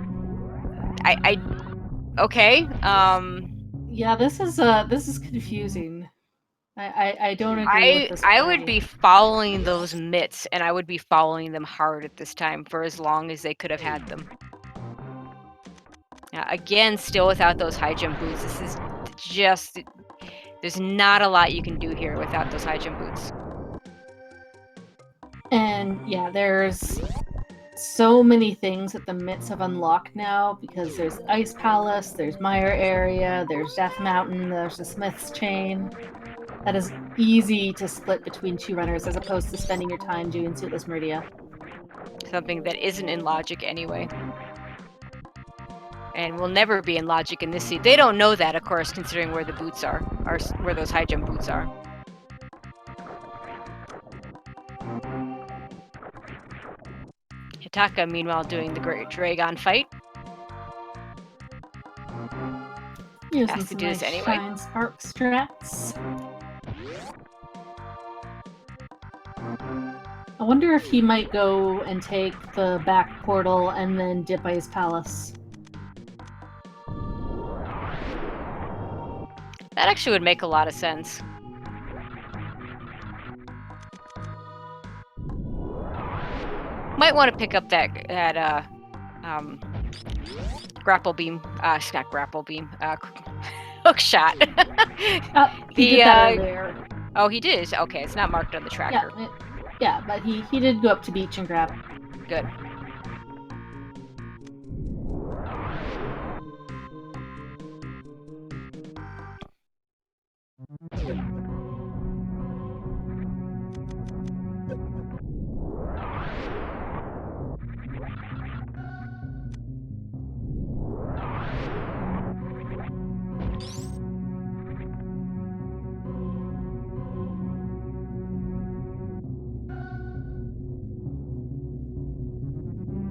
Okay, yeah, this is confusing. I don't agree with this play. I would be following those mitts, and I would be following them hard at this time for as long as they could have had them. Again, still without those high jump boots. This is just... There's not a lot you can do here without those high jump boots. And yeah, there's so many things that the mitts have unlocked now, because there's Ice Palace, there's Meyer area, there's Death Mountain, there's the Smith's Chain. That is easy to split between two runners as opposed to spending your time doing Suitless Meridia. Something that isn't in Logic anyway. And will never be in Logic in this seed. They don't know that, of course, considering where the boots are, or where those high jump boots are. Hitaka, meanwhile, doing the Great Dragon fight. Using Has to do this nice anyway. Shine Spark strats. I wonder if he might go and take the back portal and then dip Ice Palace. That actually would make a lot of sense. Might want to pick up that grapple beam. Not grapple beam. Hook shot. He did that earlier. Oh, he did. Okay, it's not marked on the tracker. Yeah, but he did go up to beach and grab. Good.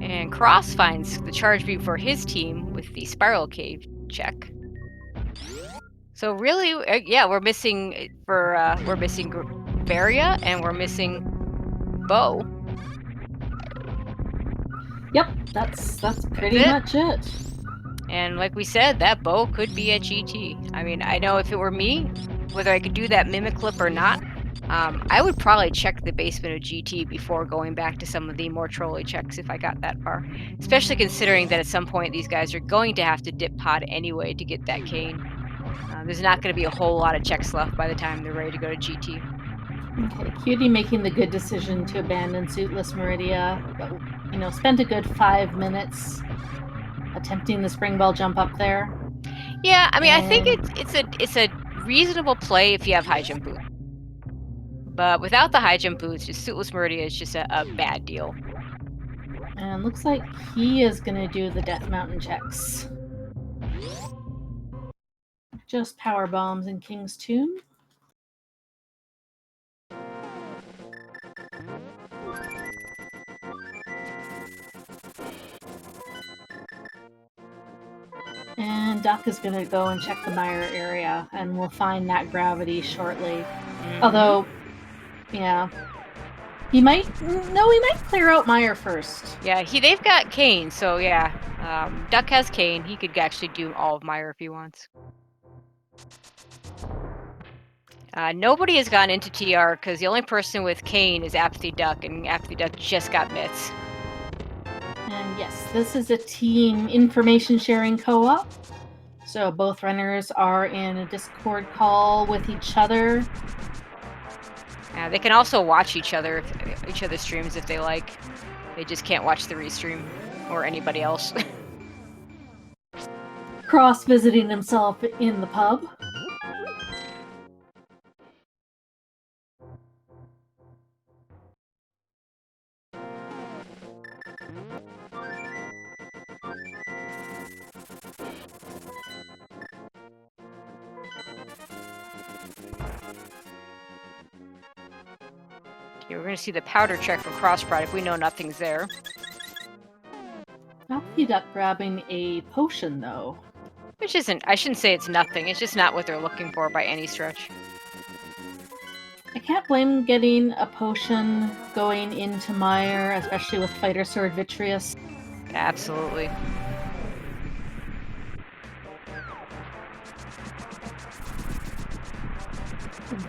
And Cross finds the charge beam for his team with the spiral cave check. So really, yeah, we're missing we're missing Varia and we're missing Bo. Yep, that's pretty much it. And like we said, that Bo could be at GT. I mean, I know if it were me, whether I could do that mimic clip or not, I would probably check the basement of GT before going back to some of the more trolley checks if I got that far. Especially considering that at some point these guys are going to have to dip pod anyway to get that cane. There's not going to be a whole lot of checks left by the time they're ready to go to GT. Okay, Cutie making the good decision to abandon Suitless Meridia, but spent a good 5 minutes attempting the spring ball jump up there. Yeah, I mean, I think it's a reasonable play if you have high jump boots. But without the high jump boots, just Suitless Meridia is just a bad deal. And looks like he is going to do the Death Mountain checks. Just power bombs in King's Tomb. And Duck is going to go and check the mire area, and we'll find that gravity shortly. Although, yeah, he might clear out mire first. Yeah, they've got cane, so yeah, Duck has cane. He could actually do all of mire if he wants. Nobody has gone into TR because the only person with cane is Apathy Duck, and Apathy Duck just got mitts. And yes, this is a team information sharing co-op. So both runners are in a Discord call with each other. They can also watch each other's streams if they like. They just can't watch the restream or anybody else. Cross visiting himself in the pub. We're going to see the powder check for Cross product. We know nothing's there. Apathy Duck grabbing a potion, though. Which isn't, I shouldn't say it's nothing. It's just not what they're looking for by any stretch. I can't blame getting a potion going into mire, especially with Fighter Sword Vitreous. Absolutely.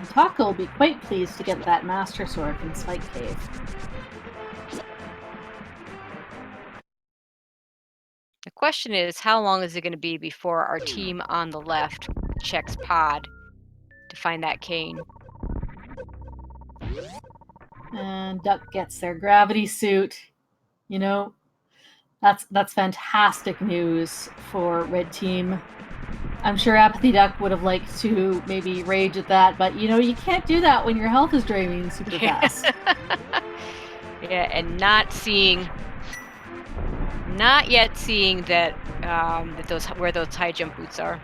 Taco will be quite pleased to get that Master Sword from Spike Cave. The question is, how long is it going to be before our team on the left checks pod to find that cane? And Duck gets their gravity suit. That's fantastic news for Red Team. I'm sure Apathy Duck would have liked to maybe rage at that, but you can't do that when your health is draining super fast. Yeah, and not yet seeing that where those high jump boots are.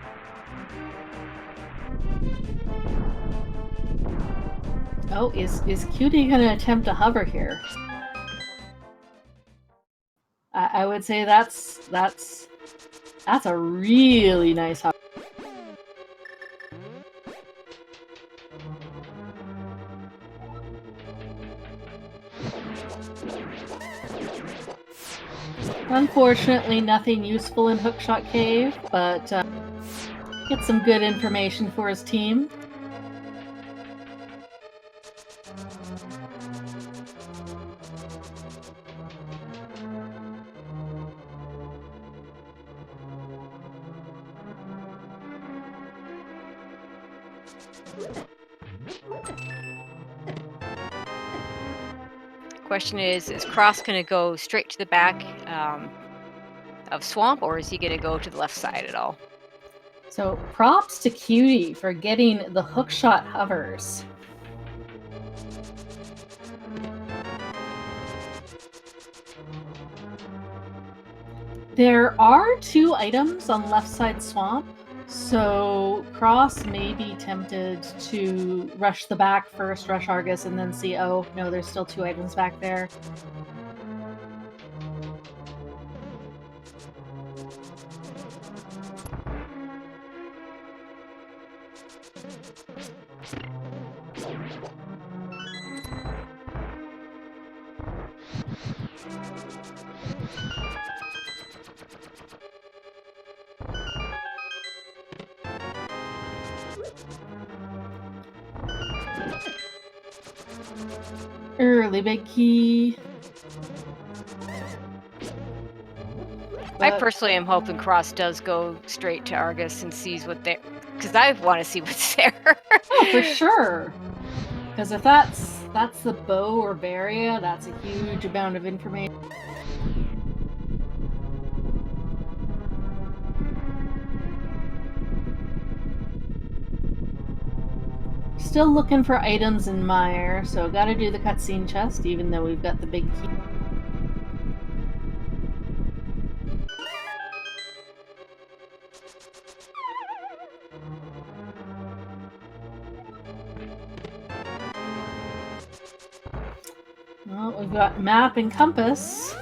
Oh, is Cutie going to attempt to hover here? I would say that's a really nice hover. Unfortunately, nothing useful in Hookshot Cave, but get some good information for his team. Question is Cross going to go straight to the back of Swamp, or is he going to go to the left side at all? So props to Cutie for getting the hookshot hovers. There are 2 items on left side Swamp, so Cross may be tempted to rush the back first, rush Argus, and then see, oh, no, there's still 2 items back there. Early big key. I But personally am hoping Cross does go straight to Argus and sees what they, because I want to see what's there. oh, for sure. Because if that's the bow or Varia, that's a huge amount of information. Still looking for items in Mire, so gotta do the cutscene chest, even though we've got the big key. Well, we've got map and compass.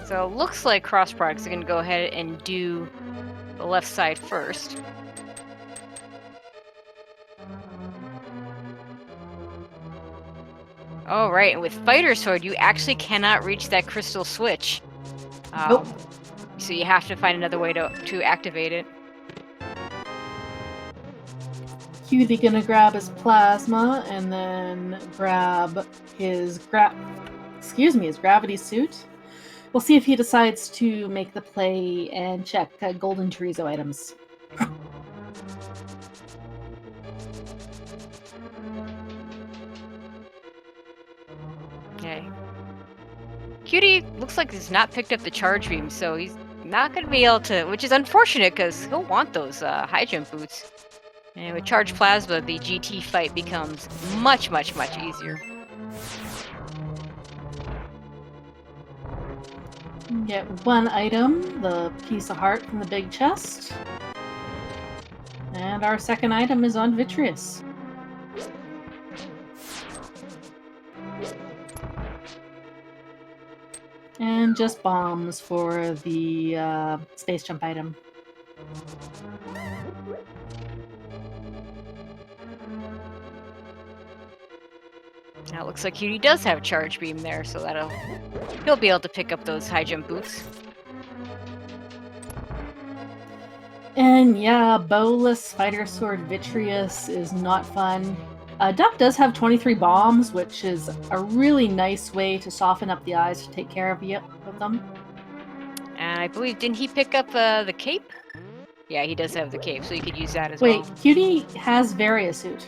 So it looks like Cross Products are going to go ahead and do the left side first. Oh, right, and with Fighter Sword, you actually cannot reach that crystal switch. Nope. So you have to find another way to activate it. Cutie gonna grab his plasma and then grab his his gravity suit. We'll see if he decides to make the play and check golden chorizo items. Okay. Cutie looks like he's not picked up the charge beam, so he's not going to be able to, which is unfortunate because he'll want those high jump boots. And with charge plasma, the GT fight becomes much, much, much easier. Get one item, the piece of heart from the big chest. And our second item is on Vitreous. And just bombs for the space jump item. Now it looks like Cutie does have charge beam there, so he'll be able to pick up those high jump boots. And yeah, bowless fighter sword Vitreous is not fun. Duck does have 23 bombs, which is a really nice way to soften up the eyes to take care of them. And I believe, didn't he pick up the cape? Yeah, he does have the cape, so you could use that as well. Wait, Cutie has Varia suit.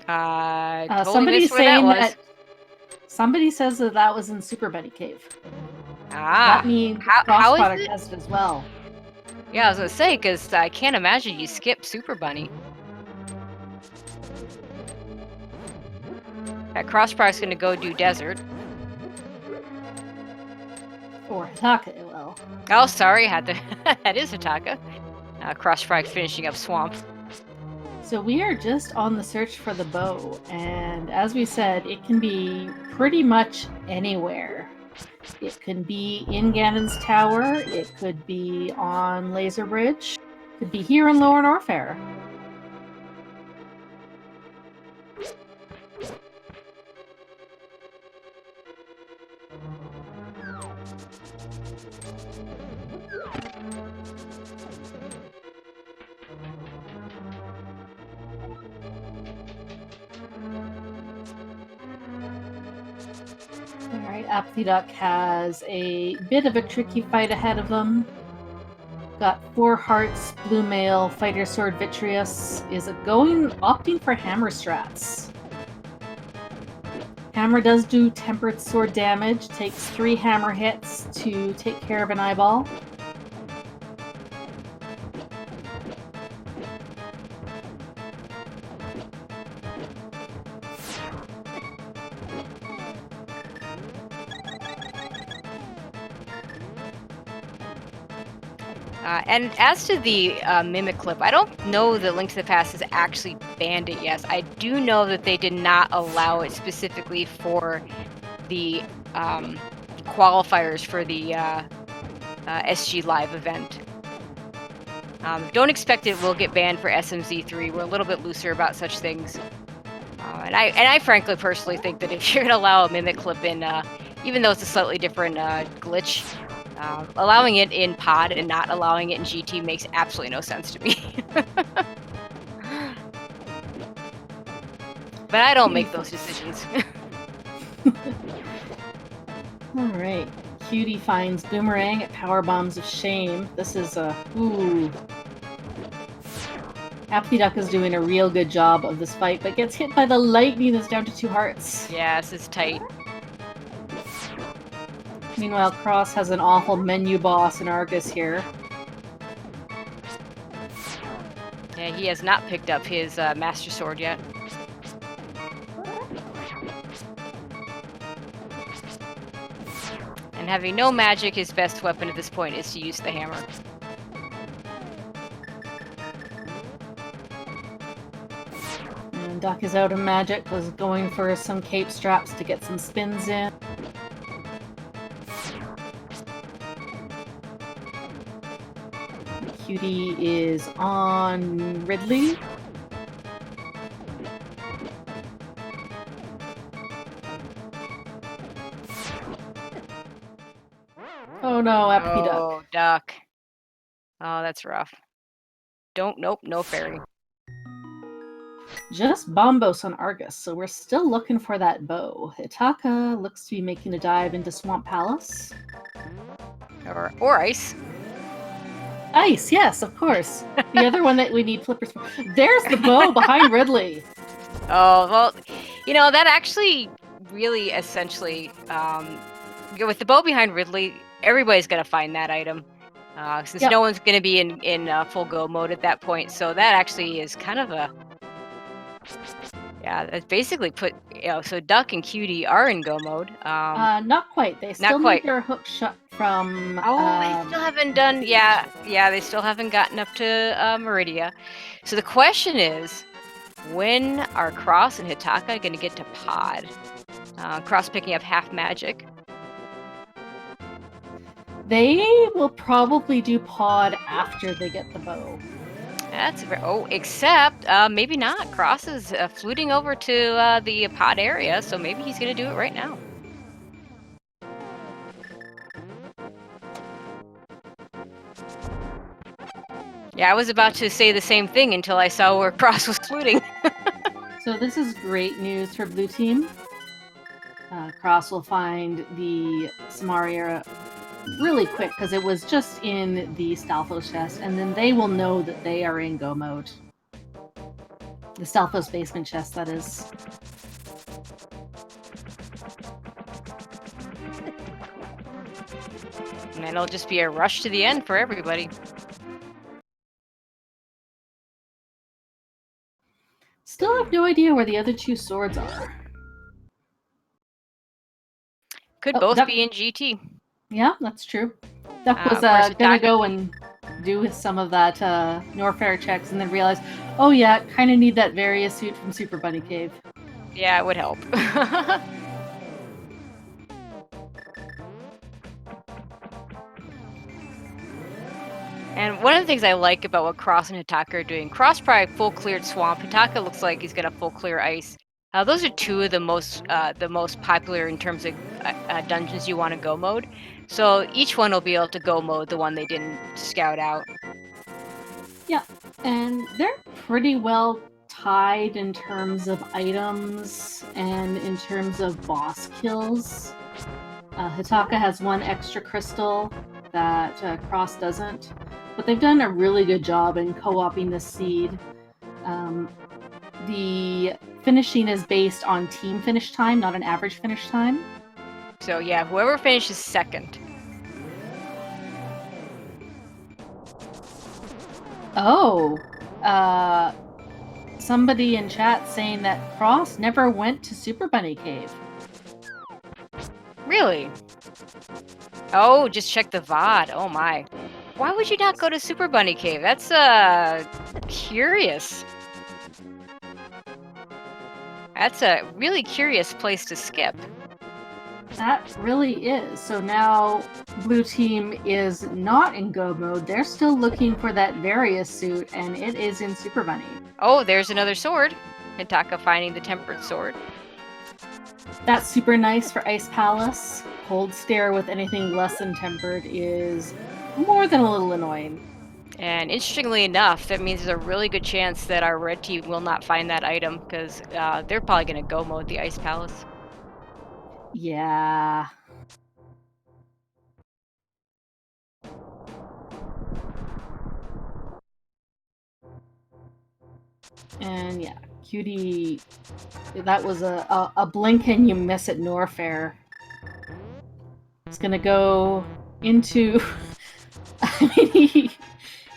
Totally Somebody's missed where that saying was. that. Somebody says that was in Super Bunny Cave. Ah, That means how Cross is Product it? has it as well. Yeah, I was gonna say, because I can't imagine you skip Super Bunny. That Cross Product's gonna go do Desert. Or Hitaka, it will. Oh, sorry, had to. That is Hitaka. Cross Product finishing up Swamp. So we are just on the search for the bow, and as we said, it can be pretty much anywhere. It can be in Ganon's Tower, it could be on Laser Bridge, it could be here in Lower Norfair. Alright, Apathy Duck has a bit of a tricky fight ahead of them. Got 4 hearts, Blue Mail, Fighter Sword Vitreous is opting for Hammer strats. Hammer does do tempered sword damage, takes 3 hammer hits to take care of an eyeball. And as to the Mimic clip, I don't know that Link to the Past has actually banned it yet. I do know that they did not allow it specifically for the qualifiers for the SG Live event. Don't expect it will get banned for SMZ3. We're a little bit looser about such things. And I frankly personally think that if you're gonna allow a mimic clip in, even though it's a slightly different glitch, allowing it in pod and not allowing it in GT makes absolutely no sense to me. But I don't make those decisions. Alright. Cutie finds Boomerang at Power Bombs of Shame. This is a... Ooh. Appy Duck is doing a real good job of this fight, but gets hit by the lightning that's down to 2 hearts. Yeah, this is tight. Meanwhile, Cross has an awful menu boss in Argus here. Yeah, he has not picked up his Master Sword yet. And having no magic, his best weapon at this point is to use the hammer. And Duck is out of magic, was going for some cape straps to get some spins in. Cutie is on Ridley. Oh no, Appy Duck. Oh, Duck. Oh, that's rough. Nope, no fairy. Just Bombos on Argus, so we're still looking for that bow. Hitaka looks to be making a dive into Swamp Palace. Or ice. Ice, yes, of course. The other one that we need flippers for. There's the bow behind Ridley. Oh, well, that actually really essentially, with the bow behind Ridley, everybody's going to find that item. Since no one's going to be in full go mode at that point. So that actually is kind of a... Yeah, that's basically so Duck and Cutie are in go mode. Not quite. They still need their hook shot from... they still haven't done... Yeah, they still haven't gotten up to Meridia. So the question is, when are Cross and Hitaka going to get to pod? Cross picking up half magic. They will probably do pod after they get the bow. Except maybe not. Cross is fluting over to the pod area, so maybe he's going to do it right now. Yeah, I was about to say the same thing until I saw where Cross was fluting. So this is great news for blue team. Cross will find the Samaria really quick because it was just in the Stalfos chest, and then they will know that they are in go mode. The Stalfos basement chest, that is. And then it'll just be a rush to the end for everybody. Still have no idea where the other 2 swords are. Could both be in GT. Yeah, that's true. Duck was gonna go and do some of that Norfair checks and then realize, oh yeah, kind of need that Varia suit from Super Bunny Cave. Yeah, it would help. And one of the things I like about what Cross and Hitaka are doing, Cross probably full cleared swamp. Hitaka looks like he's gonna full clear ice. Those are 2 of the most popular in terms of dungeons you want to go mode. So each one will be able to go mode the one they didn't scout out. Yeah, and they're pretty well tied in terms of items and in terms of boss kills. Hitaka has 1 extra crystal that Cross doesn't, but they've done a really good job in co-oping the seed. The finishing is based on team finish time, not an average finish time. So yeah, whoever finishes second. Oh, somebody in chat saying that Cross never went to Super Bunny Cave. Really? Oh, just check the VOD. Oh my. Why would you not go to Super Bunny Cave? That's curious. That's a really curious place to skip. That really is. So now blue team is not in go mode. They're still looking for that Varia suit, and it is in Super Bunny. Oh, there's another sword. Hitaka finding the tempered sword. That's super nice for Ice Palace. Cold Stare with anything less than tempered is more than a little annoying. And interestingly enough, that means there's a really good chance that our red team will not find that item because they're probably going to go mode the Ice Palace. Yeah. And yeah, Cutie, that was a blink and you miss at Norfair. It's gonna go into. I mean,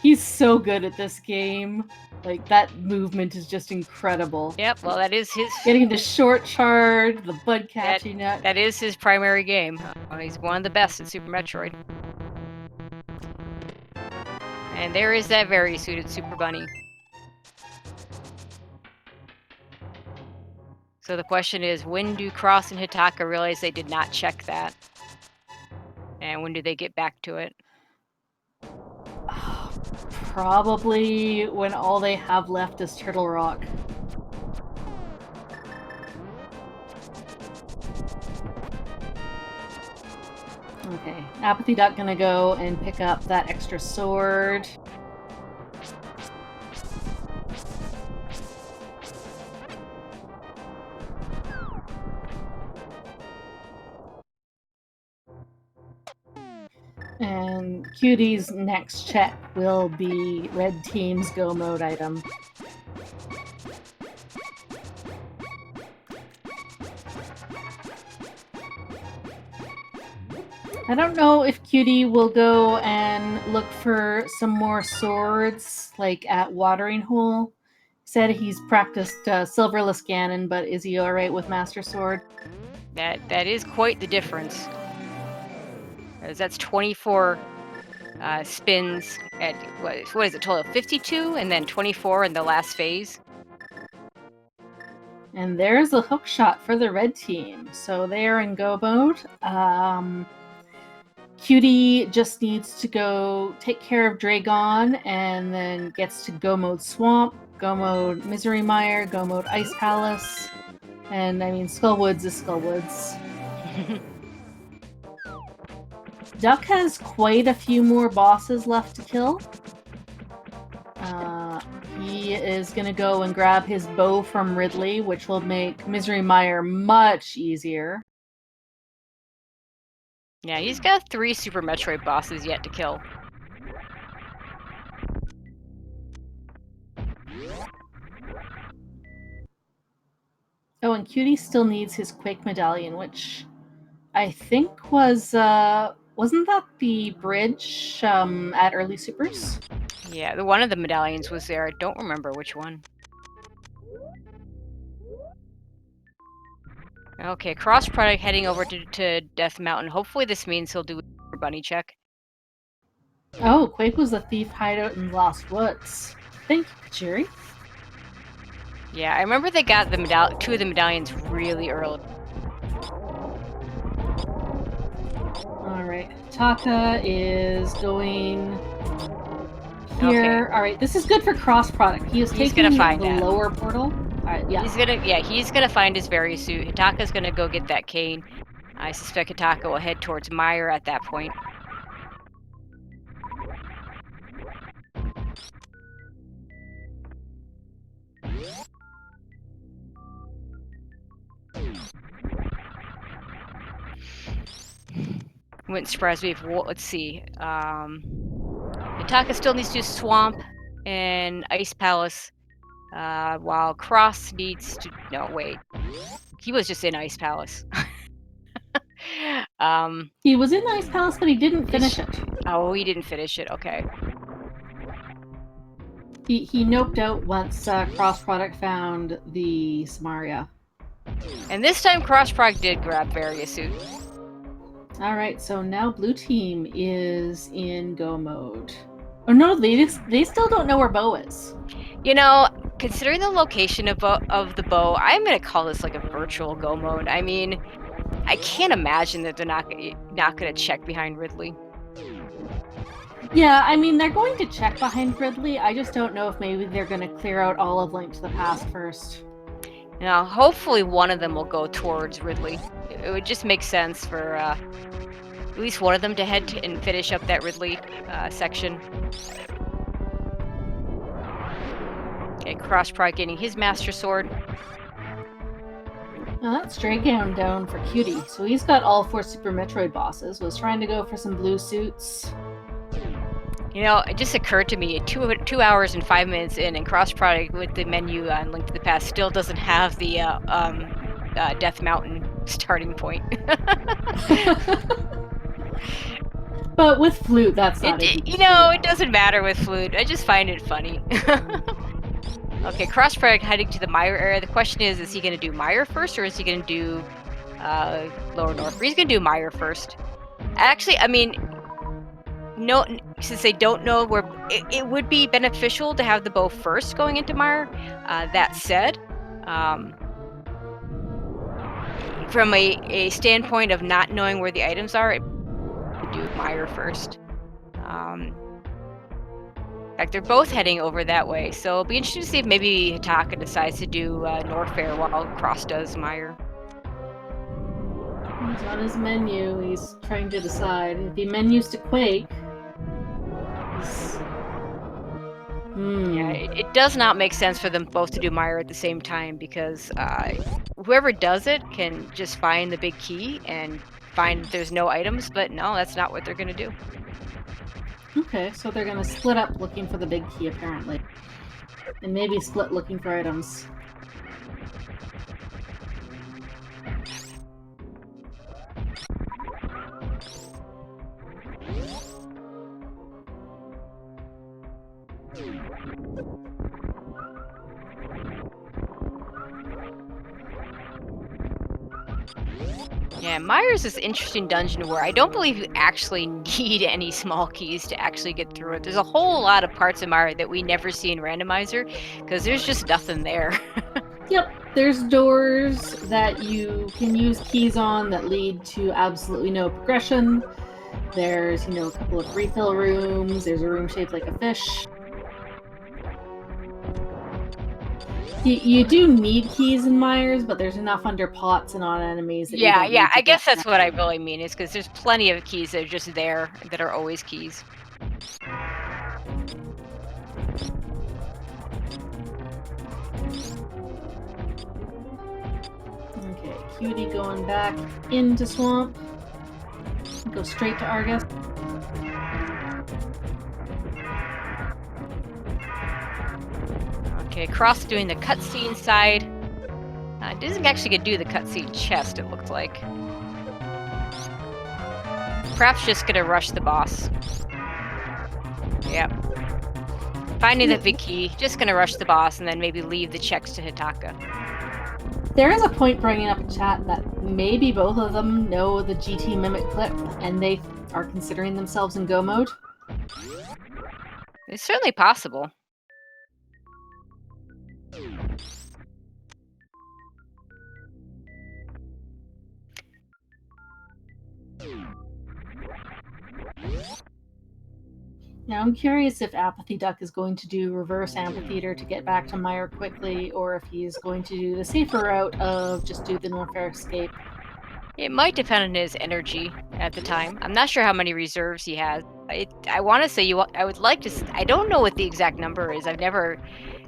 he's so good at this game. Like, that movement is just incredible. Yep, well, that is his. Getting the short charge, the bud catching up. That is his primary game. He's one of the best at Super Metroid. And there is that very suited Super Bunny. So the question is, when do Cross and Hitaka realize they did not check that? And when do they get back to it? Probably when all they have left is Turtle Rock. Okay, Apathy Duck gonna go and pick up that extra sword. And Cutie's next check will be Red Team's Go Mode item. I don't know if Cutie will go and look for some more swords, like at Watering Hole. Said he's practiced Silverless Ganon, but is he alright with Master Sword? That is quite the difference. As that's 24 spins at, what is it, total? 52 and then 24 in the last phase. And there's a hook shot for the red team. So they are in go mode. Cutie just needs to go take care of Dragon and then gets to go mode Swamp, go mode Misery Mire, go mode Ice Palace. And I mean, Skullwoods is Skullwoods. Duck has quite a few more bosses left to kill. He is going to go and grab his bow from Ridley, which will make Misery Mire much easier. Yeah, he's got 3 Super Metroid bosses yet to kill. Oh, and Cutie still needs his Quake Medallion, which I think was, wasn't that the bridge at Early Supers? Yeah, one of the medallions was there. I don't remember which one. Okay, Cross Product heading over to Death Mountain. Hopefully this means he'll do a bunny check. Oh, Quake was the thief hideout in Lost Woods. Thank you, Kachiri. Yeah, I remember they got the 2 of the medallions really early. Alright, Taka is going here. Okay. Alright, this is good for Cross Product. He's taking gonna find the that. lower portal. Alright, yeah. He's gonna find his berry suit. Hitaka's gonna go get that cane. I suspect Hitaka will head towards Mire at that point. Wouldn't surprise me if, let's see. Hitaka still needs to do Swamp and Ice Palace, while Cross needs to. No, wait. He was just in Ice Palace. He was in Ice Palace, but he didn't finish it. Oh, he didn't finish it. Okay. He noped out once Cross Product found the Samaria. And this time, Cross Product did grab Various Suit. Alright, so now Blue Team is in go mode. Oh no, they still don't know where Bo is. You know, considering the location of the bow, I'm gonna call this like a virtual go mode. I mean, I can't imagine that they're not gonna check behind Ridley. Yeah, I mean, they're going to check behind Ridley. I just don't know if maybe they're going to clear out all of Link to the Past first. Now, hopefully one of them will go towards Ridley. It would just make sense for at least one of them to head and finish up that Ridley section. Okay, Cross probably getting his Master Sword. Now that's Dragon down for Cutie. So he's got all 4 Super Metroid bosses. Was trying to go for some blue suits. You know, it just occurred to me 2 hours and 5 minutes in, and Cross Product with the menu on Link to the Past still doesn't have the Death Mountain starting point. But with Flute, that's not it doesn't matter with Flute. I just find it funny. Okay, Cross Product heading to the Mire area. The question is he going to do Mire first, or is he going to do Lower North? He's going to do Mire first. Actually, I mean, no, since they don't know where, it would be beneficial to have the bow first going into Mire. That said, from a standpoint of not knowing where the items are, it would do Mire first. In fact, they're both heading over that way, so it'll be interesting to see if maybe Hitaka decides to do Norfair while Cross does Mire. He's on his menu. He's trying to decide. If he menus to Quake, yeah, it does not make sense for them both to do Mire at the same time, because whoever does it can just find the big key and find that there's no items, but no, that's not what they're going to do. Okay, so they're gonna split up looking for the big key, apparently. And maybe split looking for items. Yeah, Mire's this interesting dungeon where I don't believe you actually need any small keys to actually get through it. There's a whole lot of parts of Mire that we never see in Randomizer, because there's just nothing there. Yep, there's doors that you can use keys on that lead to absolutely no progression. There's, a couple of refill rooms. There's a room shaped like a fish. You do need keys in Mires, but there's enough under pots and on enemies that yeah, I guess that's what I really mean, is because there's plenty of keys that are just there that are always keys. Okay, Cutie going back into Swamp. Go straight to Argus. Okay, Cross doing the cutscene side. It doesn't actually get to do the cutscene chest, it looks like. Perhaps just gonna rush the boss. Yep. Finding the big key, just gonna rush the boss and then maybe leave the checks to Hitaka. There is a point bringing up in chat that maybe both of them know the GT Mimic clip and they are considering themselves in go mode. It's certainly possible. Now I'm curious if Apathy Duck is going to do reverse amphitheater to get back to Mire quickly, or if he's going to do the safer route of just do the Norfair escape. It might depend on his energy at the time. I'm not sure how many reserves he has. I want to say I would like to. I don't know what the exact number is. I've never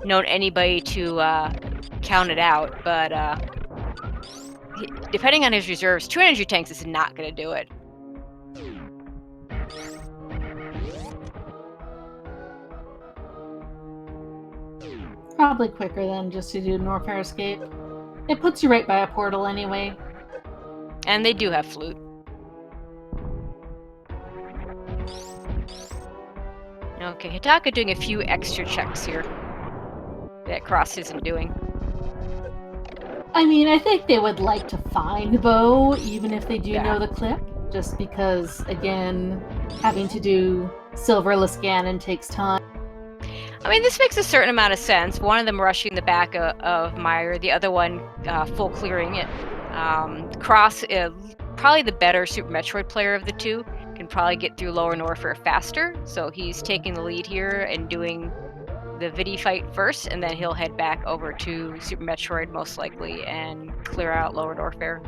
known anybody to count it out, but depending on his reserves, 2 energy tanks is not going to do it. Probably quicker than just to do Norfair escape. It puts you right by a portal anyway. And they do have flute. Okay, Hitaka doing a few extra checks here that Cross isn't doing. I mean, I think they would like to find Bo, even if they do know the clip, just because, again, having to do Silverless Ganon takes time. I mean, this makes a certain amount of sense. One of them rushing the back of Mire, the other one full clearing it. Cross, probably the better Super Metroid player of the two, can probably get through Lower Norfair faster, so he's taking the lead here and doing the Vidi fight first, and then he'll head back over to Super Metroid most likely and clear out Lower Norfair.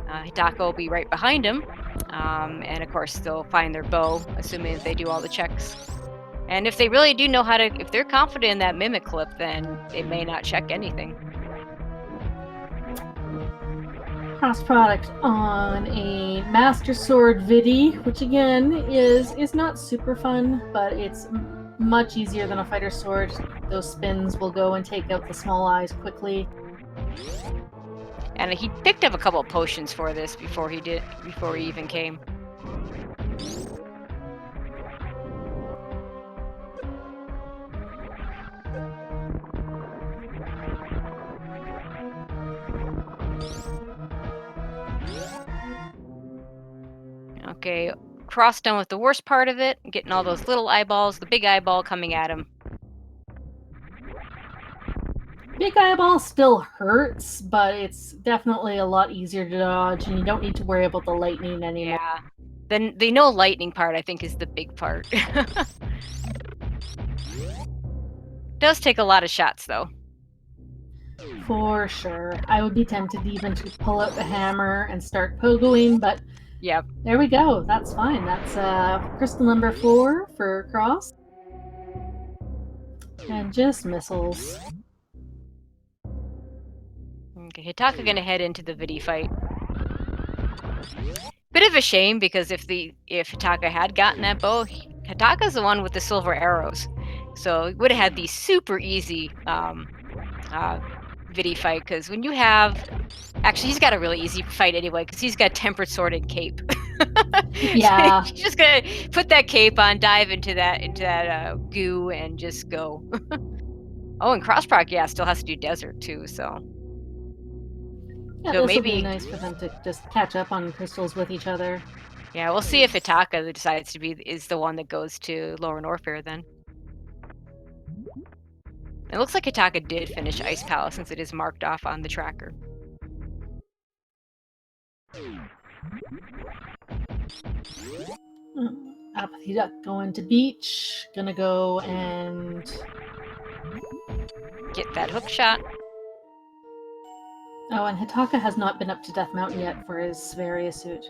Hitaka will be right behind him, and of course they'll find their bow, assuming that they do all the checks. And if they really do know how to, if they're confident in that mimic clip, then they may not check anything. Cross product on a Master Sword Vidi, which again is not super fun, but it's much easier than a fighter sword. Those spins will go and take out the small eyes quickly. And he picked up a couple of potions for this before he even came. Okay, Cross done with the worst part of it, getting all those little eyeballs, the big eyeball coming at him. Big eyeball still hurts, but it's definitely a lot easier to dodge, and you don't need to worry about the lightning anymore. Yeah. Then the no lightning part, I think, is the big part. Does take a lot of shots, though. For sure. I would be tempted even to pull out the hammer and start pogoing, but Yep. there we go. That's fine. That's crystal number 4 for Cross. And just missiles. Okay, Hitaka gonna head into the Vidi fight. Bit of a shame, because if Hitaka had gotten that bow, Hitaka's the one with the silver arrows, so he would have had the super easy Vidi fight. Because when you have, actually, he's got a really easy fight anyway, because he's got tempered sword and cape. Yeah. So you're just gonna put that cape on, dive into that goo, and just go. Oh, and Crossproc, yeah, still has to do desert too, so. Yeah, So this will maybe be nice for them to just catch up on crystals with each other. Yeah, we'll see if Hitaka decides to is the one that goes to Lower Norfair then. It looks like Hitaka did finish Ice Palace, since it is marked off on the tracker. Apathy Duck going to beach. Gonna go and Get that hook shot. oh, and Hitaka has not been up to Death Mountain yet for his Varia suit.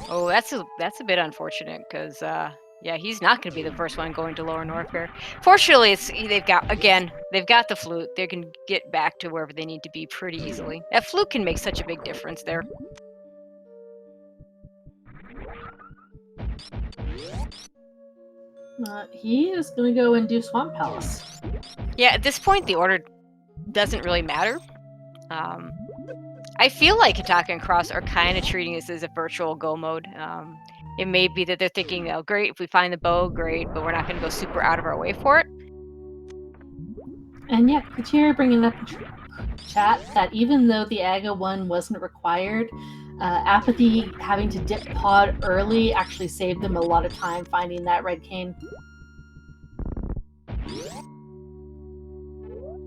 Oh, that's a bit unfortunate, because yeah, he's not going to be the first one going to Lower Norfair. Fortunately, they've got the flute. They can get back to wherever they need to be pretty easily. That flute can make such a big difference there. He is going to go and do Swamp Palace. Yeah, at this point, the order doesn't really matter. I feel like Hitaka and Cross are kind of treating this as a virtual go mode. It may be that they're thinking, oh, great, if we find the bow, great, but we're not going to go super out of our way for it. And yeah, Katir bringing up in chat that even though the Aga one wasn't required, Apathy having to dip pod early actually saved them a lot of time finding that red cane.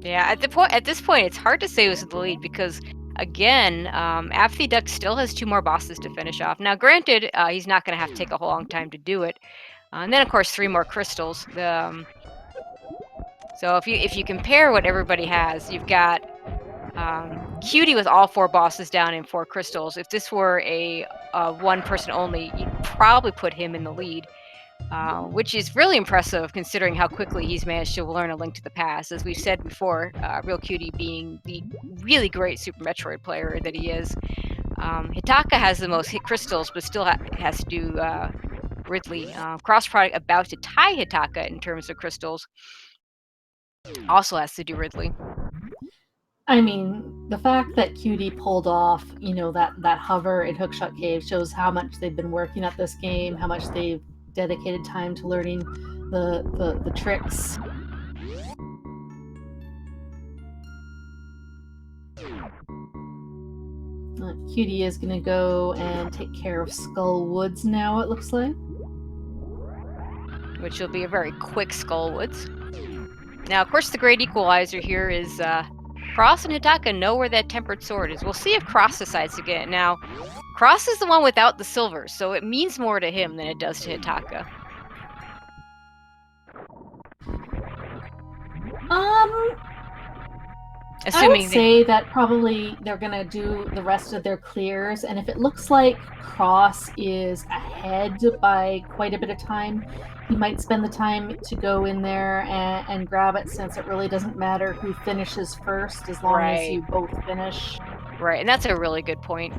Yeah, at this point, it's hard to say who's the lead, because again, Apathy Duck still has 2 more bosses to finish off. Now, granted, he's not going to have to take a whole long time to do it, and then of course 3 more crystals. So if you compare what everybody has, you've got Cutie with all 4 bosses down and 4 crystals. If this were a one person only, you'd probably put him in the lead. Which is really impressive considering how quickly he's managed to learn A Link to the Past. As we've said before, Real Cutie being the really great Super Metroid player that he is. Hitaka has the most hit crystals, but still has to do Ridley. Cross Product about to tie Hitaka in terms of crystals. Also has to do Ridley. I mean, the fact that Cutie pulled off, that hover in Hookshot Cave shows how much they've been working at this game, how much they've dedicated time to learning the tricks. Cutie is going to go and take care of Skull Woods now, it looks like. Which will be a very quick Skull Woods. Now, of course, the great equalizer here is Cross and Hitaka know where that tempered sword is. We'll see if Cross decides to get it. Now, Cross is the one without the silver, so it means more to him than it does to Hitaka. I would Assuming say that probably they're gonna do the rest of their clears, and if it looks like Cross is ahead by quite a bit of time, he might spend the time to go in there and grab it, since it really doesn't matter who finishes first as long as right, you both finish. right, and that's a really good point.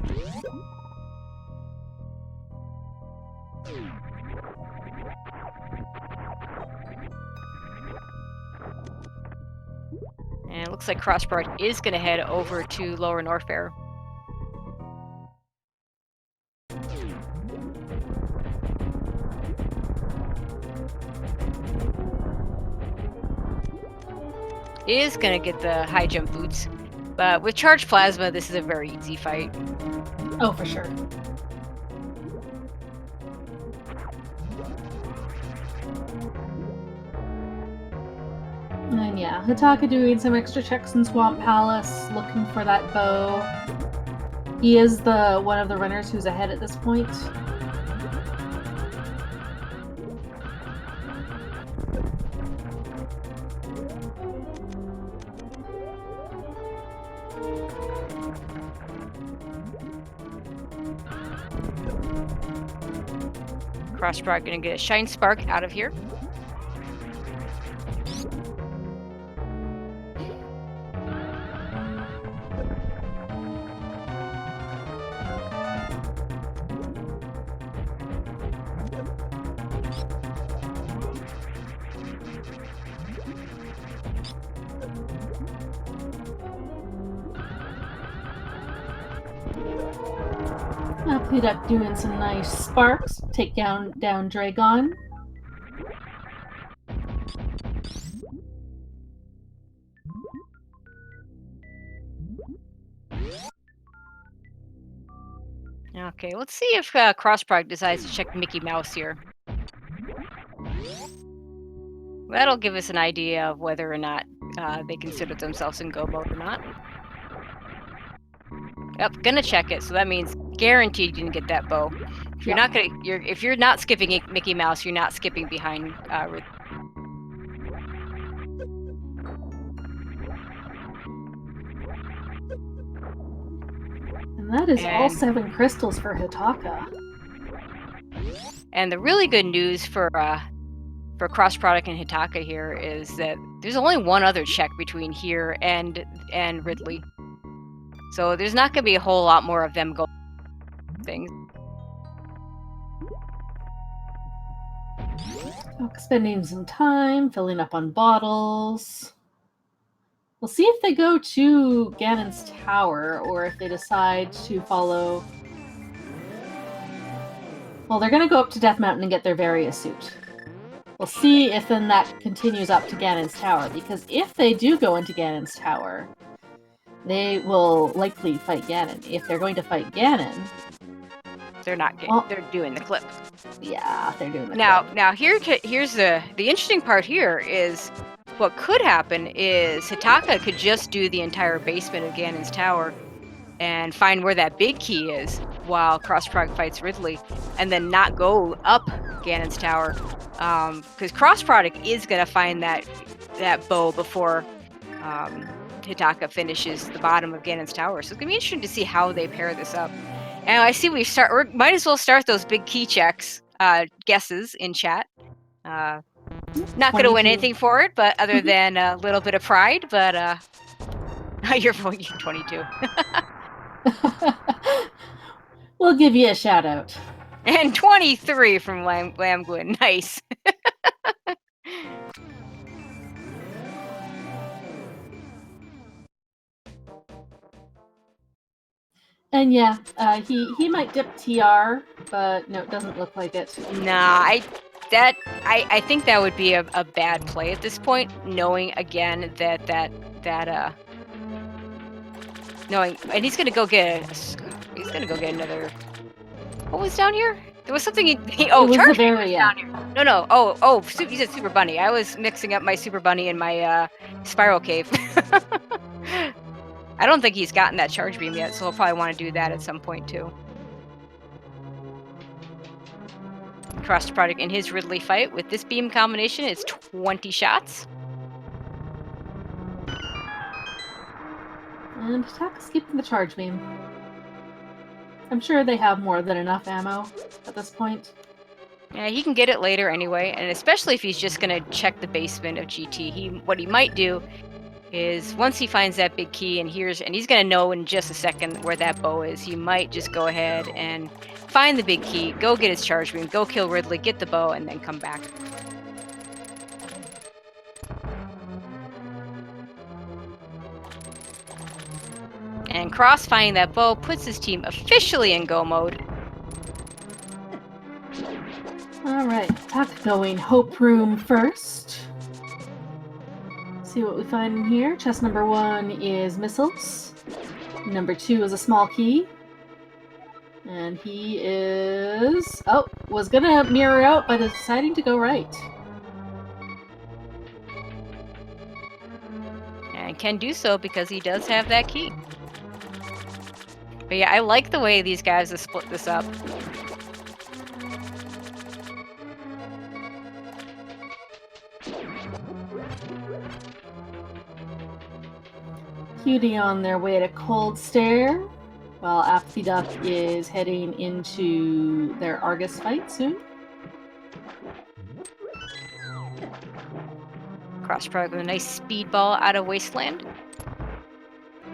And it looks like Crossbroad is going to head over to Lower Norfair. Is going to get the high jump boots, but with Charged Plasma, this is a very easy fight. Oh, for sure. And yeah, Hitaka doing some extra checks in Swamp Palace, looking for that bow. He is the one of the runners who's ahead at this point. Crossbroad going to get a Shine Spark out of here. Put up doing some nice sparks. Take down Dragon. Okay, let's see if Crossbroad decides to check Mickey Mouse here. That'll give us an idea of whether or not they consider themselves in go mode or not. Yep, gonna check it. So that means guaranteed you can get that bow. If you're not if you're not skipping Mickey Mouse, you're not skipping behind. And that is all 7 crystals for Hitaka. And the really good news for Cross Product and Hitaka here is that there's only one other check between here and Ridley. So there's not going to be a whole lot more of them going things. Spending some time, filling up on bottles. We'll see if they go to Ganon's Tower or if they decide to follow. Well, they're going to go up to Death Mountain and get their Varia suit. We'll see if then that continues up to Ganon's Tower, because if they do go into Ganon's Tower, they will likely fight Ganon. If they're going to fight Ganon, they're not getting. Well, they're doing the clip. Yeah, they're doing the clip. Now here's the interesting part here is what could happen is Hitaka could just do the entire basement of Ganon's Tower and find where that big key is while Crossprog fights Ridley, and then not go up Ganon's Tower, because Crossproduct is gonna find that bow before Hitaka finishes the bottom of Ganon's Tower. So it's gonna be interesting to see how they pair this up. And I see we might as well start those big key checks guesses in chat. Not gonna win anything for it, but other than a little bit of pride. But you're voting 22. We'll give you a shout out. And 23 from Lamgwin. Nice. And yeah, he might dip TR, but no, it doesn't look like it. Nah, I think that would be a bad play at this point, knowing again that knowing, and he's gonna go get another. What was down here? There was something Charge Varia down here. No. You said Super Bunny. I was mixing up my Super Bunny and my Spiral Cave. I don't think he's gotten that Charge Beam yet, so he'll probably want to do that at some point too. Cross Product in his Ridley fight with this beam combination is 20 shots. And Taka's keeping the charge beam. I'm sure they have more than enough ammo at this point. Yeah, he can get it later anyway, and especially if he's just gonna check the basement of GT. What he might do is once he finds that big key and he's gonna know in just a second where that bow is. He might just go ahead and find the big key, go get his charge beam, go kill Ridley, get the bow, and then come back. And Cross finding that bow puts his team officially in go mode. Alright, Taka going Hope Room first. See what we find in here. Chest number 1 is missiles. Number 2 is a small key. And he is... Oh, was gonna mirror out, but is deciding to go right. And can do so because he does have that key. But yeah, I like the way these guys have split this up. Cutie on their way to Cold Stare, while Apathy Duck is heading into their Argus fight soon. Cross product with a nice speedball out of Wasteland.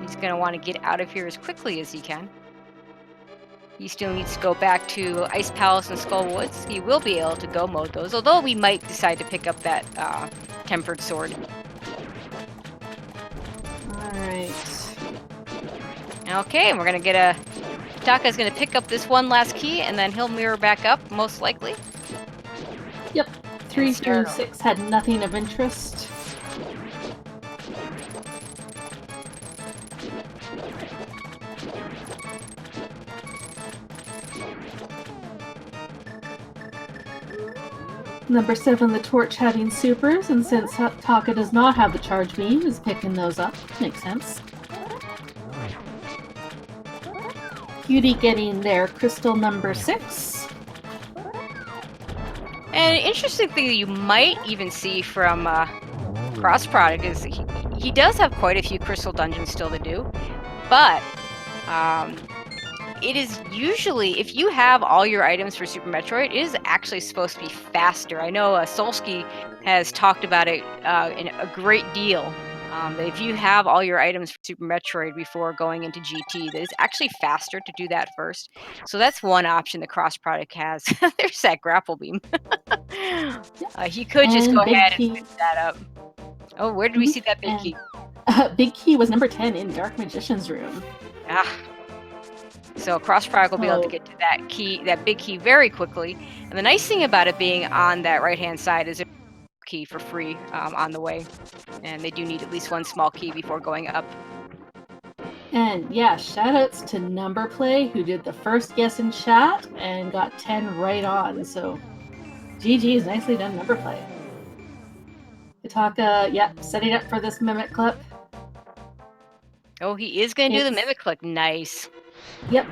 He's going to want to get out of here as quickly as he can. He still needs to go back to Ice Palace and Skull Woods. He will be able to go mode those, although we might decide to pick up that Tempered Sword. Alright. Okay, we're going to get a... Taka's going to pick up this one last key, and then he'll mirror back up, most likely. Yep. 3 through 6 had nothing of interest. Number 7, the torch having supers, and since Taka does not have the charge beam, is picking those up. Makes sense. Cutie getting their crystal number 6. And an interesting thing that you might even see from Cross Product is he does have quite a few crystal dungeons still to do, but it is usually, if you have all your items for Super Metroid, it is actually supposed to be faster. I know Solsky has talked about it in a great deal, that if you have all your items for Super Metroid before going into GT, that it's actually faster to do that first. So that's one option the Cross Product has. There's that grapple beam. He could just go ahead and fix that up. Oh, where did we see that big key? Big key was number 10 in Dark Magician's room. Ah. So Cross Product will be able to get to that key, that big key, very quickly. And the nice thing about it being on that right-hand side is a key for free on the way. And they do need at least one small key before going up. And yeah, shoutouts to Number Play, who did the first guess in chat and got 10 right on. So GG's, nicely done, Number Play. Itaka, yep, setting up for this mimic clip. Oh, he is going to do the mimic clip. Nice. Yep,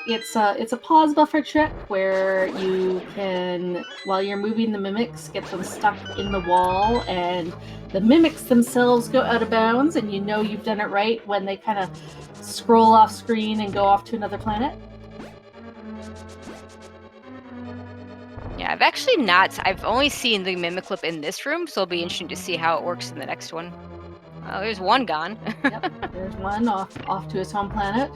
it's a pause buffer trick where you can, while you're moving the mimics, get them stuck in the wall, and the mimics themselves go out of bounds, and you know you've done it right when they kind of scroll off screen and go off to another planet. Yeah, I've only seen the mimic clip in this room, so it'll be interesting to see how it works in the next one. Oh, there's one gone. Yep, there's one off to his home planet.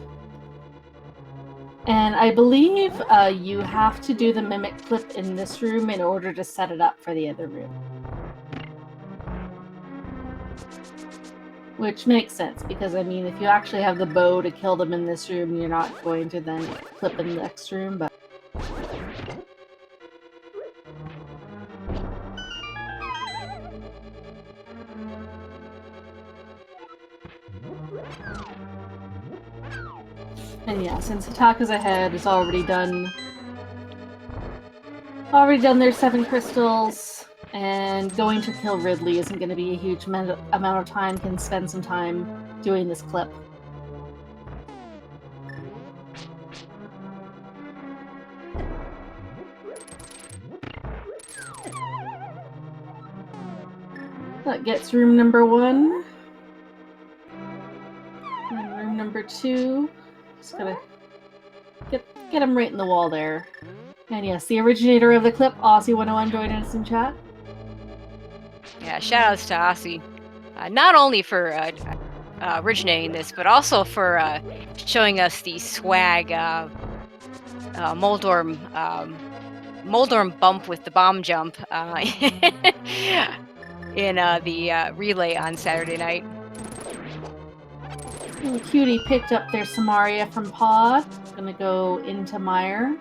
And I believe you have to do the mimic clip in this room in order to set it up for the other room. Which makes sense, because I mean, if you actually have the bow to kill them in this room, you're not going to then clip in the next room, but... And yeah, since Itaka's ahead, it's already done their 7 crystals, and going to kill Ridley isn't going to be a huge amount of time, can spend some time doing this clip. That gets room number 1. number 2. Just gonna get him right in the wall there. And yes, the originator of the clip, Aussie101, joining us in chat. Yeah, shout outs to Aussie. Not only for originating this, but also for showing us the swag Moldorm bump with the bomb jump in the relay on Saturday night. Cutie picked up their Samaria from Pod. Gonna go into Mire.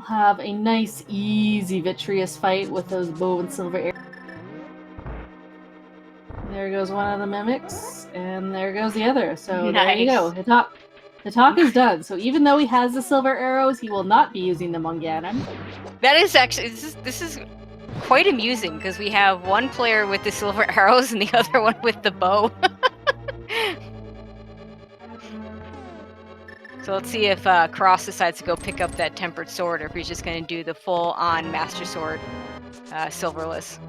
Have a nice, easy, vitreous fight with those bow and silver arrows. There goes one of the mimics, and there goes the other. So there you go. Hitak is done. So even though he has the silver arrows, he will not be using them on Ganon. That is actually this is quite amusing because we have one player with the silver arrows and the other one with the bow. So let's see if Cross decides to go pick up that tempered sword, or if he's just going to do the full-on Master Sword silverless.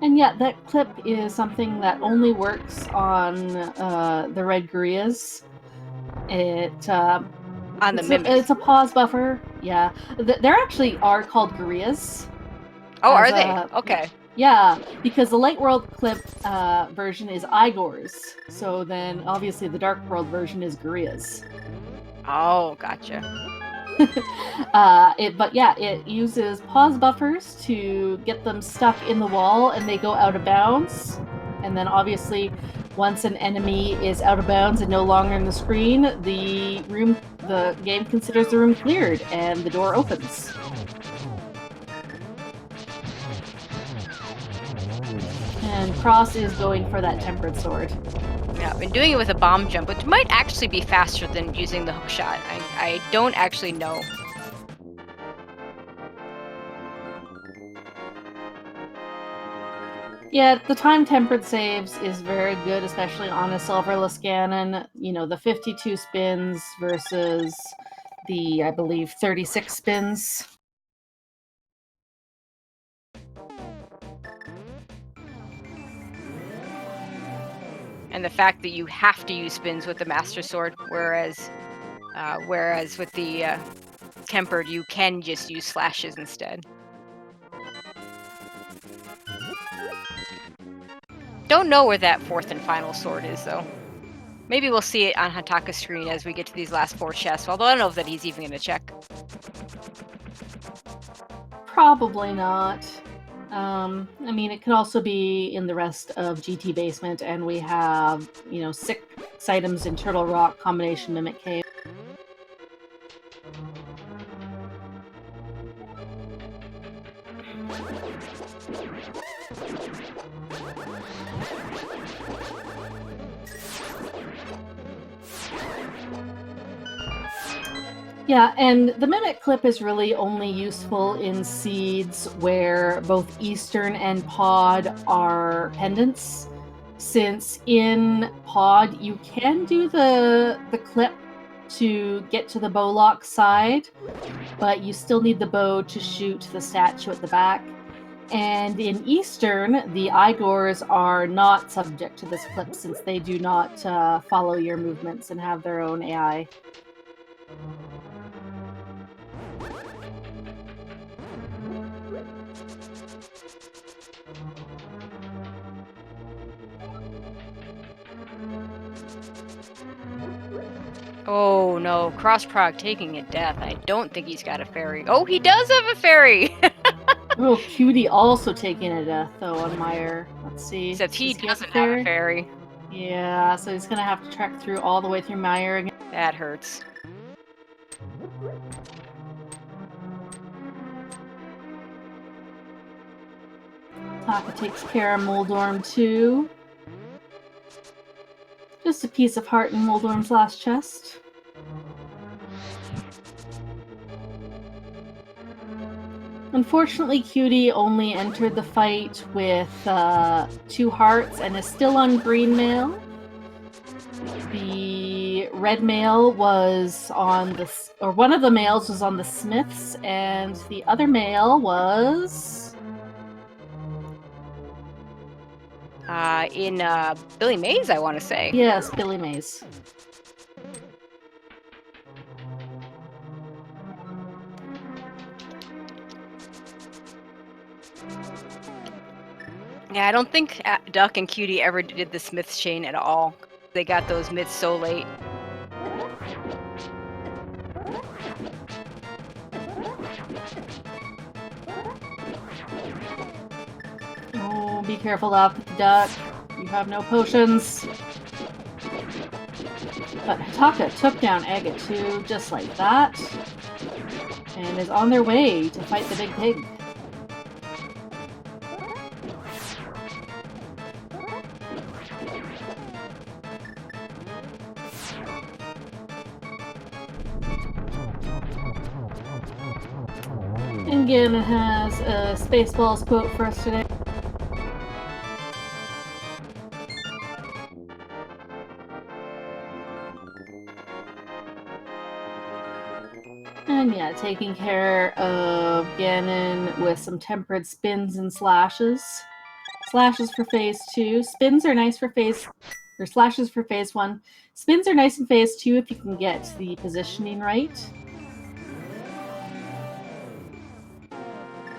And yeah, that clip is something that only works on the red Grias. On the mimics. It's a pause buffer. Yeah, there actually are called Grias. Oh, are they? Okay. Yeah, because the Light World clip version is Igor's. So then, obviously, the Dark World version is Grias. Oh, gotcha. But yeah, it uses pause buffers to get them stuck in the wall, and they go out of bounds. And then, obviously, once an enemy is out of bounds and no longer in the screen, the game considers the room cleared, and the door opens. And Cross is going for that tempered sword. Yeah, I've been doing it with a bomb jump, which might actually be faster than using the hook shot. I don't actually know. Yeah, the time tempered saves is very good, especially on a silverless Ganon. You know, the 52 spins versus the, I believe, 36 spins. And the fact that you have to use spins with the Master Sword, whereas with the tempered, you can just use slashes instead. Don't know where that fourth and final sword is, though. Maybe we'll see it on Hataka's screen as we get to these last 4 chests, although I don't know if that he's even going to check. Probably not. I mean, it could also be in the rest of GT Basement, and we have, 6 items in Turtle Rock combination Mimic Cave. Yeah, and the Mimic clip is really only useful in seeds where both Eastern and Pod are pendants, since in Pod you can do the clip to get to the bow lock side, but you still need the bow to shoot the statue at the back. And in Eastern, the Igors are not subject to this clip since they do not follow your movements and have their own AI. Oh no, Crossprog taking a death. I don't think he's got a fairy. Oh, he does have a fairy! Oh, Cutie also taking a death, though, on Mire. Let's see. Except he doesn't have a fairy. Yeah, so he's gonna have to trek through all the way through Mire again. That hurts. Taka takes care of Moldorm too. Just a piece of heart in Moldorm's last chest. Unfortunately, Cutie only entered the fight with 2 hearts and is still on green mail. The red mail was on one of the mails was on the Smiths, and the other mail was In Billy Mays, I want to say. Yes, Billy Mays. Yeah, I don't think Duck and Cutie ever did the Smith's chain at all. They got those myths so late. Oh, be careful up, Duck. You have no potions. But Hitaka took down Agate 2 just like that, and is on their way to fight the big pig. And Ganon has a Spaceballs quote for us today. And yeah, taking care of Ganon with some tempered spins and slashes. Slashes for phase 2. Spins are nice for phase... or slashes for phase 1. Spins are nice in phase 2 if you can get the positioning right.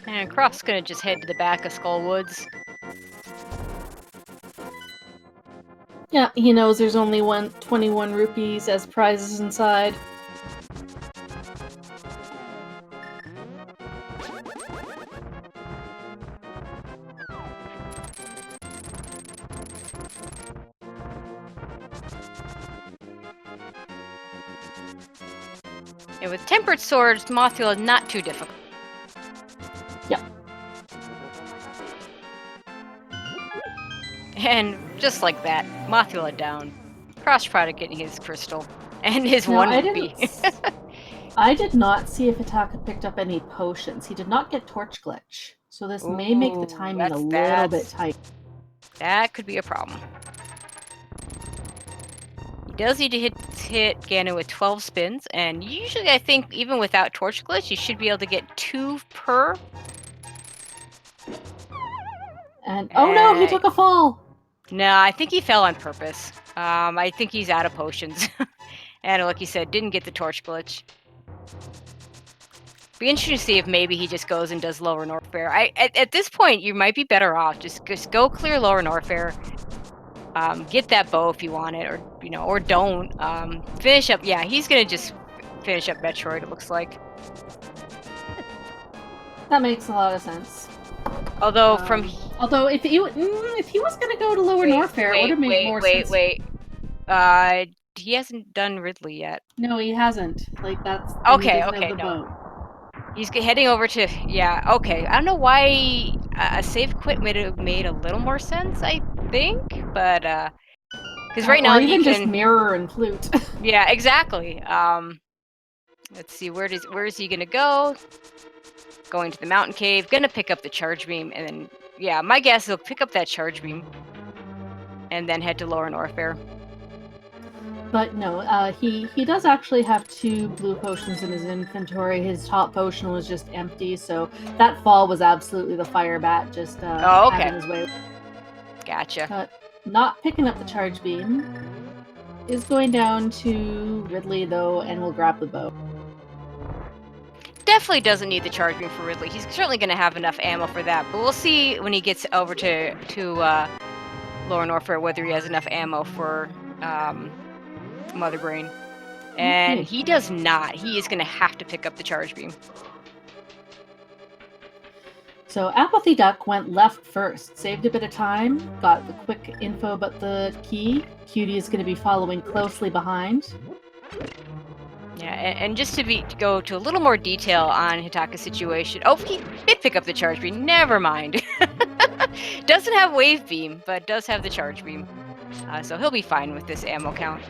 And Croft's gonna just head to the back of Skull Woods. Yeah, he knows there's only 21 rupees as prizes inside. And with Tempered Swords, Mothula not too difficult. Yeah. And just like that, Mothula down. Cross product getting his crystal and his Now, one I rupee. I did not see if Hitaka picked up any potions. He did not get Torch Glitch, so this may make the Ooh, timing a little bit tight. That could be a problem. He does need to hit Ganon with 12 spins, and usually I think even without Torch Glitch, you should be able to get 2 per. And oh no, he took a fall! No, I think he fell on purpose. I think he's out of potions. And like you said, didn't get the Torch Glitch. Be interesting to see if maybe he just goes and does Lower Norfair. At this point, you might be better off. Just go clear Lower Norfair. Get that bow if you want it, or or don't. Finish up. Yeah, he's gonna just finish up Metroid. It looks like. That makes a lot of sense. Although if he was gonna go to Lower Norfair, it would have made more sense. He hasn't done Ridley yet. No, he hasn't. Like that's okay. The No. boat. He's heading over to okay. I don't know why a save quit would have made a little more sense. I think, but because right now or even he can just mirror and flute. Yeah, exactly. Let's see, where is he gonna go? Going to the mountain cave. Gonna pick up the charge beam, and then yeah, my guess is he'll pick up that charge beam, and then head to Lower Norfair. But no, he does actually have 2 blue potions in his inventory. His top potion was just empty, so that fall was absolutely the fire bat just having his way. Gotcha. Not picking up the charge beam. Is going down to Ridley though, and will grab the bow. Definitely doesn't need the charge beam for Ridley. He's certainly going to have enough ammo for that, but we'll see when he gets over to Lower Norfair whether he has enough ammo for Mother Brain. And he does not. He is going to have to pick up the charge beam. So Apathy Duck went left first, saved a bit of time, got the quick info about the key. Cutie is going to be following closely behind. Yeah, and just to go to a little more detail on Hitaka's situation. Oh, he did pick up the charge beam. Never mind. Doesn't have wave beam, but does have the charge beam. So he'll be fine with this ammo count.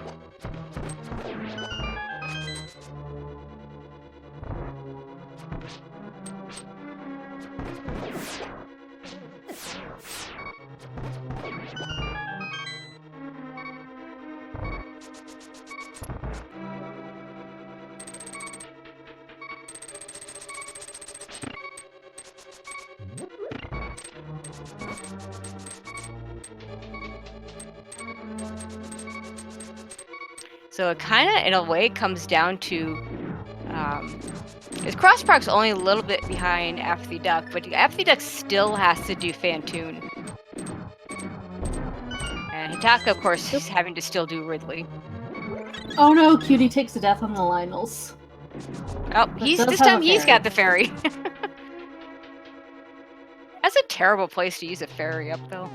So it kind of, in a way, comes down to is Crossprog's only a little bit behind After the Duck, but After the Duck still has to do Fantoon. And Hitaka, of course, is having to still do Ridley. Oh no, Cutie takes a death on the Lionels. Oh, this time he's got the ferry. That's a terrible place to use a ferry up, though.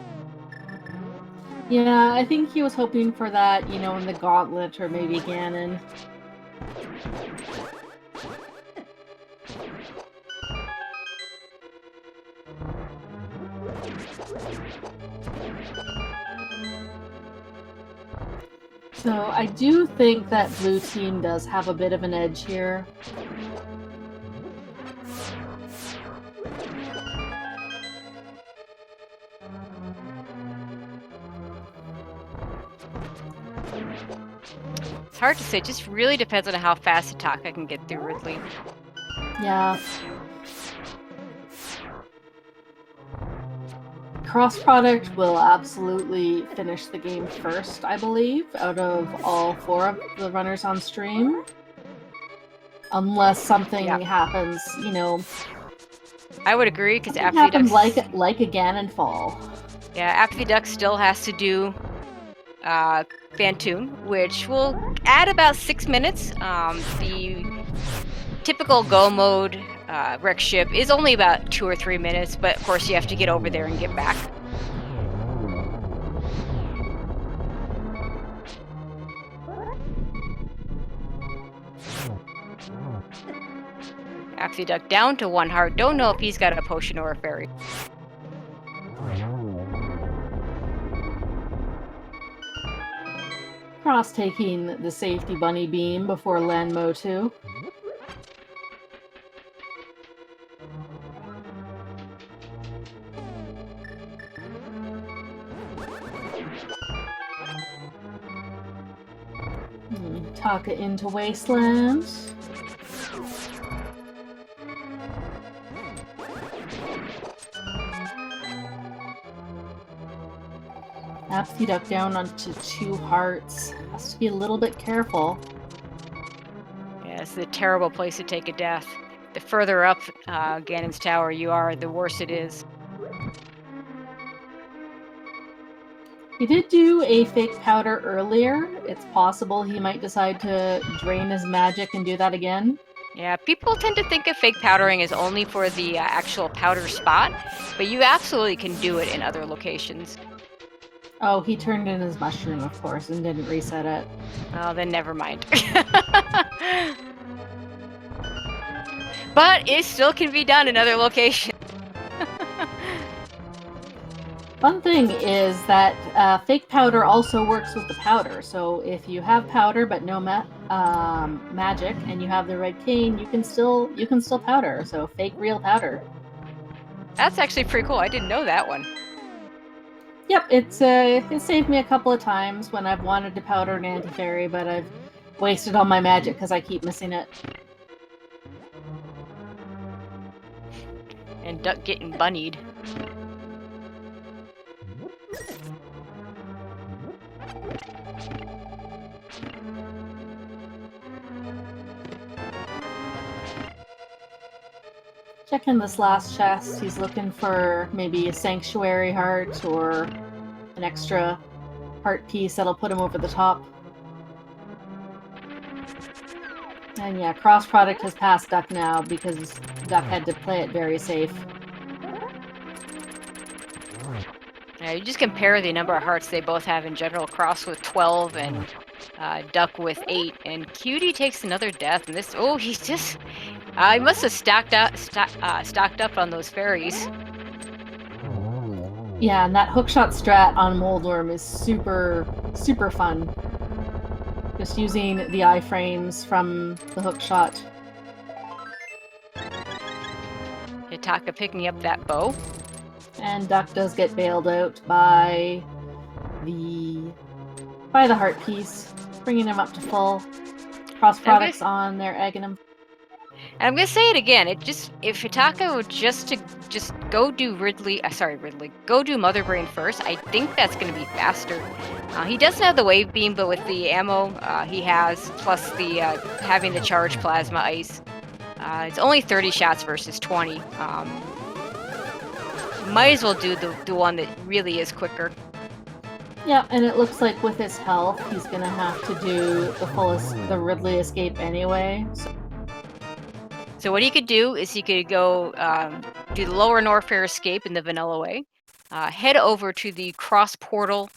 Yeah, I think he was hoping for that, you know, in the Gauntlet or maybe Ganon. So I do think that blue team does have a bit of an edge here. It's hard to say. It just really depends on how fast Hitaka can get through Ridley. Yeah. Cross Product will absolutely finish the game first, I believe, out of all 4 of the runners on stream. Unless something happens, you know. I would agree, because After the happens Duck... like a Ganonfall. Yeah, After the Duck still has to do Fantoon, which will add about 6 minutes. The typical Go mode wreck ship is only about 2 or 3 minutes, but of course you have to get over there and get back. After the Duck down to 1 heart. Don't know if he's got a potion or a fairy. Cross taking the safety bunny beam before Lanmo 2. Taka into Wasteland. After Duck down onto 2 hearts. Has to be a little bit careful. Yeah, it's a terrible place to take a death. The further up Ganon's tower you are, the worse it is. He did do a fake powder earlier. It's possible he might decide to drain his magic and do that again. Yeah, people tend to think of fake powdering is only for the actual powder spot, but you absolutely can do it in other locations. Oh, he turned in his mushroom, of course, and didn't reset it. Oh, then never mind. But it still can be done in other locations. Fun thing is that fake powder also works with the powder. So if you have powder but no magic, and you have the red cane, you can still powder. So fake real powder. That's actually pretty cool. I didn't know that one. Yep, it saved me a couple of times when I've wanted to powder an anti-fairy, but I've wasted all my magic because I keep missing it. And Duck getting bunnied. Checking this last chest, he's looking for maybe a sanctuary heart or an extra heart piece that'll put him over the top. And yeah, Cross Product has passed Duck now because Duck had to play it very safe. Yeah, you just compare the number of hearts they both have in general. Cross with 12 and Duck with 8. And Cutie takes another death. And this, oh, he's just... he must have stocked up on those fairies. Yeah, and that hookshot strat on Moldworm is super, super fun. Just using the iframes from the hookshot. Hitaka picking up that bow. And Duck does get bailed out by the heart piece, bringing him up to full. Cross Products on their Aghanim. And I'm gonna say it again. If Hitaka would just go do go do Mother Brain first. I think that's gonna be faster. He doesn't have the wave beam, but with the ammo he has, plus the having the charged plasma ice, it's only 30 shots versus 20. Might as well do the one that really is quicker. Yeah, and it looks like with his health, he's gonna have to do the Ridley escape anyway. So what he could do is he could go do the lower Norfair escape in the vanilla way, head over to the cross portal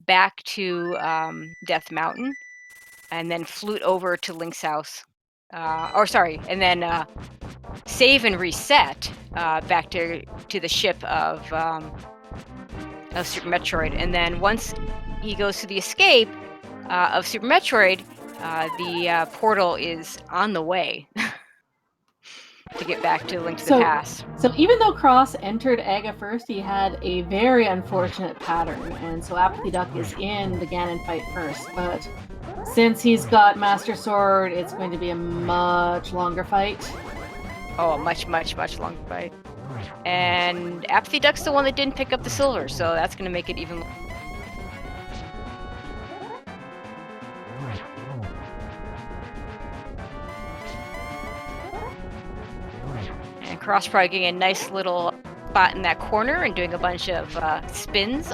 back to Death Mountain, and then flute over to Link's house. And then save and reset back to the ship of Super Metroid. And then once he goes to the escape of Super Metroid, the portal is on the way to get back to Link to the Past. So even though Cross entered Aga first, he had a very unfortunate pattern, and so Apathy Duck is in the Ganon fight first. But since he's got Master Sword, it's going to be a much longer fight. Oh, a much longer fight. And Apathy Duck's the one that didn't pick up the silver, so that's going to make it even. And Cross probably getting a nice little spot in that corner and doing a bunch of spins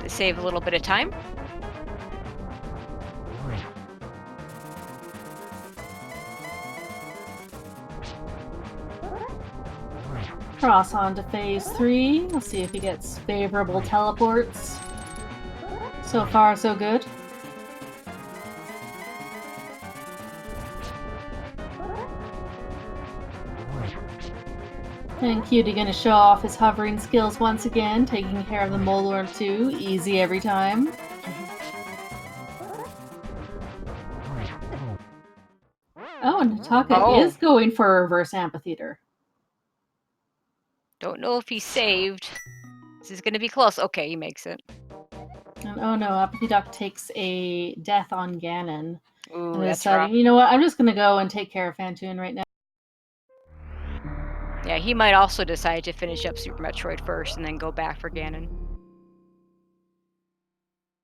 to save a little bit of time. Cross on to phase 3. We'll see if he gets favorable teleports. So far, so good. And Cutie gonna show off his hovering skills once again, taking care of the Molorn 2. Easy every time. Oh, and Hitaka is going for a reverse amphitheater. Don't know if he saved. This is going to be close. Okay, he makes it. And oh no, Apathy Duck takes a death on Ganon. Ooh, and that's deciding, you know what, I'm just going to go and take care of Phantoon right now. Yeah, he might also decide to finish up Super Metroid first and then go back for Ganon.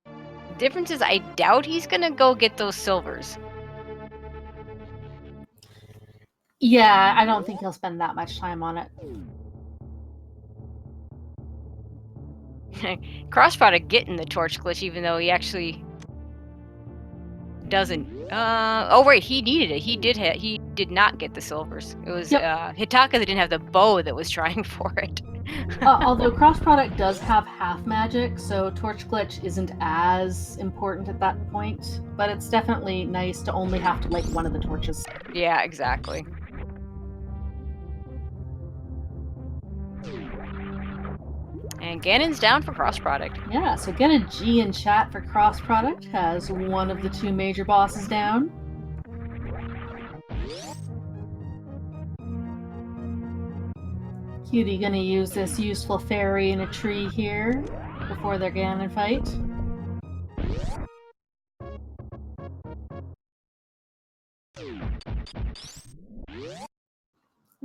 The difference is I doubt he's going to go get those silvers. Yeah, I don't think he'll spend that much time on it. Cross product getting the torch glitch, even though he actually doesn't. Oh wait, he needed it. He did not get the silvers. It was Hitaka that didn't have the bow that was trying for it. Although cross product does have half magic, so torch glitch isn't as important at that point. But it's definitely nice to only have to light one of the torches. Yeah, exactly. And Ganon's down for cross product. Yeah, so get a G in chat for cross product. Has one of the two major bosses down. Cutie gonna use this useful fairy in a tree here before their Ganon fight.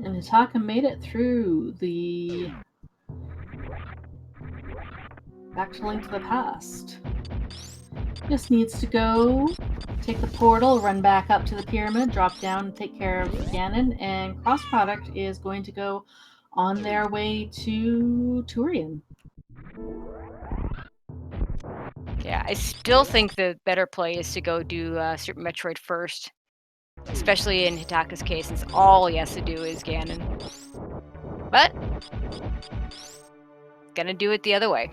And Hitaka made it through the back to Link to the Past. Just needs to go take the portal, run back up to the pyramid, drop down, and take care of Ganon, and cross product is going to go on their way to Turian. Yeah, I still think the better play is to go do Super Metroid first, especially in Hitaka's case, since all he has to do is Ganon. But gonna do it the other way.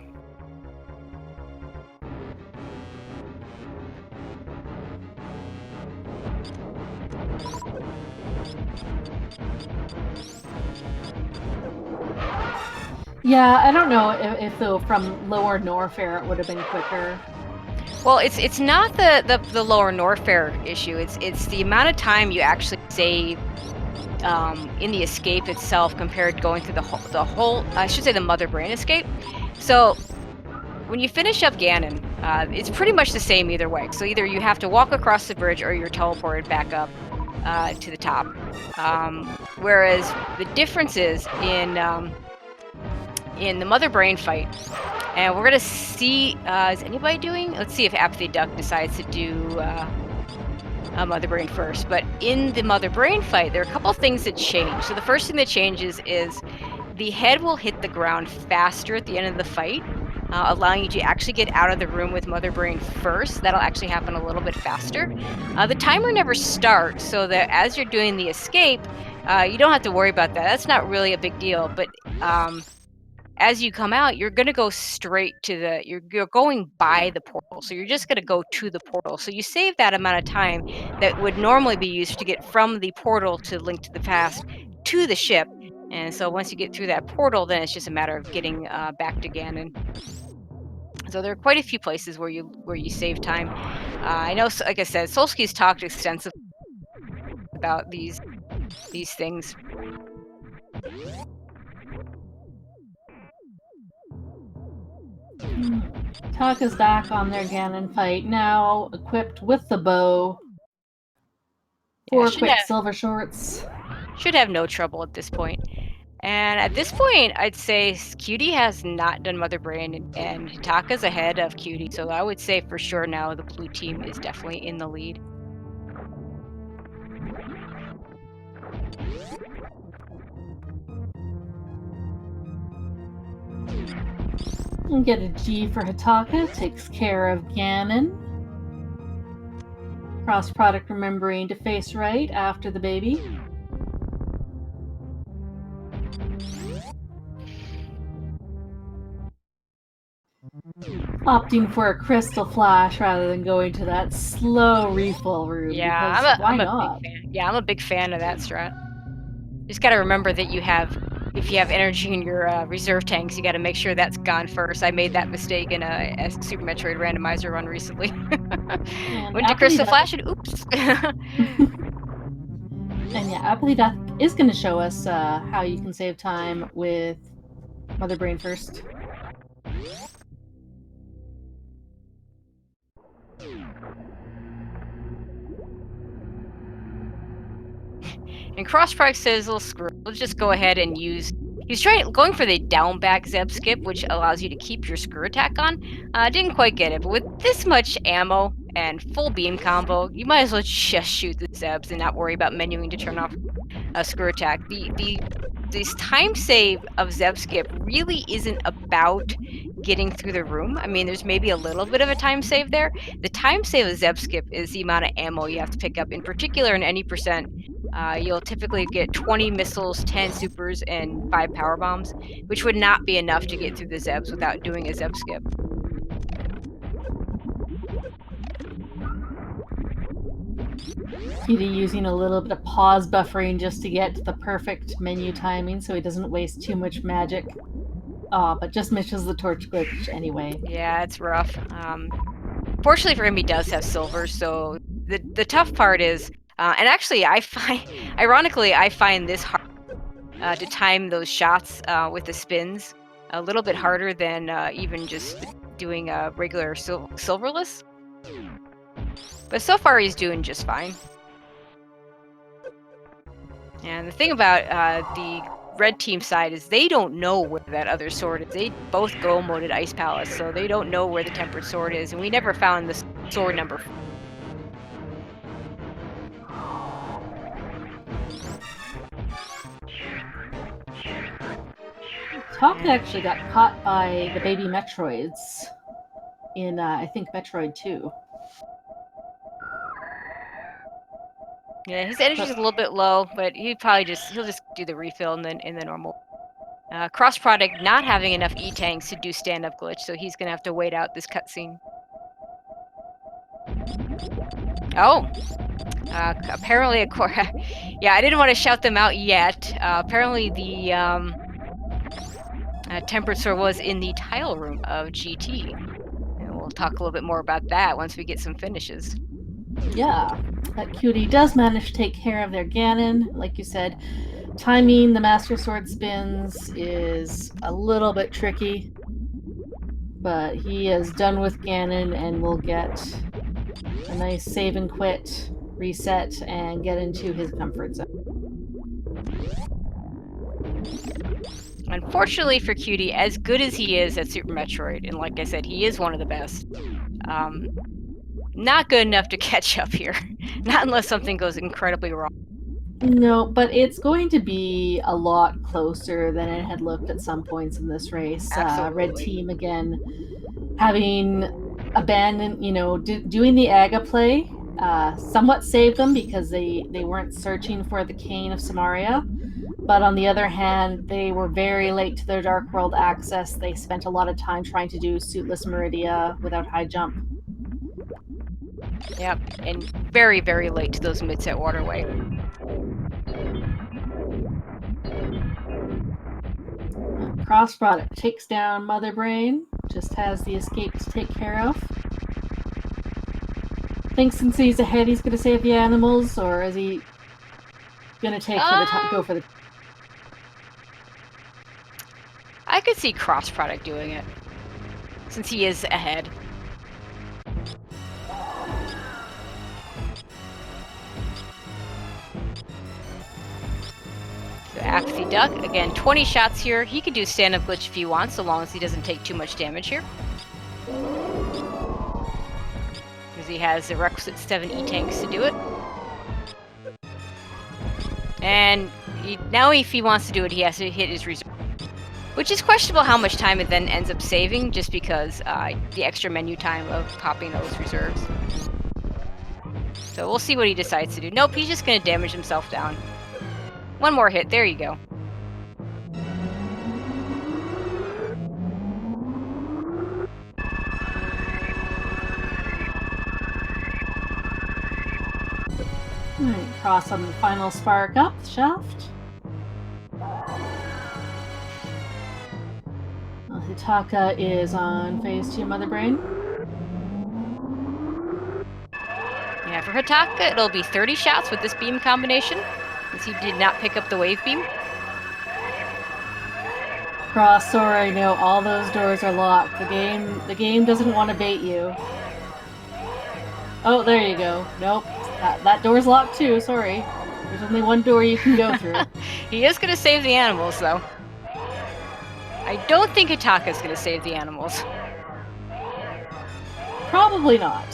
Yeah, I don't know if though from lower Norfair it would have been quicker. Well, it's not the lower Norfair issue. It's the amount of time you actually save in the escape itself compared to going through the whole I should say the Mother Brain escape. So when you finish up Ganon, it's pretty much the same either way. So either you have to walk across the bridge or you're teleported back up to the top. Whereas the difference is in the Mother Brain fight, and we're gonna see. Is anybody doing? Let's see if Apathy Duck decides to do Mother Brain first. But in the Mother Brain fight, there are a couple things that change. So the first thing that changes is the head will hit the ground faster at the end of the fight, allowing you to actually get out of the room with Mother Brain first. That'll actually happen a little bit faster. The timer never starts, so that as you're doing the escape, you don't have to worry about that. That's not really a big deal. But as you come out, you're going to go straight to you're going by the portal. So you're just going to go to the portal. So you save that amount of time that would normally be used to get from the portal to Link to the Past to the ship. And so once you get through that portal, then it's just a matter of getting back to Ganon. So there are quite a few places where you save time. I know, like I said, Solsky's talked extensively about these things. Taka's back on their Ganon fight, now equipped with the bow. 4 quick silver shorts. Should have no trouble at this point. And at this point, I'd say Cutie has not done Mother Brain, and Hitaka's ahead of Cutie. So I would say for sure now the blue team is definitely in the lead. And get a G for Hitaka, takes care of Ganon. Cross product remembering to face right after the baby. Opting for a crystal flash rather than going to that slow refill room. Yeah, why not? Big fan. Yeah, I'm a big fan of that strat. Just got to remember that if you have energy in your reserve tanks, you got to make sure that's gone first. I made that mistake in a Super Metroid Randomizer run recently. Went to Crystal Flash and oops. And yeah, Apathy Duck is going to show us how you can save time with Mother Brain first. And Cross Product says, "Well, screw it. Let's just go ahead and use." He's going for the down back Zeb skip, which allows you to keep your screw attack on. Didn't quite get it, but with this much ammo and full beam combo, you might as well just shoot the Zebs and not worry about menuing to turn off a screw attack. This time save of Zeb skip really isn't about getting through the room. I mean, there's maybe a little bit of a time save there. The time save of Zeb skip is the amount of ammo you have to pick up. In particular, in any percent, you'll typically get 20 missiles, 10 supers, and 5 power bombs, which would not be enough to get through the Zebs without doing a Zeb skip. Cutie using a little bit of pause buffering just to get the perfect menu timing so he doesn't waste too much magic. But just misses the torch glitch anyway. Yeah, it's rough. Fortunately for him, he does have silver, so the tough part is, and actually, ironically, I find this hard to time those shots with the spins a little bit harder than even just doing a regular silverless. But so far, he's doing just fine. And the thing about the red team side is they don't know where that other sword is. They both go moded Ice Palace, so they don't know where the tempered sword is, and we never found the sword number. Taka actually got caught by the baby Metroids in, I think, Metroid 2. Yeah, his energy's a little bit low, but he'll just do the refill and then in the normal. Cross product not having enough E-tanks to do stand-up glitch, so he's gonna have to wait out this cutscene. Oh, apparently, yeah, I didn't want to shout them out yet. Apparently, the tempered sword was in the tile room of GT, and we'll talk a little bit more about that once we get some finishes. Yeah, that Cutie does manage to take care of their Ganon. Like you said, timing the Master Sword spins is a little bit tricky, but he is done with Ganon and will get a nice save and quit reset and get into his comfort zone. Unfortunately for Cutie, as good as he is at Super Metroid, and like I said, he is one of the best, not good enough to catch up here. Not unless something goes incredibly wrong. No, but it's going to be a lot closer than it had looked at some points in this race. Red Absolutely. team again having abandoned, doing the Aga play, somewhat saved them because they weren't searching for the Cane of Samaria. But on the other hand, they were very late to their Dark World access. They spent a lot of time trying to do Suitless Meridia without high jump. Yep, and very, very late to those mid-set waterway. Cross product takes down Mother Brain, just has the escape to take care of. Thinks since he's ahead, he's going to save the animals, or is he going to go for the? I could see Cross Product doing it, since he is ahead. So Apathy Duck, again, 20 shots here. He can do stand-up glitch if he wants, so long as he doesn't take too much damage here. Because he has the requisite 7 E-tanks to do it. And now if he wants to do it, he has to hit his reserve. Which is questionable how much time it then ends up saving, just because the extra menu time of popping those reserves. So we'll see what he decides to do. Nope, he's just going to damage himself down. One more hit, there you go. Cross on the final spark up the shaft. Hitaka is on phase 2 Mother Brain. Yeah, for Hitaka, it'll be 30 shots with this beam combination, since he did not pick up the wave beam. Cross, sorry, no, all those doors are locked. The game doesn't want to bait you. Oh, there you go. Nope, that door's locked too. Sorry, there's only one door you can go through. He is gonna save the animals, though. I don't think Hitaka's gonna save the animals. Probably not.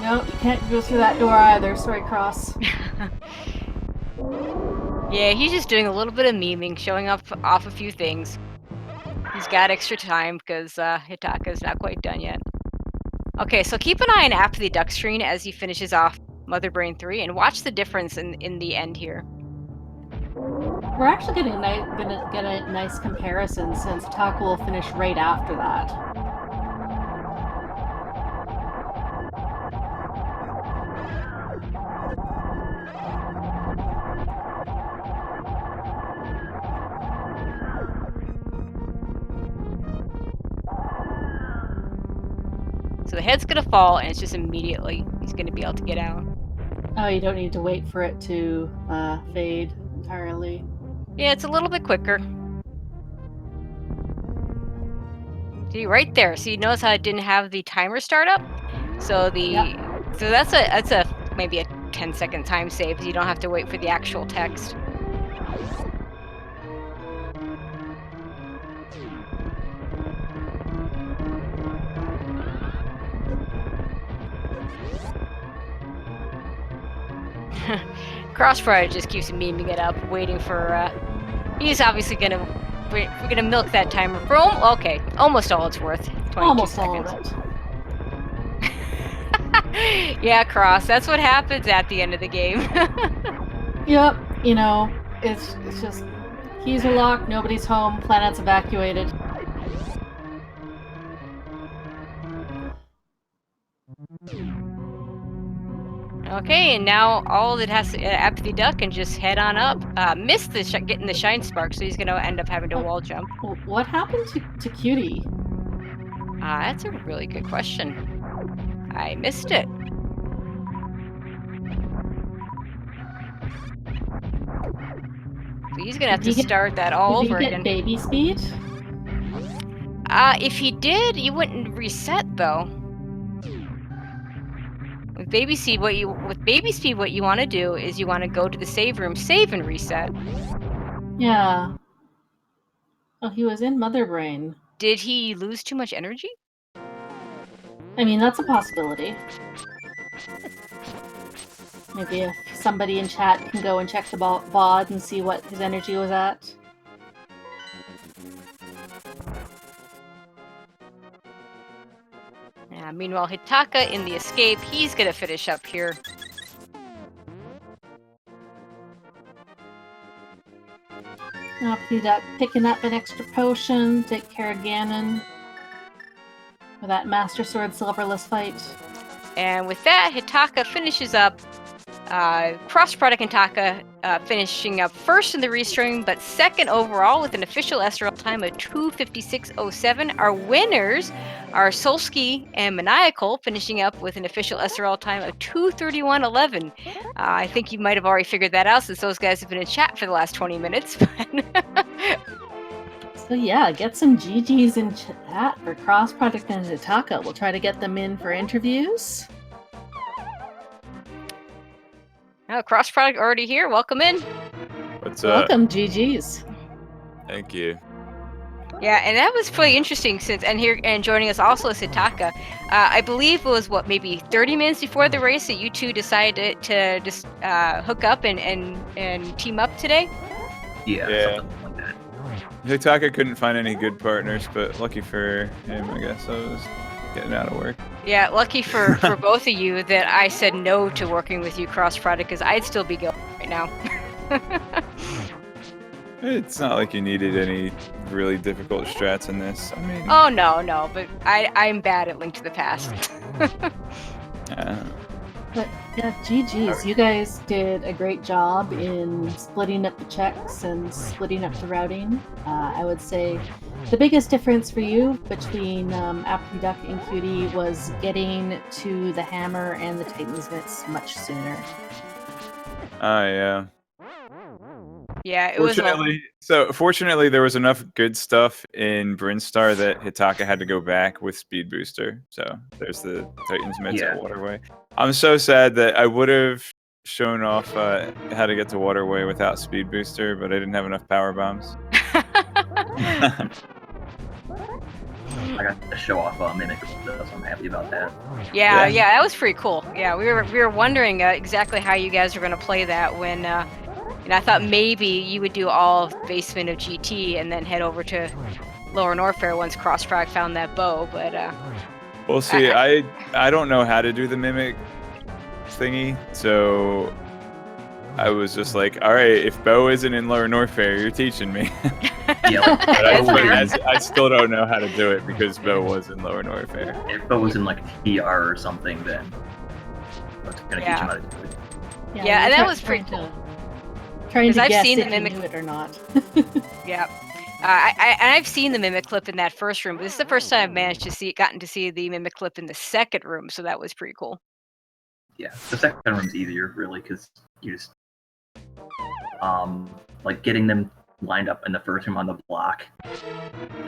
No, you can't go through that door either. Sorry, Cross. Yeah, he's just doing a little bit of memeing, showing off a few things. He's got extra time because Hitaka's not quite done yet. Okay, so keep an eye on Apathy Duck screen as he finishes off Mother Brain 3, and watch the difference in the end here. We're actually gonna get a nice comparison since Hitaka will finish right after that. So the head's gonna fall, and it's just immediately he's gonna be able to get out. Oh, you don't need to wait for it to fade entirely. Yeah, it's a little bit quicker. See, right there. See, notice how it didn't have the timer start up? So so that's a maybe a 10-second time save, because you don't have to wait for the actual text. Crossfire just keeps memeing it up, waiting for, he's obviously we're gonna milk that timer for, okay, almost all it's worth, 22 Almost seconds. all of it. Yeah, Cross, that's what happens at the end of the game. Yep, it's just, keys are locked, nobody's home, planet's evacuated. Okay, and now all that has to Apathy Duck can just head on up. Missed the getting the shine spark, so he's gonna end up having to Oh. wall jump. What happened to Cutie? That's a really good question. I missed it. So he's gonna have to start that all over Did he again. get baby speed? If he did, you wouldn't reset though. With baby speed, what you want to do is you want to go to the save room, save and reset. Yeah. Oh, he was in Mother Brain. Did he lose too much energy? I mean, that's a possibility. Maybe if somebody in chat can go and check the VOD and see what his energy was at. Meanwhile, Hitaka in the escape, he's gonna finish up here. Apathy Duck picking up an extra potion, take care of Ganon for that Master Sword Silverless fight. And with that, Hitaka finishes up. Cross Product Hitaka finishing up first in the restream, but second overall with an official SRL time of 2:56.07. Our winners are Solski and Maniacal, finishing up with an official SRL time of 2:31.11. I think you might have already figured that out since those guys have been in chat for the last 20 minutes. So yeah, get some GGs in chat for Cross Product and Hitaka. We'll try to get them in for interviews. Oh, Cross Product already here. Welcome in. What's up? Welcome, GGs. Thank you. Yeah, and that was pretty interesting and joining us also is Hitaka. I believe it was maybe 30 minutes before the race that you two decided to just hook up and team up today. Yeah. Something like that. Hitaka couldn't find any good partners, but lucky for him, I guess. I was getting out of work. Yeah, lucky for both of you that I said no to working with you, Cross Product, because I'd still be going right now. It's not like you needed any really difficult strats in this. I mean, Oh no, but I'm bad at Link to the Past. But yeah, GGs. You guys did a great job in splitting up the checks and splitting up the routing. I would say the biggest difference for you between Apathy Duck and Cutie was getting to the hammer and the Titan's Mitts much sooner. yeah. Yeah, it was. Fortunately, there was enough good stuff in Brinstar that Hitaka had to go back with Speed Booster. So there's the Titan's Mitts at Waterway. I'm so sad that I would have shown off how to get to Waterway without Speed Booster, but I didn't have enough power bombs. I got to show off Mimic, so I'm happy about that. Yeah, that was pretty cool. Yeah, we were wondering exactly how you guys were going to play that when. And I thought maybe you would do all of Basement of GT and then head over to Lower Norfair once Crossfrag found that bow, but we'll see. I don't know how to do the Mimic thingy, so I was just like, all right, if Bo isn't in Lower Norfair, you're teaching me. Yeah, but I still don't know how to do it because Bo was in Lower Norfair. If Bo was in like PR or something, then I was gonna teach him how to do it. Yeah, and that was pretty cool. Trying to I've guess seen if the Mimic you do it or not. Yeah. I've seen the Mimic clip in that first room, but this is the first time I've gotten to see the Mimic clip in the second room, so that was pretty cool. Yeah, the second room's easier, really, because you just like getting them lined up in the first room on the block,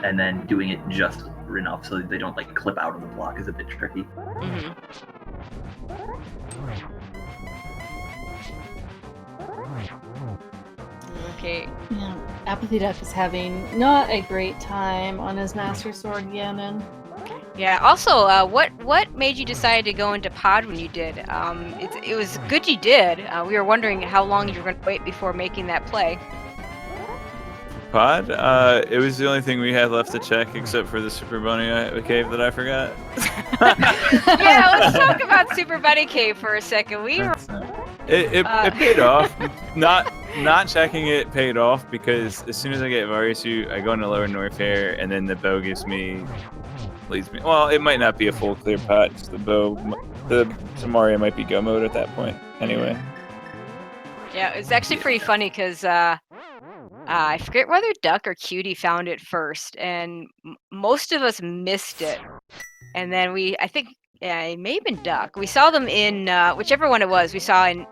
and then doing it just enough so that they don't like clip out of the block is a bit tricky. Mm-hmm. Okay. Yeah, Apathy Duck is having not a great time on his Master Sword Ganon. Yeah. Also, what made you decide to go into pod when you did? It was good you did. We were wondering how long you were going to wait before making that play. Pod? It was the only thing we had left to check except for the Super Bunny Cave that I forgot. Yeah, let's talk about Super Bunny Cave for a second. It paid off. Not checking it paid off because as soon as I get Vario Suit, I go into Lower Norfair and then the bow gives me leads me. Well, it might not be a full clear pot. Just the bow, the Samaria might be go mode at that point. Anyway. Yeah, it's actually pretty funny because I forget whether Duck or Cutie found it first, and most of us missed it. And then I think, yeah, it may have been Duck. We saw them in whichever one it was. We saw in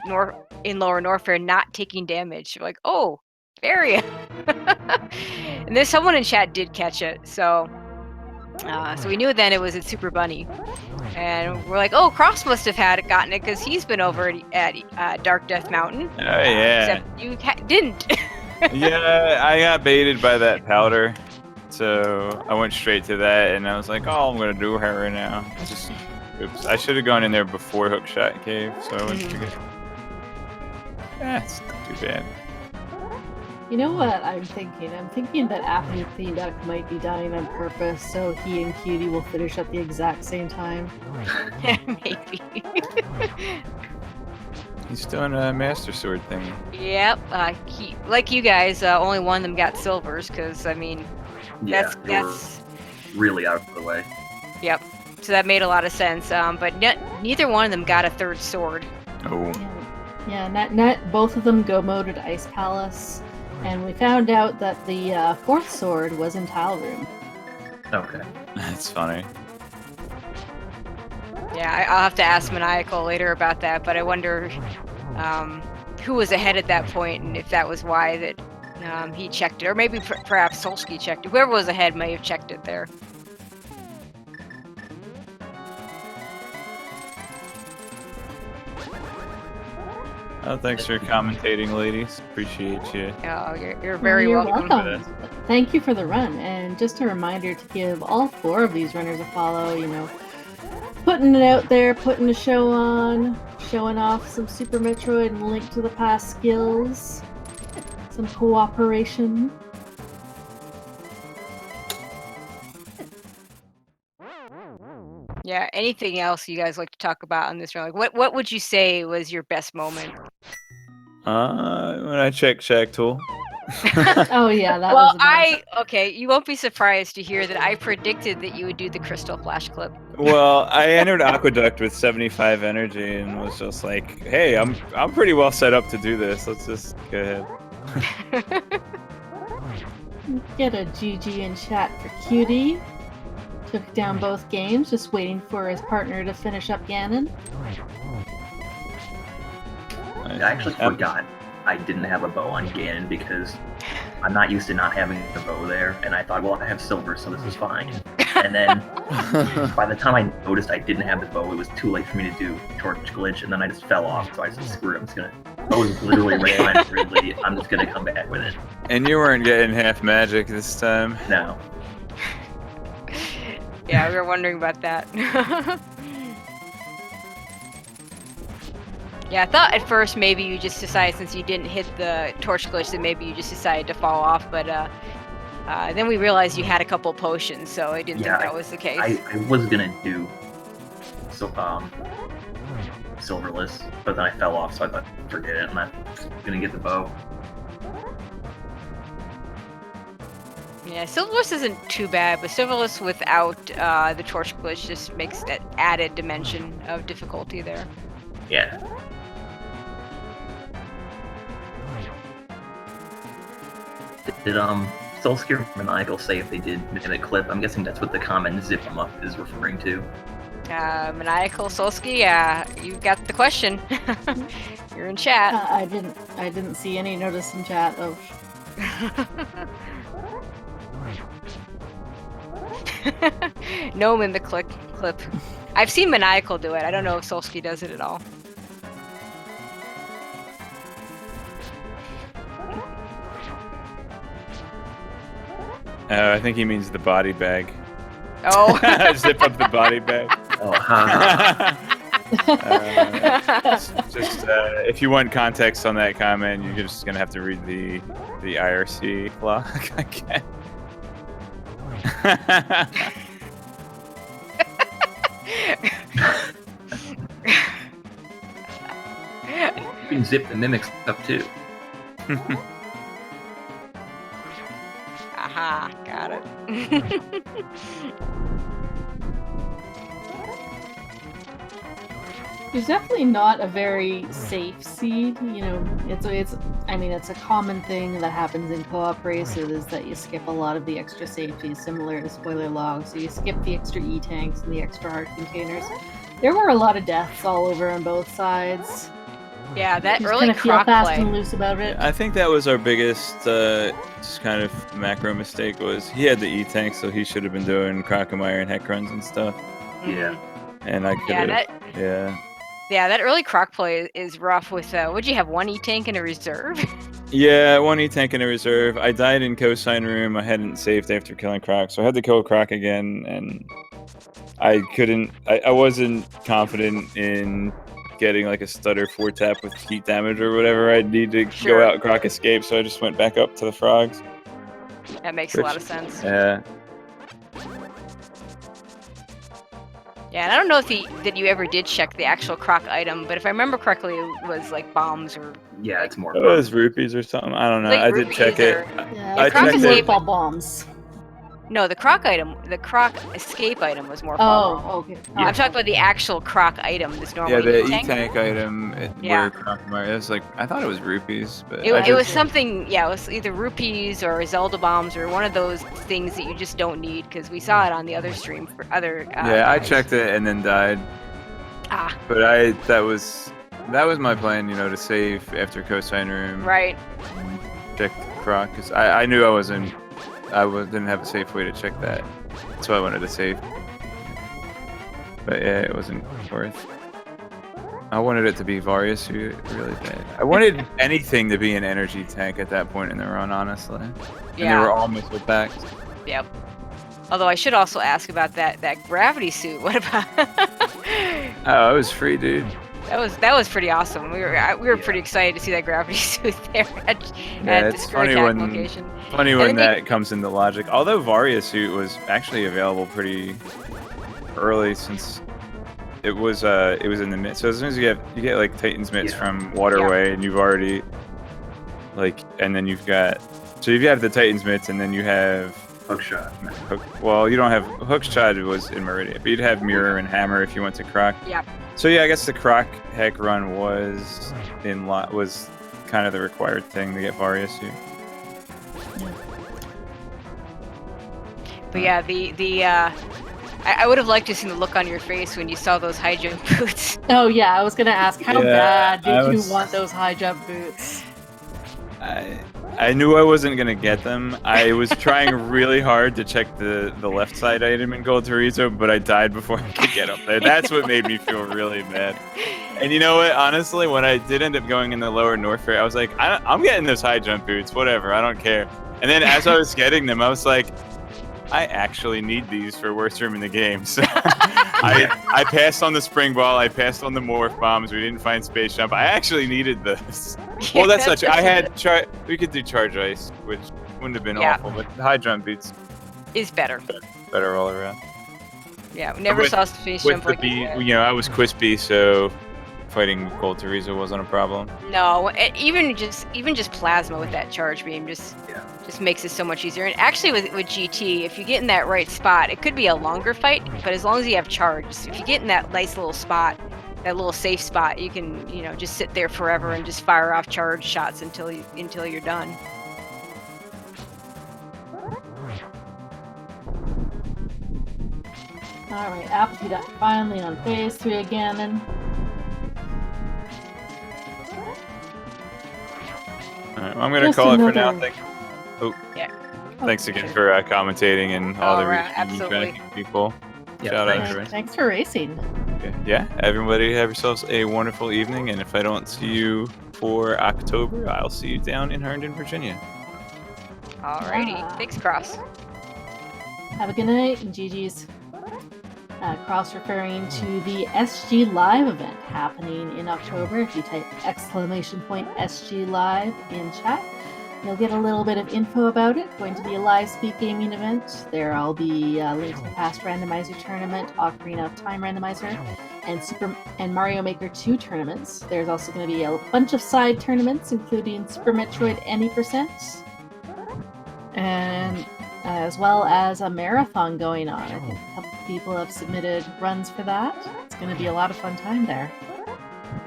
Lower Norfair not taking damage. We're like, oh, area. And there's someone in chat did catch it, so we knew then it was a Super Bunny. And we're like, oh, Cross must have gotten it because he's been over at Dark Death Mountain. Oh yeah. Except you didn't. Yeah, I got baited by that powder, so I went straight to that, and I was like, oh, I'm gonna do her right now. Oops, I should have gone in there before Hookshot Cave, so I went to get. That's not too bad. You know what I'm thinking? I'm thinking that Apathy Duck might be dying on purpose, so he and Cutie will finish at the exact same time. Maybe. He's doing a Master Sword thing. Yep. Like you guys, only one of them got silvers, because, I mean, Yeah, that's really out of the way. Yep. So that made a lot of sense. But neither one of them got a third sword. Oh. Yeah, both of them go moded Ice Palace, and we found out that the fourth sword was in Tile Room. Okay. That's funny. Yeah, I'll have to ask Maniacal later about that, but I wonder who was ahead at that point, and if that was why that he checked it, or maybe perhaps Solsky checked it. Whoever was ahead may have checked it there. Oh, thanks for commentating, ladies. Appreciate you. Oh, you're very welcome. Thank you for the run, and just a reminder to give all 4 of these runners a follow. You know, putting it out there, putting a show on, showing off some Super Metroid and Link to the Past skills, some cooperation. Yeah, anything else you guys like to talk about on this run? Like, what would you say was your best moment? When I checked Shack Tool. Oh yeah, that Well, was okay, you won't be surprised to hear that I predicted that you would do the Crystal Flash clip. Well, I entered Aqueduct with 75 energy and was just like, hey, I'm pretty well set up to do this. Let's just go ahead. Get a GG in chat for Cutie. Took down both games, just waiting for his partner to finish up Ganon. I actually forgot I didn't have a bow on Ganon because I'm not used to not having the bow there, and I thought, well, I have silver, so this is fine. And then by the time I noticed I didn't have the bow, it was too late for me to do Torch Glitch, and then I just fell off, so I said, screw it, I was literally right behind Ridley, I'm just gonna come back with it. And you weren't getting half magic this time. No. Yeah, we were wondering about that. Yeah, I thought at first maybe you just decided since you didn't hit the torch glitch that maybe you just decided to fall off, but then we realized you had a couple potions, so I didn't think that was the case. I was gonna do silverless, but then I fell off, so I thought, forget it, I'm not gonna get the bow. Yeah, Silverless isn't too bad, but Silverless without the torch glitch just makes that added dimension of difficulty there. Yeah. Did Soulsky or Maniacal say if they did in a clip? I'm guessing that's what the comment zip 'em up is referring to. Maniacal, Solsky, yeah, you got the question. You're in chat. I didn't see any notice in chat of. Gnome in the clip. I've seen Maniacal do it. I don't know if Solsky does it at all. I think he means the body bag. Oh. Zip up the body bag. Oh, ha. Just if you want context on that comment, you're just gonna have to read the IRC blog again. You can zip the mimic stuff too. Aha, got it. There's definitely not a very safe seed. You know, it's a common thing that happens in co-op races is that you skip a lot of the extra safeties, similar to spoiler logs. So you skip the extra E-tanks and the extra heart containers. There were a lot of deaths all over on both sides. Yeah, that You just early kind of feel croc fast play. and loose about it. I think that was our biggest just kind of macro mistake was he had the E-tank, so he should have been doing Crocomire and Heck runs and stuff. Yeah. And I could Yeah, have, that early croc play is rough with, would you have one E-tank in a reserve? Yeah, one E-tank in a reserve. I died in Cosine Room. I hadn't saved after killing Croc, so I had to kill Croc again, and I couldn't. I wasn't confident in getting like a stutter 4-tap with heat damage or whatever. I'd need to go out Croc escape, so I just went back up to the frogs. That makes a lot of sense. Yeah. Yeah, and I don't know that you ever did check the actual croc item, but if I remember correctly, it was like bombs or Yeah, it's more. It was rupees or something. I don't know. Like I did check it. Yeah, I Croc checked escape- it. ball bombs. no, the croc escape item was more fun. Oh, okay. Yeah. I'm talking about the actual croc item, this normal Yeah, the E-tank. E-tank item Yeah. where Crocomire. It was like I thought it was rupees, but It, I it was just- something, yeah, it was either rupees or Zelda bombs or one of those things that you just don't need because we saw it on the other stream for other. Yeah, I guys. checked it and then died. Ah, But that was my plan, to save after Cosine Room. right. Check Croc because I knew didn't have a safe way to check that, so I wanted to save. But yeah, it wasn't worth. I wanted it to be Varius really bad. I wanted anything to be an energy tank at that point in the run, honestly. And they Yeah. were all missile packs. Yep. Although I should also ask about that gravity suit. What about? Oh, it was free, dude. That was pretty awesome. We were pretty excited to see that gravity suit there at the it's funny Screw when Attack location. funny And when then that comes into logic. Although Varia suit was actually available pretty early since it was in the mid. So as soon as you get like Titan's mitts from Waterway, and you've already and then you've got you have the Titan's mitts, and then you have Hookshot. Well, you don't have Hookshot was in Meridian, but you'd have Mirror and Hammer if you went to Croc. Yeah. So yeah, I guess the Croc Heck run was kind of the required thing to get Varia suit. But yeah, I would have liked to see the look on your face when you saw those high jump boots. Oh yeah, I was gonna ask, how Yeah, bad did was- you want those high jump boots? I knew I wasn't gonna get them. I was trying really hard to check the left side item in Gold Chorizo, but I died before I could get up there. That's what made me feel really bad. And you know what? Honestly, when I did end up going in the lower North Fair, I was like, I'm getting those high jump boots, whatever, I don't care. And then as I was getting them, I was like, I actually need these for worst room in the game. So I passed on the spring ball, I passed on the morph bombs, we didn't find space jump. I actually needed this. Well, that's not true. I had we could do charge ice, which wouldn't have been awful, but the high jump beats Is better. better all around. Yeah, we never With- saw space With jump the like B, that. I was Quispy, so fighting Gold Teresa wasn't a problem. No, even just plasma with that charge beam just makes it so much easier. And actually with GT, if you get in that right spot, it could be a longer fight, but as long as you have charge, if you get in that nice little spot, that little safe spot, you can, just sit there forever and just fire off charge shots until you're done. Alright, Appetite finally on phase 3 again, and All right, well, I'm gonna Just call it for now. another- Thanks again for commentating and all the absolutely. people. Yeah, Shout out, thanks. everybody. Thanks for racing. Okay. Yeah, everybody have yourselves a wonderful evening, and if I don't see you for October, I'll see you down in Herndon, Virginia. Alrighty, Ah. thanks, Cross. Have a good night and GG's. Cross referring to the SG Live event happening in October. If you type !SG Live in chat, you'll get a little bit of info about it. Going to be a live speed gaming event. There'll be links to the past Randomizer tournament, Ocarina of Time Randomizer, and Mario Maker 2 tournaments. There's also going to be a bunch of side tournaments, including Super Metroid Any%, and as well as a marathon going on. I think a couple people have submitted runs for that. It's going to be a lot of fun time there.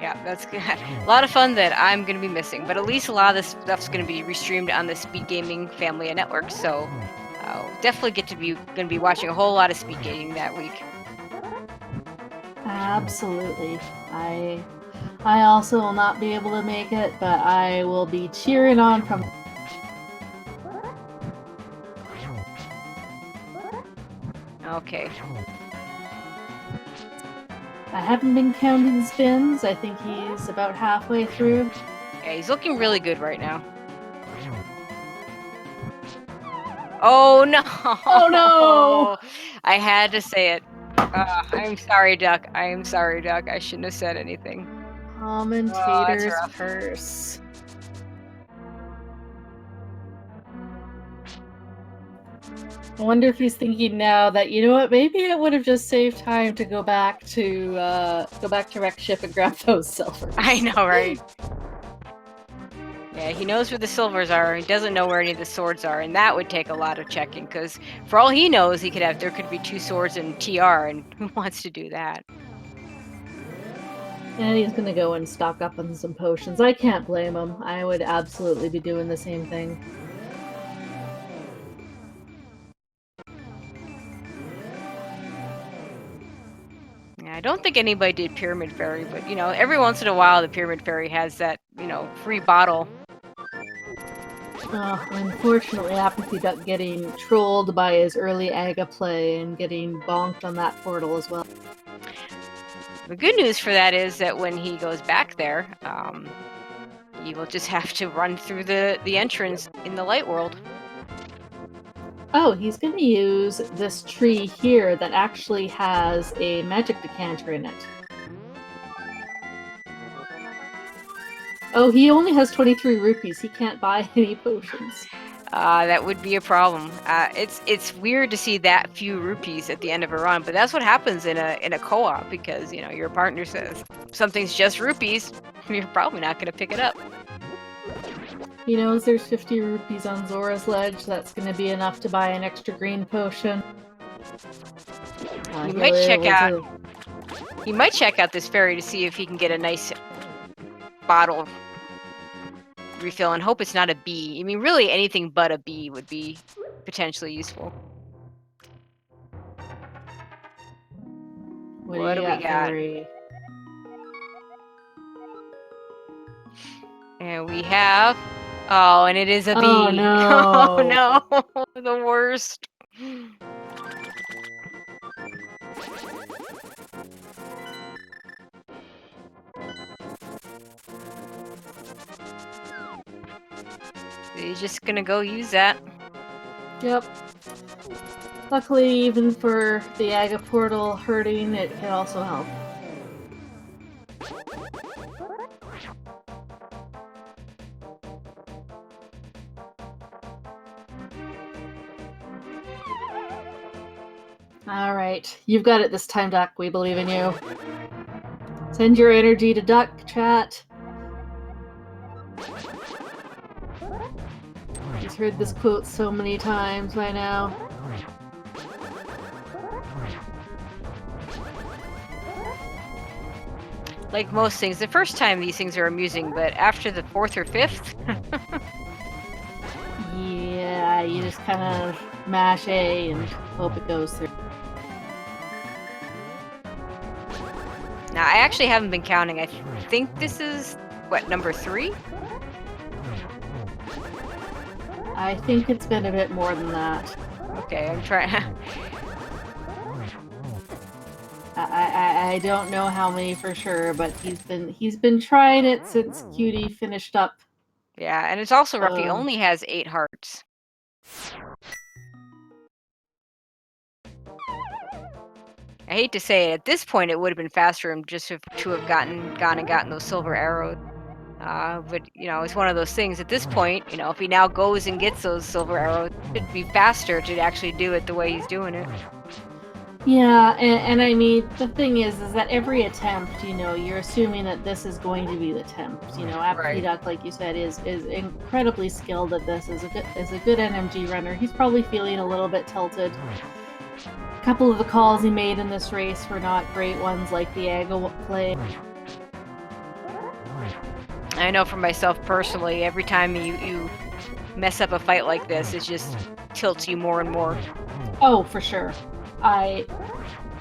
Yeah, that's good. A lot of fun that I'm going to be missing, but at least a lot of this stuff's going to be restreamed on the Speed Gaming family of networks. So definitely going to be watching a whole lot of speed gaming that week. Absolutely. I also will not be able to make it, but I will be cheering on from. Okay. I haven't been counting spins. I think he's about halfway through. Yeah, he's looking really good right now. Oh no! Oh no! I had to say it. I'm sorry, Duck. I am sorry, Duck. I shouldn't have said anything. Commentator's rough. curse. I wonder if he's thinking now that, you know what, maybe it would have just saved time to go back to Wreck Ship and grab those silvers. I know, right? Yeah, he knows where the silvers are. He doesn't know where any of the swords are, and that would take a lot of checking. Because for all he knows, there could be 2 swords in TR, and who wants to do that? And he's gonna go and stock up on some potions. I can't blame him. I would absolutely be doing the same thing. Yeah, I don't think anybody did Pyramid Fairy, but every once in a while the Pyramid Fairy has that, free bottle. Unfortunately, I happen to be getting trolled by his early Aga play and getting bonked on that portal as well. The good news for that is that when he goes back there, he will just have to run through the entrance in the light world. Oh, he's going to use this tree here that actually has a magic decanter in it. Oh, he only has 23 rupees. He can't buy any potions. That would be a problem. It's weird to see that few rupees at the end of a run, but that's what happens in a co-op because your partner says something's just rupees. You're probably not going to pick it up. He knows there's 50 rupees on Zora's Ledge. That's going to be enough to buy an extra green potion. He might check out this fairy to see if he can get a nice bottle refill and hope it's not a bee. I mean, really anything but a bee would be potentially useful. What do we got? Fairy? And we have... Oh, and it is a bee. Oh no! Oh no! The worst. He's just gonna go use that. Yep. Luckily, even for the Aga portal hurting, it can also help. Alright, you've got it this time, Duck. We believe in you. Send your energy to Duck, chat. He's heard this quote so many times by now. Like most things, the first time these things are amusing, but after the 4th or 5th... Yeah, you just kind of mash A and hope it goes through. Now, I actually haven't been counting. I think this is, what, number 3? I think it's been a bit more than that. Okay, I'm trying... I don't know how many for sure, but he's been trying it since Cutie finished up. Yeah, and it's also rough. He only has 8 hearts. I hate to say it, at this point it would have been faster for him just to have gone and gotten those silver arrows. But, it's one of those things. At this point, if he now goes and gets those silver arrows, it'd be faster to actually do it the way he's doing it. Yeah, and I mean, the thing is that every attempt, you're assuming that this is going to be the attempt. Apathy Duck, like you said, is incredibly skilled at this, is a good NMG runner. He's probably feeling a little bit tilted. A couple of the calls he made in this race were not great ones, like the Aga play. I know for myself personally, every time you mess up a fight like this, it just tilts you more and more. Oh, for sure.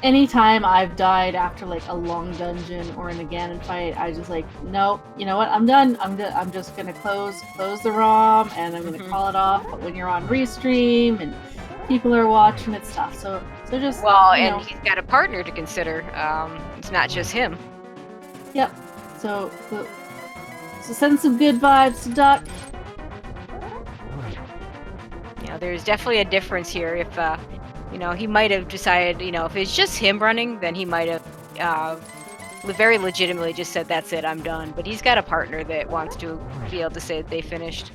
Anytime I've died after like a long dungeon or in a Ganon fight, I just like, nope, you know what? I'm done. I'm just gonna close the ROM and I'm gonna call it off. But when you're on restream and people are watching, it's tough. So just and he's got a partner to consider. It's not just him. Yep. So send some good vibes to Duck. There's definitely a difference here. If he might have decided, if it's just him running, then he might have very legitimately just said, "That's it, I'm done." But he's got a partner that wants to be able to say that they finished.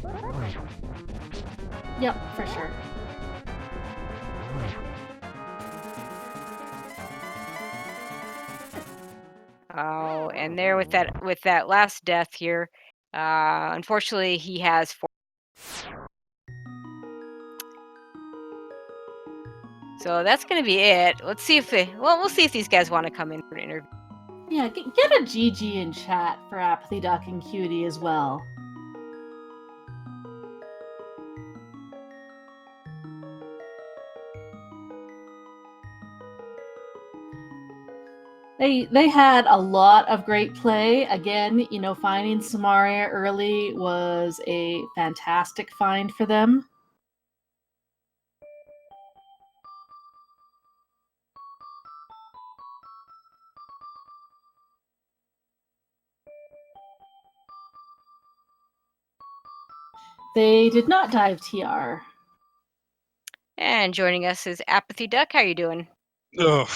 Yep, for sure. Oh, and there with that last death here, unfortunately he has 4. So that's gonna be it. Let's see if we'll see if these guys want to come in for an interview. Yeah, get a GG in chat for Apathy Duck and Cutie as well. They had a lot of great play. Again, finding Samaria early was a fantastic find for them. They did not dive TR. And joining us is Apathy Duck. How you doing? Ugh.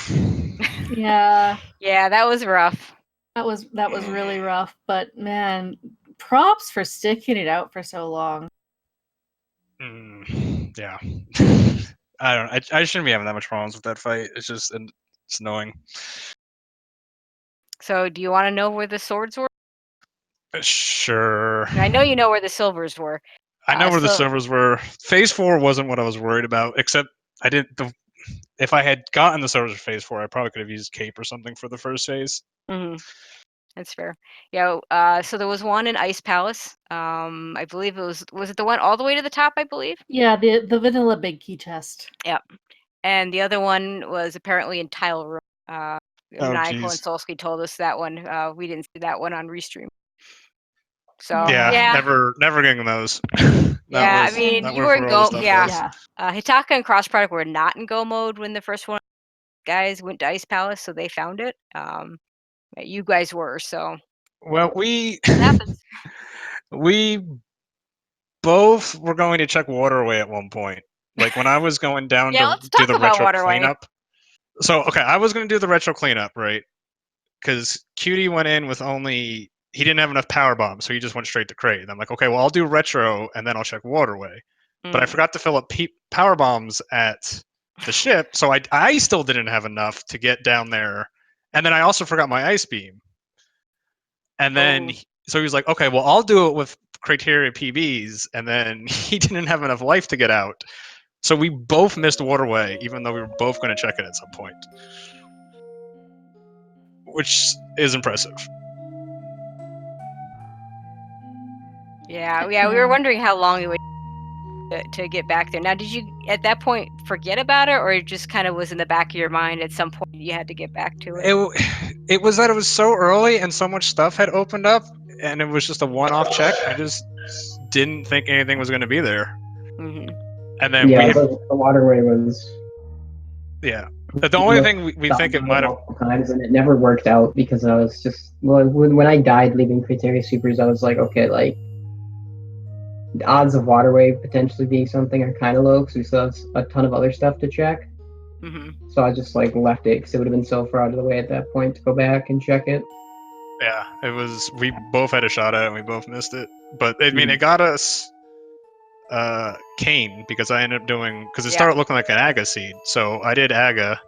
Yeah. Yeah, that was rough. That was really rough, but man, props for sticking it out for so long. Yeah. I don't know. I shouldn't be having that much problems with that fight. It's annoying. So, do you want to know where the swords were? Sure. I know you know where the silvers were. I know where the silvers were. Phase 4 wasn't what I was worried about, except I didn't. If I had gotten the silvers for Phase 4, I probably could have used Cape or something for the first phase. Mm-hmm. That's fair. Yeah. So there was one in Ice Palace. I believe it was it the one all the way to the top? I believe. Yeah, the vanilla big key chest. Yep. And the other one was apparently in Tile Room. Maniacal and Solsky told us that one. We didn't see that one on Restream. So yeah. Never getting those. I mean, you were in go. Yeah. Hitaka and Cross Product were not in go mode when the first one guys went to Ice Palace, so they found it. You guys were, so. Well, we happens. We both were going to check Waterway at one point. Like when I was going down to do the retro cleanup. So okay, I was going to do the retro cleanup, right? Because Cutie went in with he didn't have enough power bombs, so he just went straight to crate. And I'm like, okay, well I'll do retro and then I'll check Waterway. But I forgot to fill up power bombs at the ship, so I still didn't have enough to get down there. And then I also forgot my ice beam. And then so he was like, okay, well I'll do it with criteria PBs, and then he didn't have enough life to get out. So we both missed Waterway, even though we were both going to check it at some point. Which is impressive. Yeah, we were wondering how long it would to get back there. Now, did you at that point forget about it, or it just kind of was in the back of your mind at some point you had to get back to it? It was that it was so early and so much stuff had opened up, and it was just a one-off check. I just didn't think anything was going to be there. Mm-hmm. And then the Waterway was. Yeah. The only thing we think it might have times, and it never worked out because I was just when I died leaving Criteria Supers, I was like, okay, like the odds of Waterway potentially being something are kind of low because we still have a ton of other stuff to check. Mm-hmm. So I just like left it because it would have been so far out of the way at that point to go back and check it. Yeah, it was. We both had a shot at it and we both missed it. But I mean, it got us Kane because I ended up doing because it started looking like an Aga seed. So I did Aga,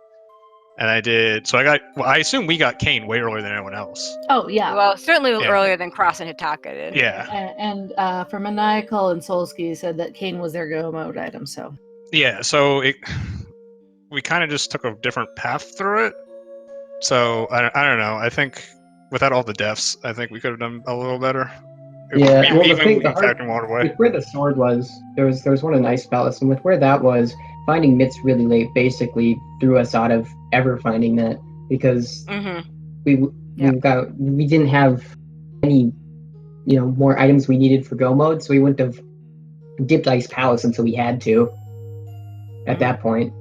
and I did. So I got. Well, I assume we got Kane way earlier than anyone else. Oh yeah. Well, certainly earlier than Cross and Hitaka did. Yeah. And for Maniacal and Solsky said that Kane was their go mode item. So. Yeah. So we kind of just took a different path through it. So I don't know. I think without all the deaths, I think we could have done a little better. Yeah, well, the even thing, the hard, attacking waterway. with where the sword was, there was one in Ice Palace, and with where that was, finding Mitts really late basically threw us out of ever finding that because we didn't have any more items we needed for go mode, so we wouldn't have dipped Ice Palace until we had to at that point.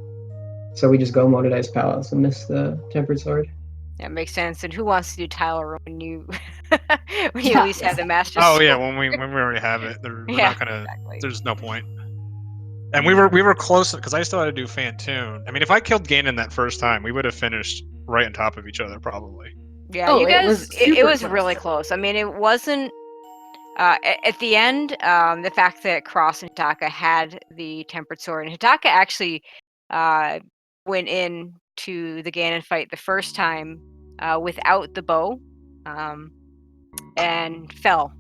So we just go moded Ice Palace and missed the Tempered Sword. That makes sense. And who wants to do Tyler when you when you at least have the Master Oh Sword? yeah, when we already have it, we're not gonna. Exactly. There's no point. And we were close because I still had to do Fantoon. I mean, if I killed Ganon that first time, we would have finished right on top of each other probably. Yeah, you guys. It was really close. I mean, it wasn't. At the end, the fact that Cross and Hitaka had the Tempered Sword, and Hitaka actually went in to the Ganon fight the first time without the bow, and fell,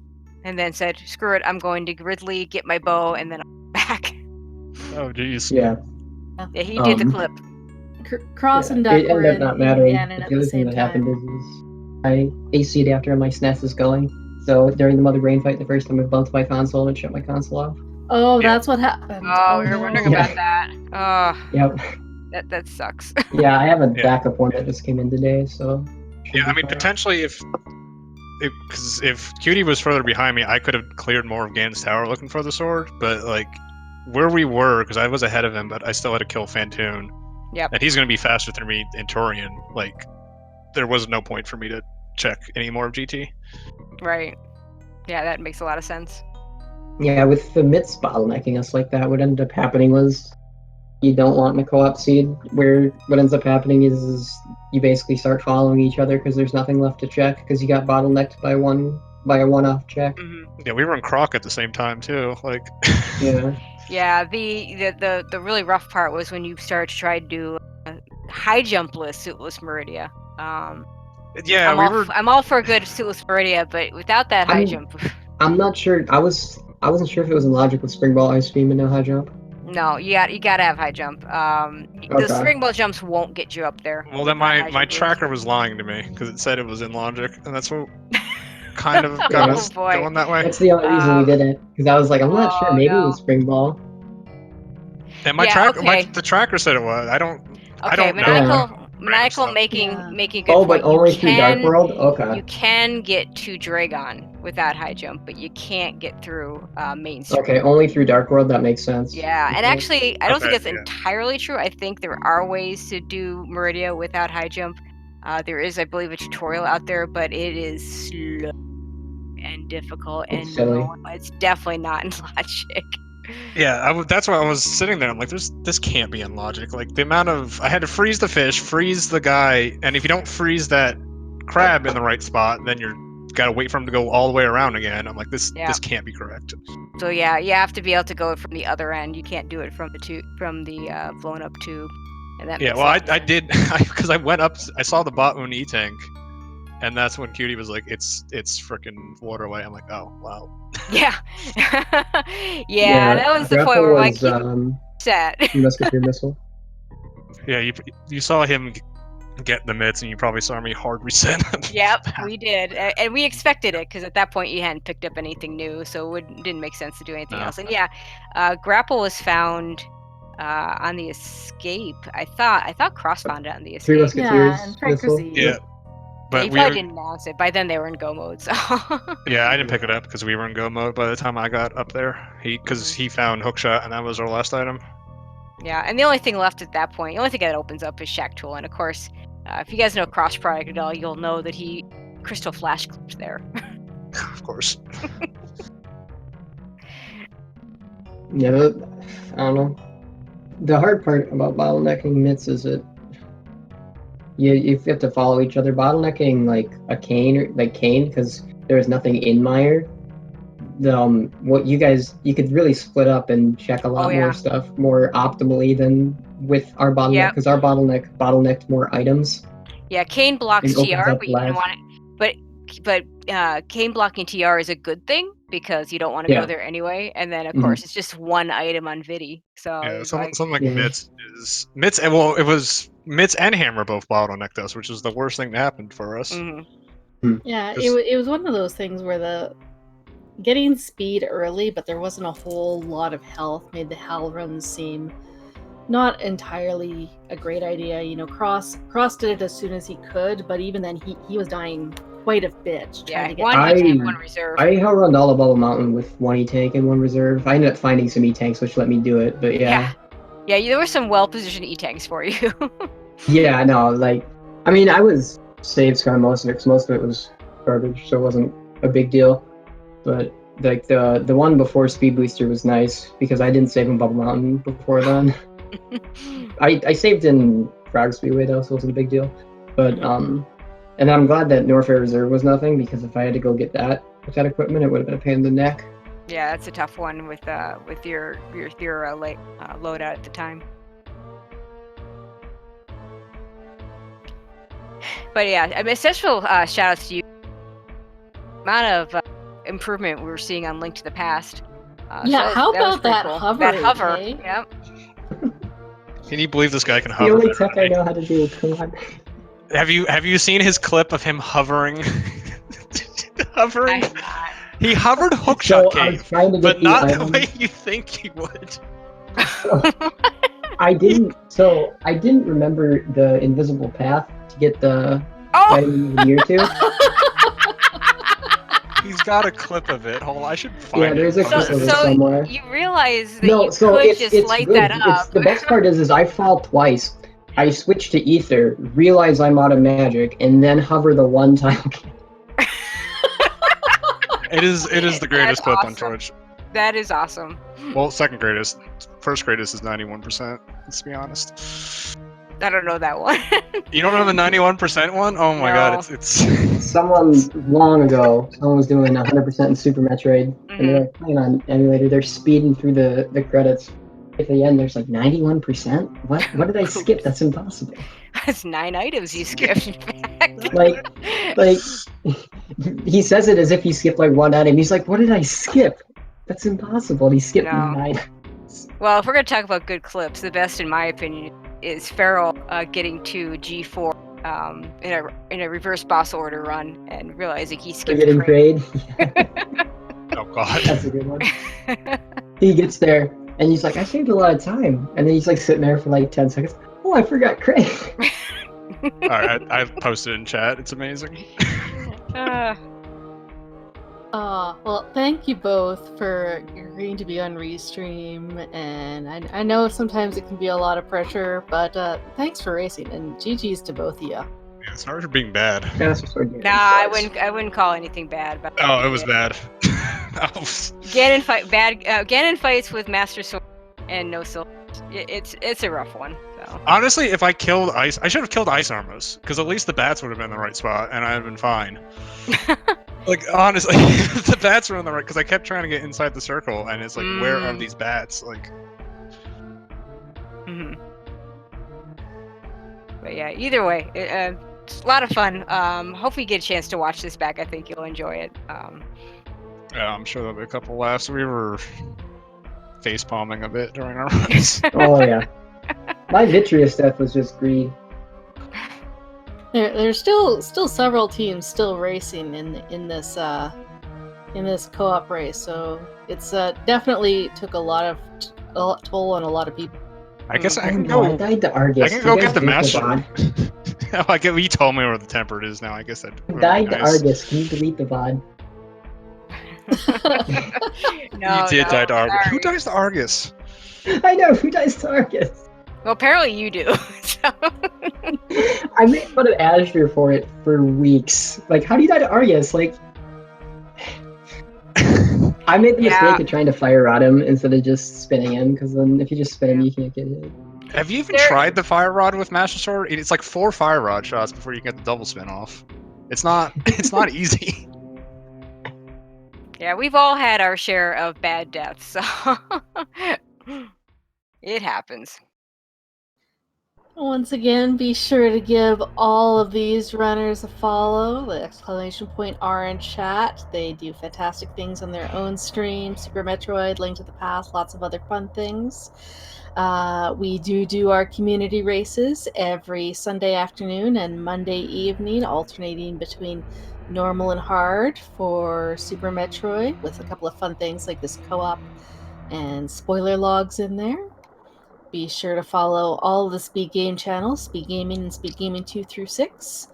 and then said, "Screw it, I'm going to Ridley, get my bow, and then I'm back." Oh jeez. Yeah. Yeah, he did the clip. Cross and Duck it were ended up not mattering. Ganon But at the the other thing same that happened time. is I AC'd after my SNES is going. So during the Mother Brain fight, the first time I bumped my console and shut my console off. Oh, that's what happened. Oh, we were wondering about that. Oh, Yep. that sucks. Yeah, I have a backup one that just came in today, so. Yeah, I mean, potentially if Cutie was further behind me, I could have cleared more of Ganon's tower looking for the sword. But like where we were, because I was ahead of him, but I still had to kill Fantoon. Yep. And he's gonna be faster than me in Torian. Like, there was no point for me to check any more of GT. Right. Yeah, that makes a lot of sense. Yeah, with the Mitts bottlenecking us like that, what ended up happening was you don't want in a co-op seed where what ends up happening is you basically start following each other because there's nothing left to check because you got bottlenecked by a one-off check. Yeah, we were in Croc at the same time too. Like. Yeah. Yeah, the really rough part was when you start to try to do high jumpless suitless Meridia. Yeah, I'm all for a good suitless Meridia, but without that high jump. I'm not sure. I wasn't sure if it was in logic with Spring Ball Ice Beam and no high jump. No, you gotta have high jump. The Spring Ball jumps won't get you up there. Well, then my tracker was lying to me because it said it was in logic, and that's what kind of got us going that way. That's the only reason we did it, because I was like, I'm not sure. Maybe it was Spring Ball. And the tracker said it was. I don't know. Maniacal making a good point. But only through Dark World? Okay. You can get to Dragon without high jump, but you can't get through Main Street. Okay, only through Dark World, that makes sense. Yeah, and actually, I don't think that's entirely true. I think there are ways to do Meridia without high jump. There is, I believe, a tutorial out there, but it is slow and difficult, and it's definitely not in logic. Yeah, that's why I was sitting there. I'm like, this can't be in logic. Like the amount of I had to freeze the fish, freeze the guy, and if you don't freeze that crab in the right spot, then you're gotta wait for him to go all the way around again. I'm like, this can't be correct. So yeah, you have to be able to go from the other end. You can't do it from the blown up tube. And that I did because I went up. I saw the Batun E-Tank. And that's when Cutie was like, it's freaking waterway. I'm like, oh, wow. Yeah. yeah, that was the point where like, sad. Musketeer missile. Yeah, you saw him get the mitts, and you probably saw me hard reset. Yep, we did. And we expected it, because at that point you hadn't picked up anything new, so it didn't make sense to do anything else. And yeah, Grapple was found on the escape. I thought Cross found it on the escape. 3 Musketeers and Frank Yeah. But he probably didn't announce it. By then they were in go mode, so. Yeah, I didn't pick it up because we were in go mode by the time I got up there. Because he found hookshot, and that was our last item. Yeah, and the only thing left at that point, the only thing that opens up is Shack Tool, and of course, if you guys know Cross product at all, you'll know that he crystal flash clipped there. Of course. Yeah, I don't know. The hard part about bottlenecking mitts is that you have to follow each other. Bottlenecking like a Kane, because there's nothing in Mire. What you could really split up and check a lot more stuff more optimally than with our bottleneck, because our bottlenecked more items. Yeah, Kane blocks TR, but you don't want it. But Kane blocking TR is a good thing because you don't want to go there anyway. And then of course it's just one item on Vidi. So yeah, something like Mitts is Mitts. Well, it was Mitts and Hammer both bottlenecked us, which is the worst thing that happened for us. Yeah, it was one of those things where getting speed early, but there wasn't a whole lot of health, made the hell runs seem not entirely a great idea. You know, Cross did it as soon as he could, but even then he was dying quite a bit trying to get one reserve. I hell run all of Bubble Mountain with one E-Tank and one reserve. I ended up finding some E-Tanks which let me do it, but yeah. Yeah, there were some well-positioned E-Tanks for you. Yeah, no, like, I mean, I was save scar most of it because most of it was garbage, so it wasn't a big deal. But like the one before Speed Booster was nice because I didn't save in Bubble Mountain before then. I saved in Frog Speedway though, so it wasn't a big deal. But and I'm glad that Norfair Reserve was nothing because if I had to go get that with that equipment, it would have been a pain in the neck. Yeah, that's a tough one with your loadout at the time. But yeah, I mean, special shout outs to you. Amount of improvement we were seeing on Link to the Past. Yeah, so how about that cool. hover? That hover, okay? Yep. Can you believe this guy can The hover? only tech I know how to do. Come on. Have you seen his clip of him hovering? Hovering. He hovered Hookshot Cave, but not the way you think he would. I didn't remember the invisible path to get the vitamin of the year to. He's got a clip of it. Hold on, I should find it. Yeah, there's a clip of it so somewhere. You realize that you could just light good. that up. The best part is I fall twice. I switch to ether, realize I'm out of magic, and then hover the one time. It is the greatest clip on Twitch. That is awesome. Well, second greatest. First greatest is 91%, let's be honest. I don't know that one. You don't know the 91% one? Oh my god, it's Someone long ago, someone was doing 100% in Super Metroid, and they're playing on emulator, they're speeding through the credits. At the end, there's like 91%? What did I skip? That's impossible. That's 9 items you skipped, in fact. Like, he says it as if he skipped like one item. He's like, what did I skip? That's impossible. He skipped 9 items. Well, if we're going to talk about good clips, the best, in my opinion, is Feral getting to G4 in a reverse boss order run and realizing he skipped getting grade. Oh god. That's a good one. He gets there, and he's like, I saved a lot of time. And then he's like sitting there for like 10 seconds. Oh, I forgot Craig. Alright, I've posted in chat. It's amazing. Well, thank you both for agreeing to be on Restream, and I know sometimes it can be a lot of pressure, but thanks for racing, and GG's to both of you. Yeah, sorry for being bad. Nah, I wouldn't call anything bad. But it was bad. Ganon fights with Master Sword and no silver. It's a rough one. So. Honestly, if I killed Ice, I should have killed Ice Armos, because at least the bats would have been in the right spot, and I'd have been fine. Like, honestly, the bats were in the right, because I kept trying to get inside the circle, and it's like, where are these bats? Like. But yeah, either way, it's a lot of fun. Hopefully you get a chance to watch this back. I think you'll enjoy it. Yeah, I'm sure there'll be a couple laughs. We were face palming a bit during our runs. Oh yeah. My Vitreous death was just greed. There's still several teams still racing in this co-op race, so it's definitely took a toll on a lot of people. I guess I can go. I died to Argus. I can go get the master. You told me where the tempered is now. I guess that. Died to Argus. Can you delete the VOD? No, you did die to Argus. Sorry. Who dies to Argus? I know, who dies to Argus? Well, apparently you do. So. I made fun of Azure for it for weeks. Like, how do you die to Argus? Like, I made the mistake of trying to fire rod him instead of just spinning him, because then if you just spin him, you can't get hit. Have you even tried the fire rod with Master Sword? It's like 4 fire rod shots before you can get the double spin off. It's not easy. Yeah, we've all had our share of bad deaths, so it happens. Once again, be sure to give all of these runners a follow. The exclamation point are in chat. They do fantastic things on their own stream. Super Metroid, Link to the Past, lots of other fun things. We do our community races every Sunday afternoon and Monday evening, alternating between normal and hard for Super Metroid, with a couple of fun things like this co-op and spoiler logs in there. Be sure to follow all of the Speed Game channels, Speed Gaming and Speed Gaming 2 through 6.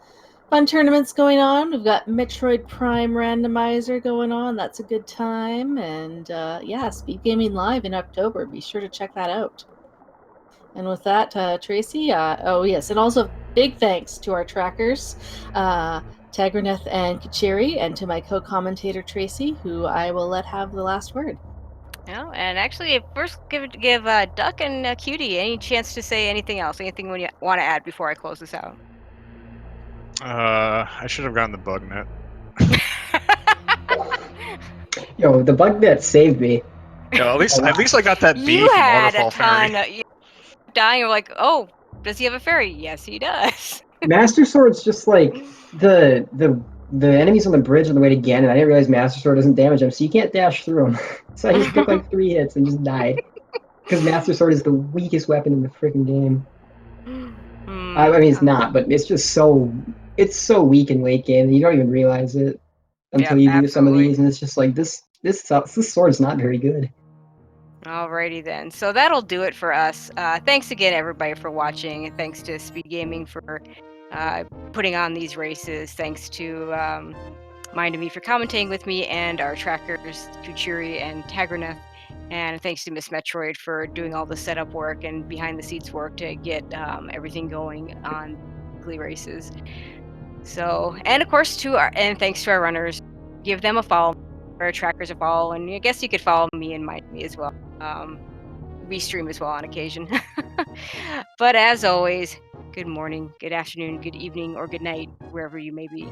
Fun tournaments going on. We've got Metroid Prime Randomizer going on. That's a good time. And yeah, Speed Gaming Live in October. Be sure to check that out. And with that, Tracy, oh yes, and also big thanks to our trackers, Tagraneth and Kachiri, and to my co-commentator Tracy, who I will let have the last word. Yeah, and actually, first give Duck and Cutie any chance to say anything else, anything when you want to add before I close this out. I should have gotten the bug net. Yo, the bug net saved me. Yeah, at least I got that bee You from had Waterfall a ton. Fairy. You dying. You're like, oh, does he have a fairy? Yes, he does. Master Sword's just like the enemies on the bridge on the way to Ganon. I didn't realize Master Sword doesn't damage them, so you can't dash through them. So I just took like 3 hits and just died. Because Master Sword is the weakest weapon in the freaking game. I mean, it's not, but it's just so weak in late game. You don't even realize it until you do some of these, and it's just like this sword's not very good. Alrighty then. So that'll do it for us. Thanks again, everybody, for watching. And thanks to Speed Gaming for putting on these races. Thanks to Mind of Me for commentating with me, and our trackers, Kuchiri and Tagraneth. And thanks to Miss Metroid for doing all the setup work and behind the scenes work to get everything going on weekly races. So, and of course, thanks to our runners. Give them a follow, our trackers a follow, and I guess you could follow me and Mind Me as well. Restream as well on occasion. But as always, good morning, good afternoon, good evening, or good night, wherever you may be.